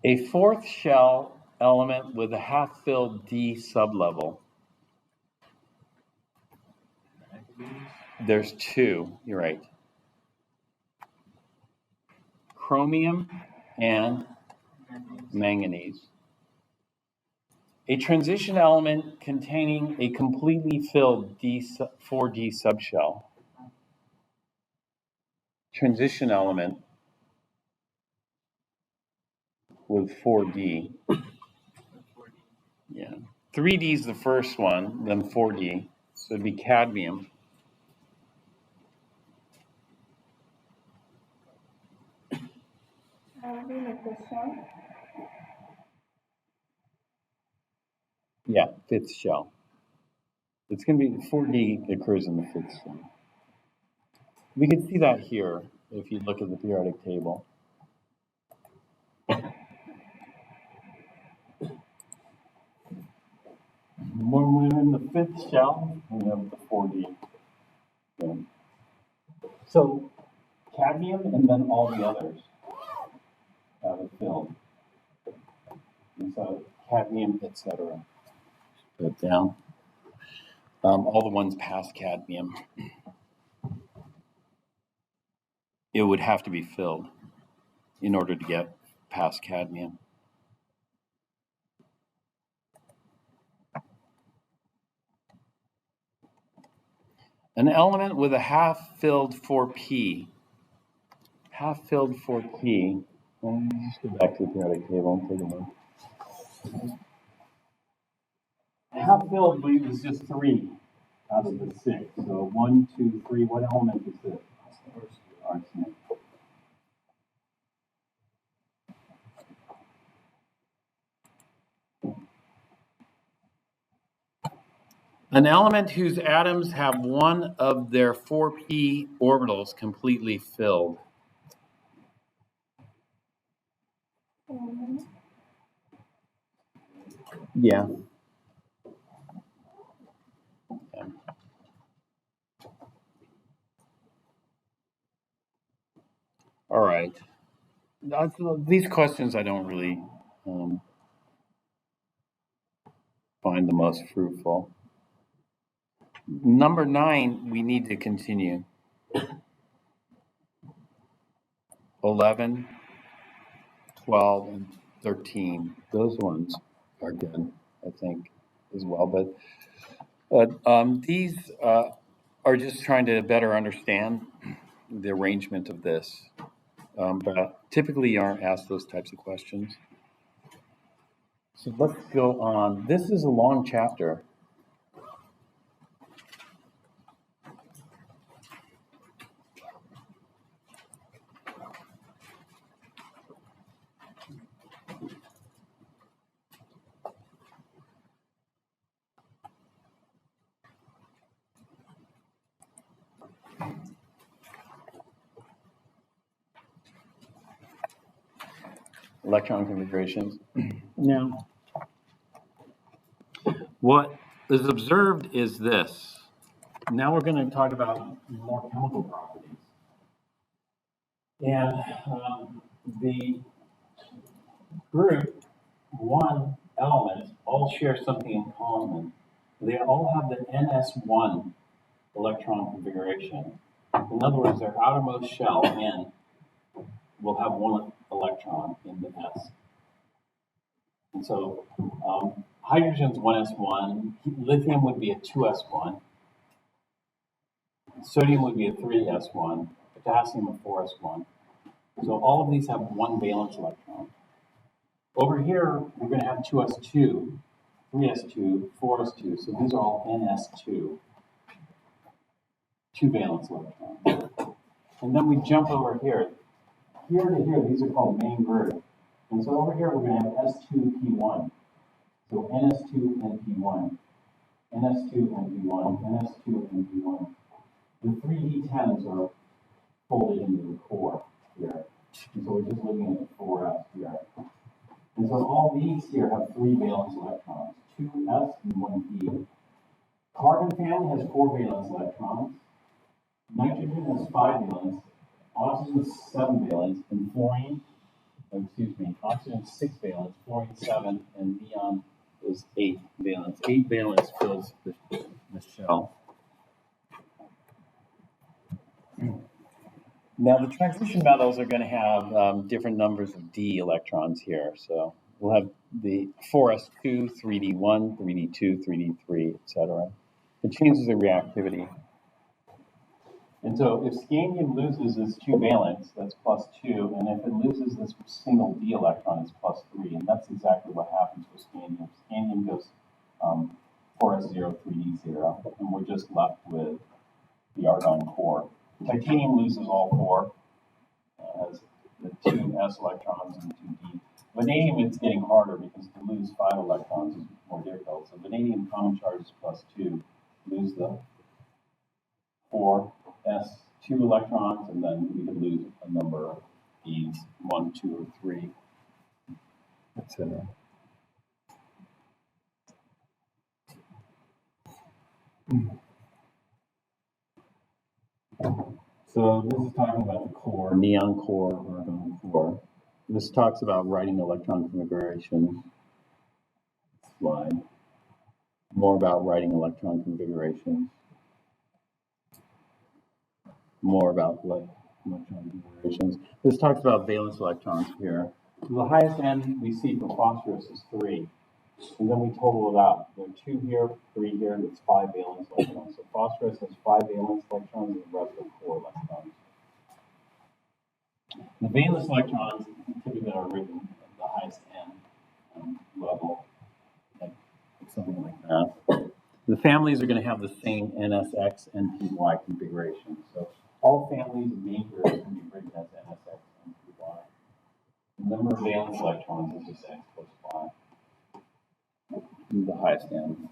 A fourth shell element with a half-filled D sublevel. There's 2, you're right. Chromium and manganese. A transition element containing a completely filled 4D subshell. Transition element with 4D. Yeah. 3D is the first one, then 4D. So it'd be cadmium. Yeah, fifth shell. It's going to be 4D occurs in the fifth shell. We can see that here if you look at the periodic table. When we're in the fifth shell, we have the 4D. So cadmium and then all the others have it filled. And so cadmium, etc. Put it down. All the ones past cadmium. It would have to be filled in order to get past cadmium. An element with a half-filled 4p. Half-filled 4p. Let me just go back to the periodic table and take a look. Half-filled, I believe, is just 3 out of the 6. So 1, 2, 3. What element is this? Arsenic. An element whose atoms have one of their 4p orbitals completely filled. Yeah. All right. These questions I don't really find the most fruitful. Number 9, we need to continue. 11, 12, and 13. Those ones are good, I think, as well. But these are just trying to better understand the arrangement of this. But typically you aren't asked those types of questions. So let's go on. This is a long chapter. Electron configurations. Now, what is observed is this. Now we're going to talk about more chemical properties. And the group 1 elements all share something in common. They all have the NS1 electron configuration. In other words, their outermost shell, N, will have 1 electron in the S. And so hydrogen's 1s1, lithium would be a 2s1, sodium would be a 3s1, potassium a 4s1. So all of these have one valence electron. Over here, we're going to have 2s2, 3s2, 4s2. So these are all ns2, two valence electrons. And then we jump over here. Here to here, these are called main group. And so over here, we're going to have s2p1. So ns2np1, ns2np1, ns2np1. The three d10s are folded into the core here. And so we're just looking at the 4s here. And so all these here have three valence electrons, 2s and 1p. Carbon family has 4 valence electrons. Nitrogen has 5 valence. Oxygen 7 valence, and oxygen 6 valence, fluorine 7, and neon is 8 valence. 8 valence fills the shell. Now the transition metals are going to have different numbers of d electrons here. So we'll have the 4s2, 3d1, 3d2, 3d3, etc. It changes the reactivity. And so if scandium loses its 2 valence, that's plus 2, and if it loses this single d electron, it's plus 3, and that's exactly what happens with scandium. Scandium goes 4s0, 3d0, and we're just left with the argon core. Titanium loses all 4, has the 2 s electrons and 2 d. Vanadium, it's getting harder because to lose 5 electrons is more difficult. So vanadium common charge is plus 2, lose the 4 s2 electrons, and then we could lose a number of these 1, 2, or 3, etc. So this is talking about the core, neon core, argon core. This talks about writing electron configurations. Slide. More about writing electron configurations. More about electron configurations. This talks about valence electrons here. The highest end we see for phosphorus is 3. And then we total it out. There are 2 here, 3 here, and it's 5 valence electrons. So phosphorus has 5 valence electrons and the rest are 4 electrons. The valence electrons typically are written at the highest end level, like something like that. The families are going to have the same NSX and PY configuration. So all families of main groups can be written as NSX and PY. The number of valence electrons is just X plus Y. The highest end.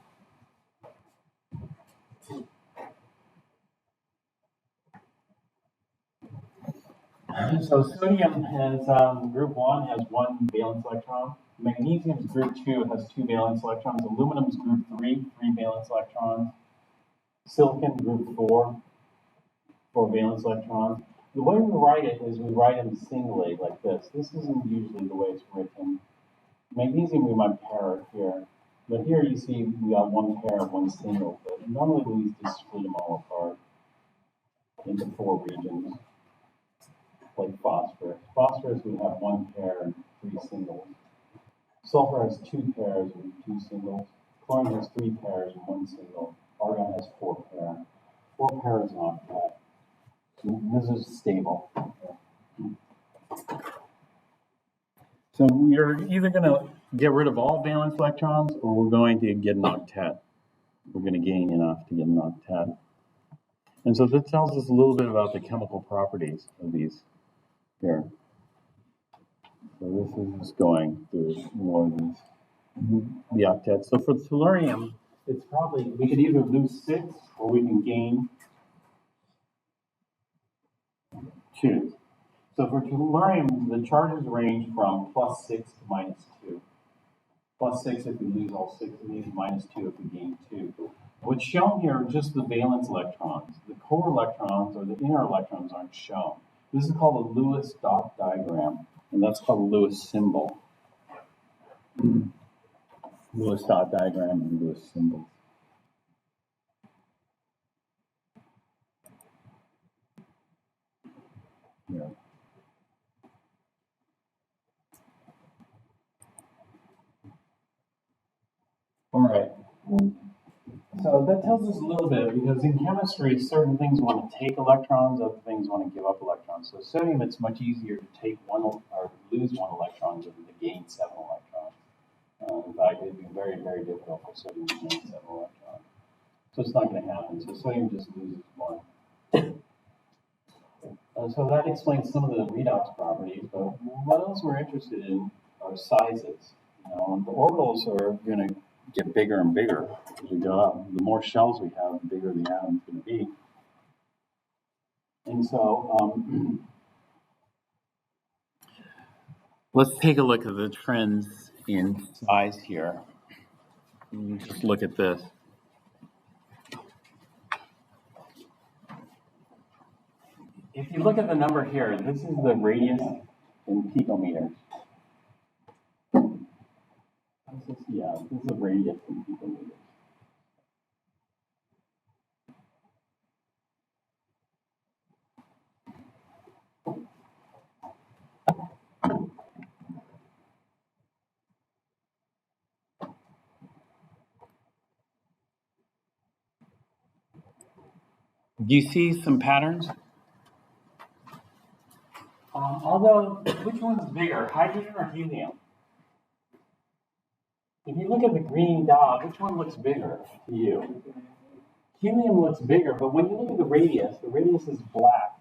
So sodium has group 1 has 1 valence electron. Magnesium's group 2 has 2 valence electrons. Aluminum's group 3, 3 valence electrons. Silicon group 4, 4 valence electrons. The way we write it is we write them singly like this. This isn't usually the way it's written. Magnesium we might pair it here. But here you see we got 1 pair, 1 single. But normally we just split them all apart into 4 regions. Like phosphorus. Phosphorus we have 1 pair and 3 singles. Sulfur has 2 pairs and 2 singles. Chlorine has 3 pairs and 1 single. Argon has 4 pairs. 4 pairs on that. So this is stable. So we're either going to get rid of all valence electrons or we're going to get an octet. We're going to gain enough to get an octet. And so this tells us a little bit about the chemical properties of these here. So this is just going through more of these, the octets. So for tellurium, it's probably, we could either lose 6 or we can gain 2. So for tellurium, the charges range from plus 6 to minus 2. Plus 6 if we lose all 6 of these, minus 2 if we gain 2. What's shown here are just the valence electrons. The core electrons or the inner electrons aren't shown. This is called a Lewis dot diagram, and that's called a Lewis symbol. Lewis dot diagram and Lewis symbol. Yeah. right. So that tells us a little bit, because in chemistry, certain things want to take electrons, other things want to give up electrons. So sodium, it's much easier to take one or lose one electron than to gain 7 electrons. In fact, it'd be very, very difficult for sodium to gain 7 electrons. So it's not going to happen. So sodium just loses 1. So that explains some of the redox properties, but what else we're interested in are sizes. And the orbitals are going to get bigger and bigger as we go up. The more shells we have, the bigger the atom's going to be. And so let's take a look at the trends in size here. Just look at this. If you look at the number here, this is the radius in picometers. Yeah, this is the radius in picometers. Do you see some patterns? Although, which one's bigger, hydrogen or helium? If you look at the green dot, which one looks bigger to you? Helium looks bigger, but when you look at the radius is black.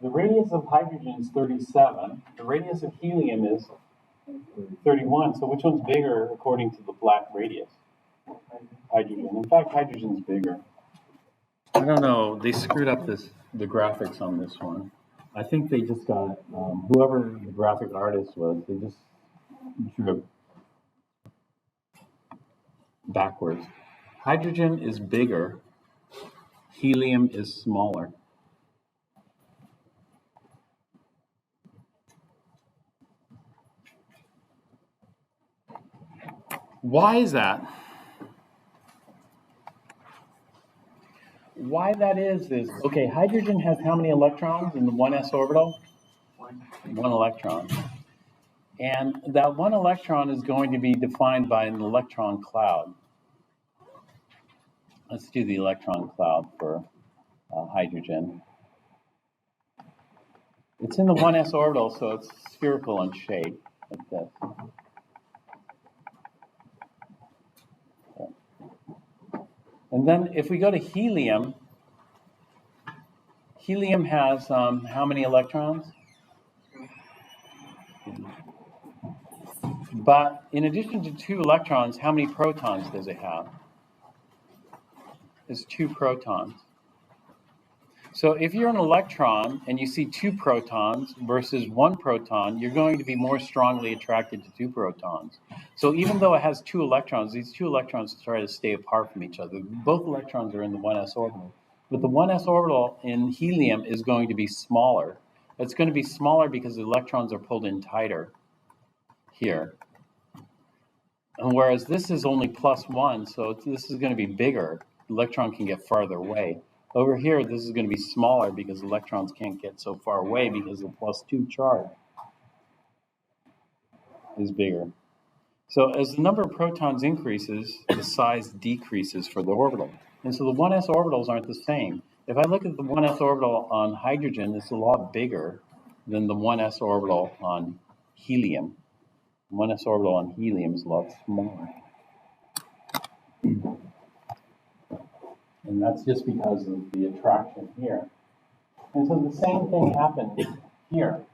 The radius of hydrogen is 37. The radius of helium is 31. So which one's bigger according to the black radius? Hydrogen. In fact, hydrogen's bigger. I don't know. They screwed up the graphics on this one. I think they just got, whoever the graphic artist was, they just drew it backwards. Hydrogen is bigger. Helium is smaller. Why is that? Why that is, okay, hydrogen has how many electrons in the 1s orbital? 1 electron. And that 1 electron is going to be defined by an electron cloud. Let's do the electron cloud for hydrogen. It's in the 1s orbital, so it's spherical in shape, like this. And then if we go to helium, helium has how many electrons? But in addition to 2 electrons, how many protons does it have? It's 2 protons. So if you're an electron and you see 2 protons versus 1 proton, you're going to be more strongly attracted to 2 protons. So even though it has 2 electrons, these 2 electrons try to stay apart from each other. Both electrons are in the 1s orbital. But the 1s orbital in helium is going to be smaller. It's going to be smaller because the electrons are pulled in tighter here. And whereas this is only +1, so this is going to be bigger. The electron can get farther away. Over here, this is going to be smaller because electrons can't get so far away because the +2 charge is bigger. So as the number of protons increases, the size decreases for the orbital. And so the 1s orbitals aren't the same. If I look at the 1s orbital on hydrogen, it's a lot bigger than the 1s orbital on helium. The 1s orbital on helium is a lot smaller. And that's just because of the attraction here. And so the same thing happens here.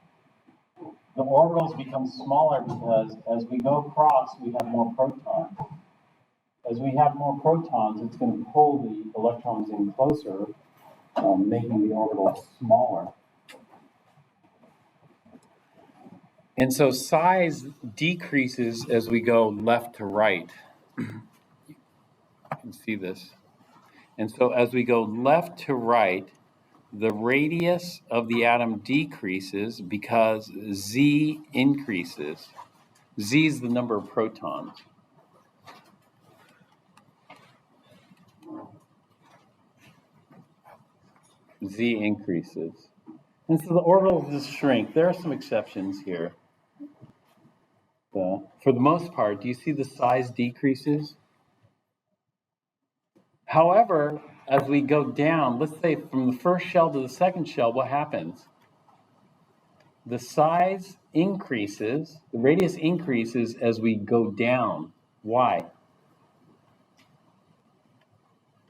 The orbitals become smaller because as we go across, we have more protons. As we have more protons, it's going to pull the electrons in closer, making the orbital smaller. And so size decreases as we go left to right. You can see this. And so as we go left to right, the radius of the atom decreases because Z increases. Z is the number of protons. Z increases. And so the orbitals just shrink. There are some exceptions here. For the most part, do you see the size decreases? However, as we go down, let's say from the first shell to the second shell, what happens? The size increases, the radius increases as we go down. Why?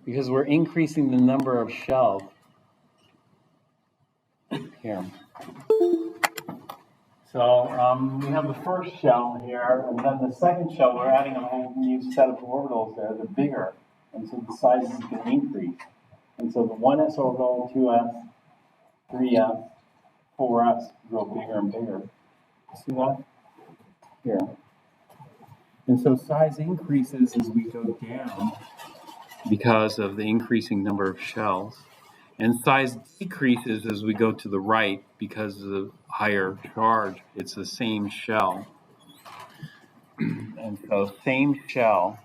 Because we're increasing the number of shells. Here. So we have the first shell here, and then the second shell, we're adding a whole new set of orbitals there. They're bigger, and so the size is going to increase. And so the 1s orbital, 2s, 3s, 4s grow bigger and bigger. See that? Here. And so size increases as we go down because of the increasing number of shells. And size decreases as we go to the right because of the higher charge. It's the same shell. And so same shell.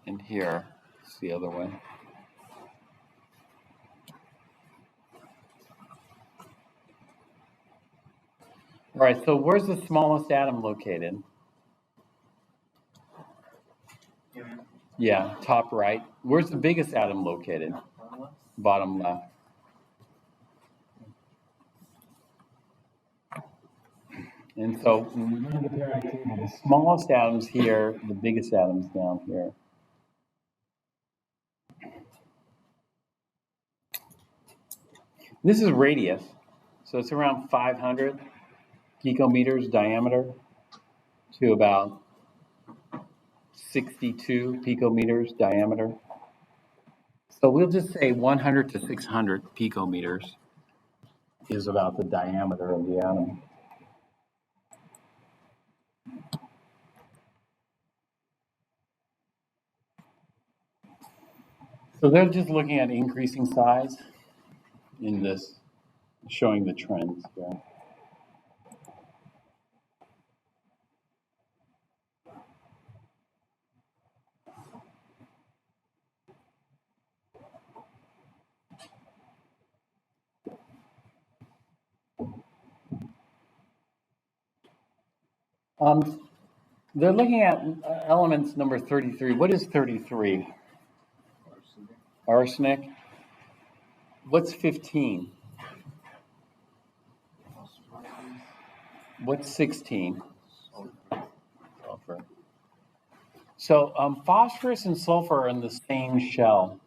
And here, it's the other way. All right, so where's the smallest atom located? Yeah, top right. Where's the biggest atom located? Bottom left. And so when we look at the periodic table, the smallest atoms here, the biggest atoms down here. This is radius, so it's around 500 picometers diameter to about 62 picometers diameter. So we'll just say 100 to 600 picometers is about the diameter of the atom. So they're just looking at increasing size in this, showing the trends here. They're looking at elements number 33. What is 33? Arsenic. What's 15? What's 16? Sulfur. So phosphorus and sulfur are in the same shell.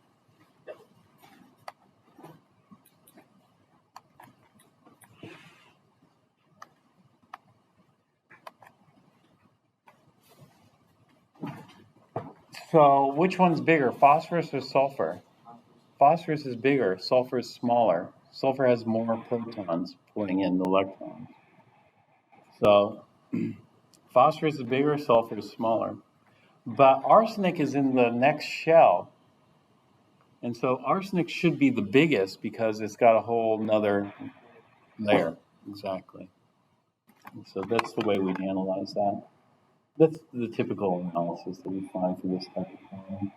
So which one's bigger, phosphorus or sulfur? Phosphorus is bigger, sulfur is smaller. Sulfur has more protons pulling in the electrons. So phosphorus is bigger, sulfur is smaller. But arsenic is in the next shell. And so arsenic should be the biggest because it's got a whole nother layer. Exactly. And so that's the way we analyze that. That's the typical analysis that we find for this type of problem.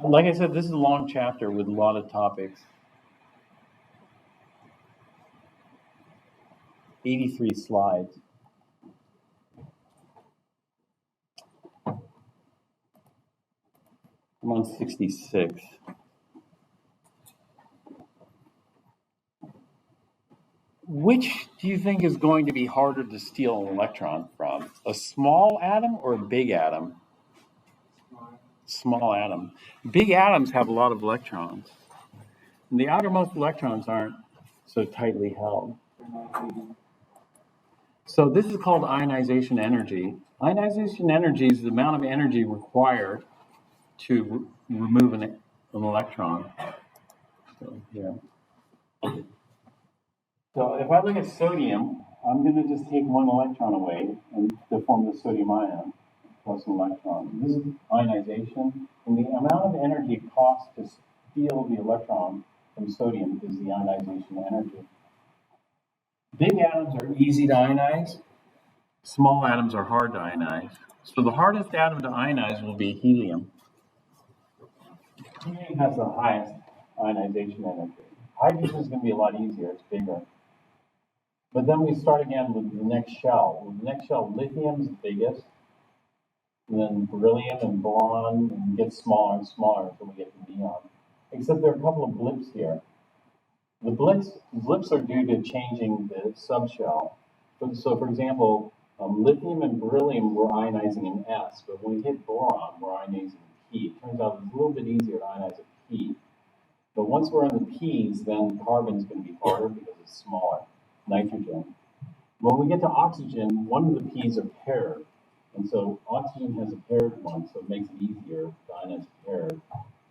Like I said, this is a long chapter with a lot of topics. 83 slides. I'm on 66. Which do you think is going to be harder to steal an electron from? A small atom or a big atom? Small atom. Big atoms have a lot of electrons. And the outermost electrons aren't so tightly held. So this is called ionization energy. Ionization energy is the amount of energy required to remove an electron. So, yeah. So if I look at sodium, I'm going to just take one electron away and to form the sodium ion plus an electron. This is ionization, and the amount of energy it costs to steal the electron from sodium is the ionization energy. Big atoms are easy to ionize. Small atoms are hard to ionize. So the hardest atom to ionize will be helium. Helium has the highest ionization energy. Hydrogen is going to be a lot easier, it's bigger. But then we start again with the next shell. With the next shell, lithium is the biggest, and then beryllium and boron, and it gets smaller and smaller until we get to neon. Except there are a couple of blips here. The blips are due to changing the subshell. So for example, lithium and beryllium we're ionizing in S, but when we hit boron, we're ionizing in P. It turns out it's a little bit easier to ionize a P. But once we're in the P's, then carbon's going to be harder because it's smaller. Nitrogen. When we get to oxygen, one of the P's are paired. And so oxygen has a paired one, so it makes it easier to ionize paired.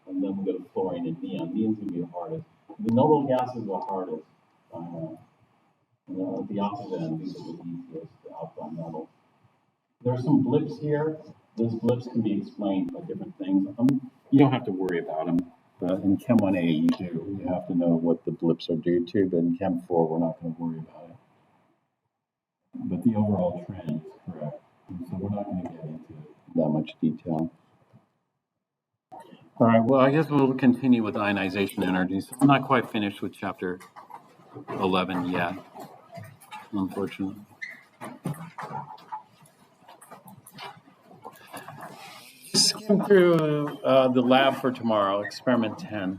And then we go to fluorine and neon. Neon's going to be the hardest. The noble gases are the hardest. At the opposite end, these are the easiest, the alpha metals. There are some blips here. Those blips can be explained by different things. You don't have to worry about them. But in Chem 1A, you do. You have to know what the blips are due to. But in Chem 4, we're not going to worry about it. But the overall trend is correct. And so we're not going to get into that much detail. All right, well, I guess we'll continue with ionization energies. I'm not quite finished with chapter 11 yet, unfortunately. Skim through the lab for tomorrow, experiment 10.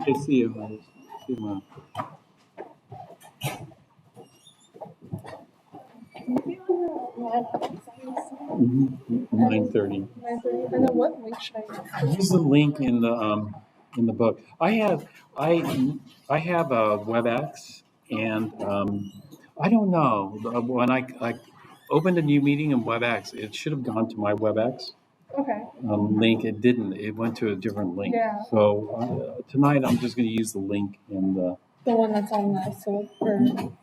Okay, see you. See you tomorrow. 9:30. 9:30. And then what link should I use? Use the link in the book. I have a WebEx, and I don't know when I opened a new meeting in WebEx, it should have gone to my WebEx Okay. link. It didn't. It went to a different link. Yeah. So tonight I'm just going to use the link in the one that's on the so or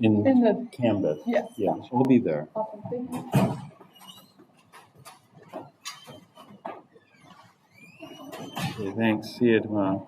in the Canvas. yes. Yeah, it'll be there. Awesome. Thank you. Okay, thanks. See you tomorrow.